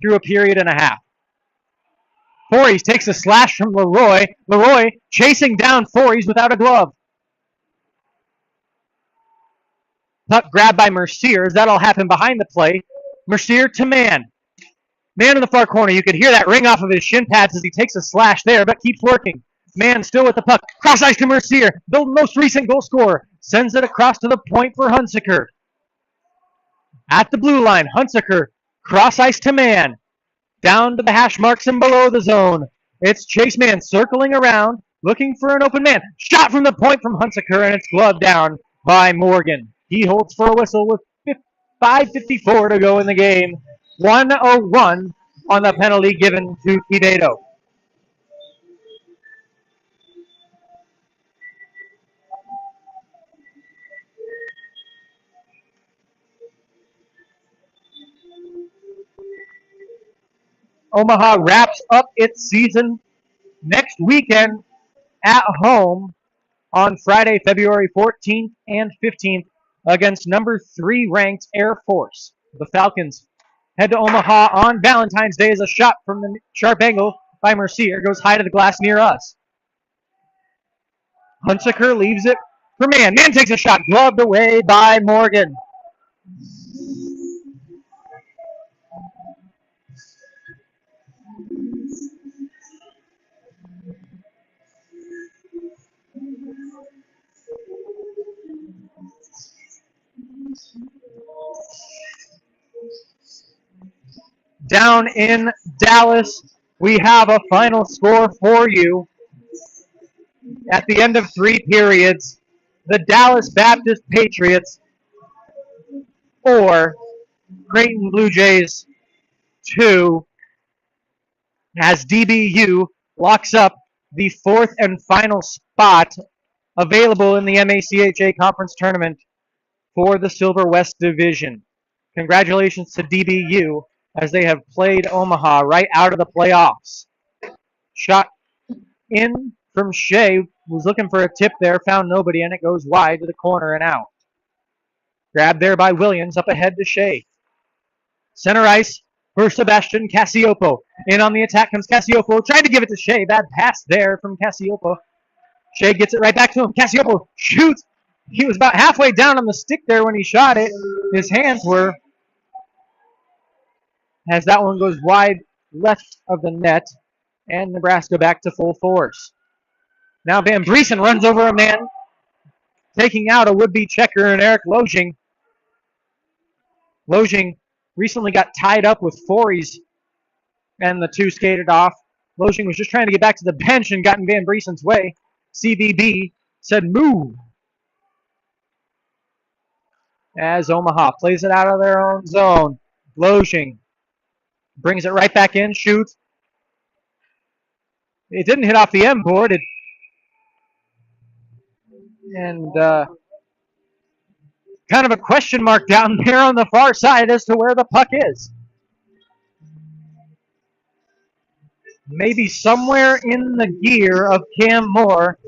through a period and a half. Voorhees takes a slash from Leroy. Leroy chasing down Voorhees without a glove. Puck grabbed by Mercier. That'll happen behind the play. Mercier to man. Man in the far corner. You could hear that ring off of his shin pads as he takes a slash there, but keeps working. Man still with the puck. Cross ice to Mercier. The most recent goal scorer. Sends it across to the point for Hunsaker. At the blue line, Hunsaker. Cross ice to man. Down to the hash marks and below the zone. It's Chase Mann circling around, looking for an open man. Shot from the point from Hunsaker, and it's gloved down by Morgan. He holds for a whistle with 5:54 to go in the game. 101 on the penalty given to Quevedo. Omaha wraps up its season next weekend at home on Friday, February 14th and 15th against number 3 ranked Air Force. The Falcons head to Omaha on Valentine's Day as a shot from the sharp angle by Mercier goes high to the glass near us. Hunsaker leaves it for Mann. Mann takes a shot, gloved away by Morgan. down in Dallas. We have a final score for you. At the end of 3 periods, the Dallas Baptist Patriots or Creighton Blue Jays 2, as DBU locks up the 4th and final spot available in the MACHA Conference Tournament for the Silver West Division. Congratulations to DBU as they have played Omaha right out of the playoffs. Shot in from Shea, was looking for a tip there, found nobody, and it goes wide to the corner and out. Grabbed there by Williams, up ahead to Shea. Center ice for Sebastian Cassiopo. In on the attack comes Cassiopo. Tried to give it to Shea. Bad pass there from Cassiopo. Shea gets it right back to him. Cassiopo shoots. He was about halfway down on the stick there when he shot it. His hands were. As that one goes wide left of the net. And Nebraska back to full force. Now Van Briesen runs over a man, taking out a would-be checker in Eric Lojing. Lojing recently got tied up with Fories, and the two skated off. Lojing was just trying to get back to the bench and got in Van Briesen's way. CVB said move. As Omaha plays it out of their own zone. Lojing brings it right back in, shoots. It didn't hit off the M board. Kind of a question mark down there on the far side as to where the puck is. Maybe somewhere in the gear of Cam Moore.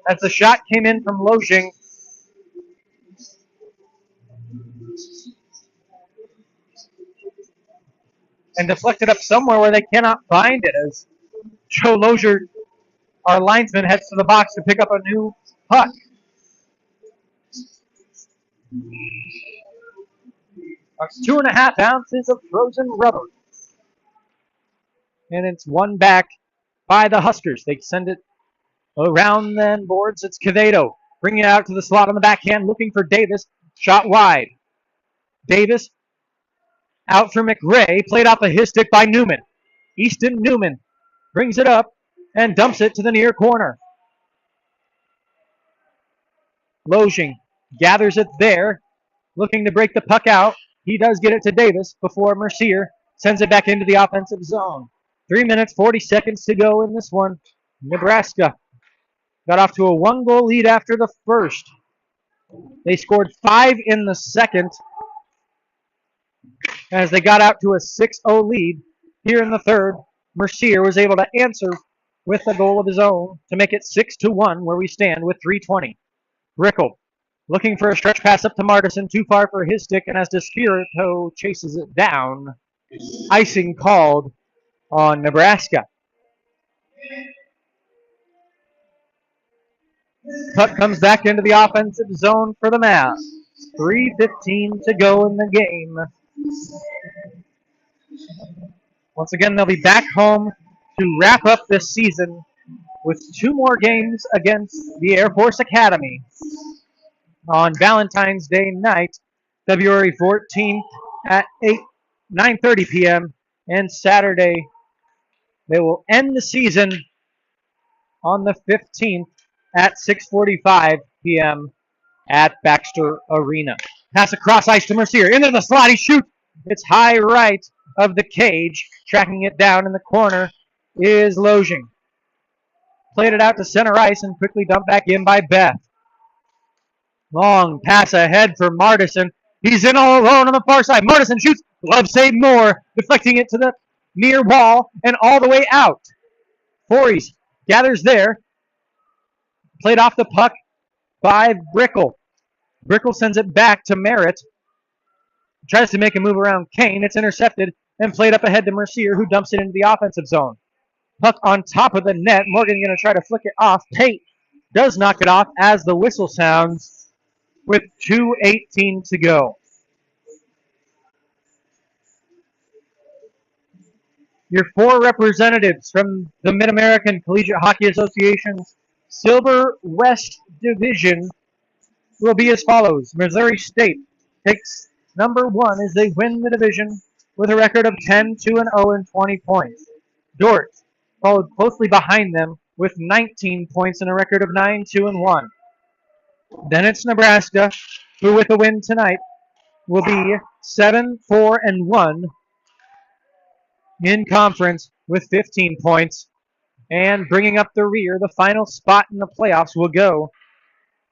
As the shot came in from Lojing. And deflected up somewhere where they cannot find it as Joe Lozier, our linesman, heads to the box to pick up a new puck. That's 2.5 ounces of frozen rubber. And it's one back by the Huskers. They send it around the boards. It's Quevedo bringing it out to the slot on the backhand, looking for Davis. Shot wide. Davis out for McRae. Played off of his stick by Newman. Easton Newman brings it up and dumps it to the near corner. Lojing gathers it there, looking to break the puck out. He does get it to Davis before Mercier sends it back into the offensive zone. 3 minutes, 40 seconds to go in this one. Nebraska got off to a 1-goal lead after the first. They scored 5 in the second as they got out to a 6-0 lead here in the third. Mercier was able to answer with a goal of his own to make it 6-1 where we stand with 3:20. Brickell looking for a stretch pass up to Martison, too far for his stick, and as DeSpirito chases it down, icing called on Nebraska. Puck comes back into the offensive zone for the Mavs. 3:15 to go in the game. Once again, they'll be back home to wrap up this season with 2 more games against the Air Force Academy on Valentine's Day night, February 14th at 9:30 p.m. and Saturday. They will end the season on the 15th at 6:45 p.m. at Baxter Arena. Pass across ice to Mercier. Into the slot. He shoots. It's high right of the cage. Tracking it down in the corner is Lojing. Played it out to center ice and quickly dumped back in by Beth. Long pass ahead for Martison. He's in all alone on the far side. Martison shoots. Glove save Moore. Deflecting it to the near wall and all the way out. Fories gathers there. Played off the puck by Brickell. Brickell sends it back to Merritt. Tries to make a move around Kane. It's intercepted and played up ahead to Mercier, who dumps it into the offensive zone. Puck on top of the net. Morgan going to try to flick it off. Tate does knock it off as the whistle sounds with 2:18 to go. Your 4 representatives from the Mid-American Collegiate Hockey Association's Silver West Division will be as follows. Missouri State takes Number 1 is they win the division with a record of 10-2-0 and 20 points. Dort followed closely behind them with 19 points and a record of 9-2-1. Then it's Nebraska, who with a win tonight will be 7-4-1 in conference with 15 points. And bringing up the rear, the final spot in the playoffs will go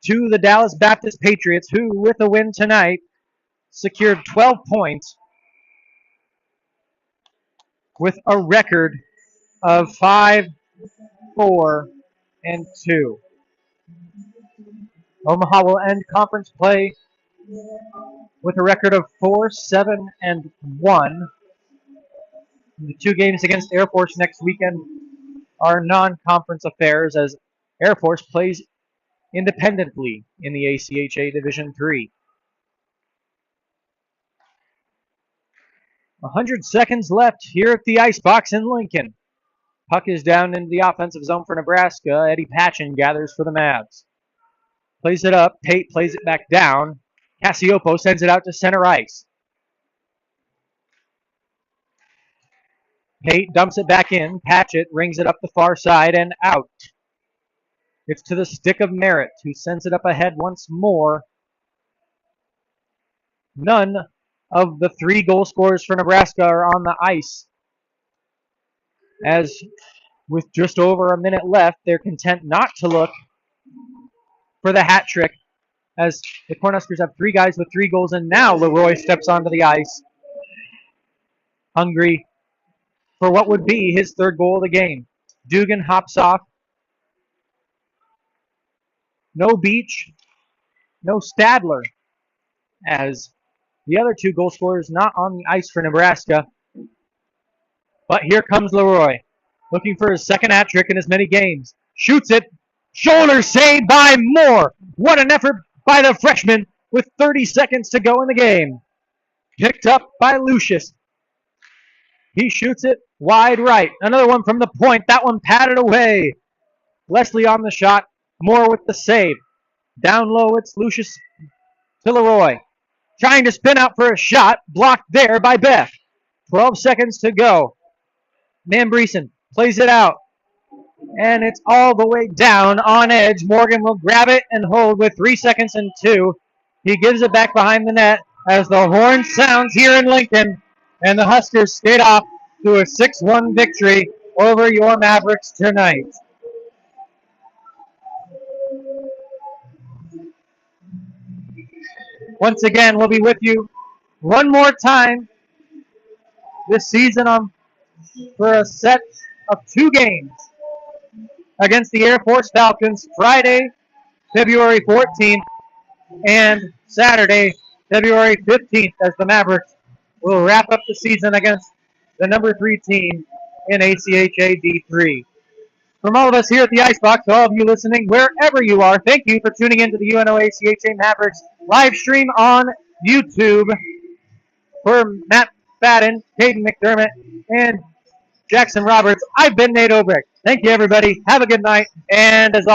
to the Dallas Baptist Patriots, who with a win tonight secured 12 points with a record of 5-4-2. Omaha will end conference play with a record of 4-7-1. The 2 games against Air Force next weekend are non-conference affairs as Air Force plays independently in the ACHA Division III. 100 seconds left here at the Icebox in Lincoln. Puck is down into the offensive zone for Nebraska. Eddie Patchen gathers for the Mavs. Plays it up. Tate plays it back down. Cassiopo sends it out to center ice. Tate dumps it back in. Patchett rings it up the far side and out. It's to the stick of Merritt, who sends it up ahead once more. None of the 3 goal scorers for Nebraska are on the ice. As with just over a minute left, they're content not to look for the hat trick, as the Cornhuskers have 3 guys with 3 goals, and now Leroy steps onto the ice, hungry for what would be his 3rd goal of the game. Dugan hops off. No Beach, no Stadler, as the other 2 goal scorers not on the ice for Nebraska. But here comes Leroy, looking for his 2nd hat trick in as many games. Shoots it. Shoulder saved by Moore. What an effort by the freshman with 30 seconds to go in the game. Picked up by Lucius. He shoots it wide right. Another one from the point. That one patted away. Leslie on the shot. Moore with the save. Down low, it's Lucius to Leroy. Trying to spin out for a shot. Blocked there by Beck. 12 seconds to go. Nambreeson plays it out. And it's all the way down on edge. Morgan will grab it and hold with 3 seconds and 2. He gives it back behind the net as the horn sounds here in Lincoln. And the Huskers skate off to a 6-1 victory over your Mavericks tonight. Once again, we'll be with you one more time this season for a set of 2 games against the Air Force Falcons, Friday, February 14th, and Saturday, February 15th, as the Mavericks will wrap up the season against the number 3 team in ACHA D3. From all of us here at the Icebox, to all of you listening, wherever you are, thank you for tuning into the UNL ACHA Mavericks live stream on YouTube. For Matt Fadden, Caden McDermott, and Jackson Roberts, I've been Nate Obrecht. Thank you, everybody. Have a good night. And as always,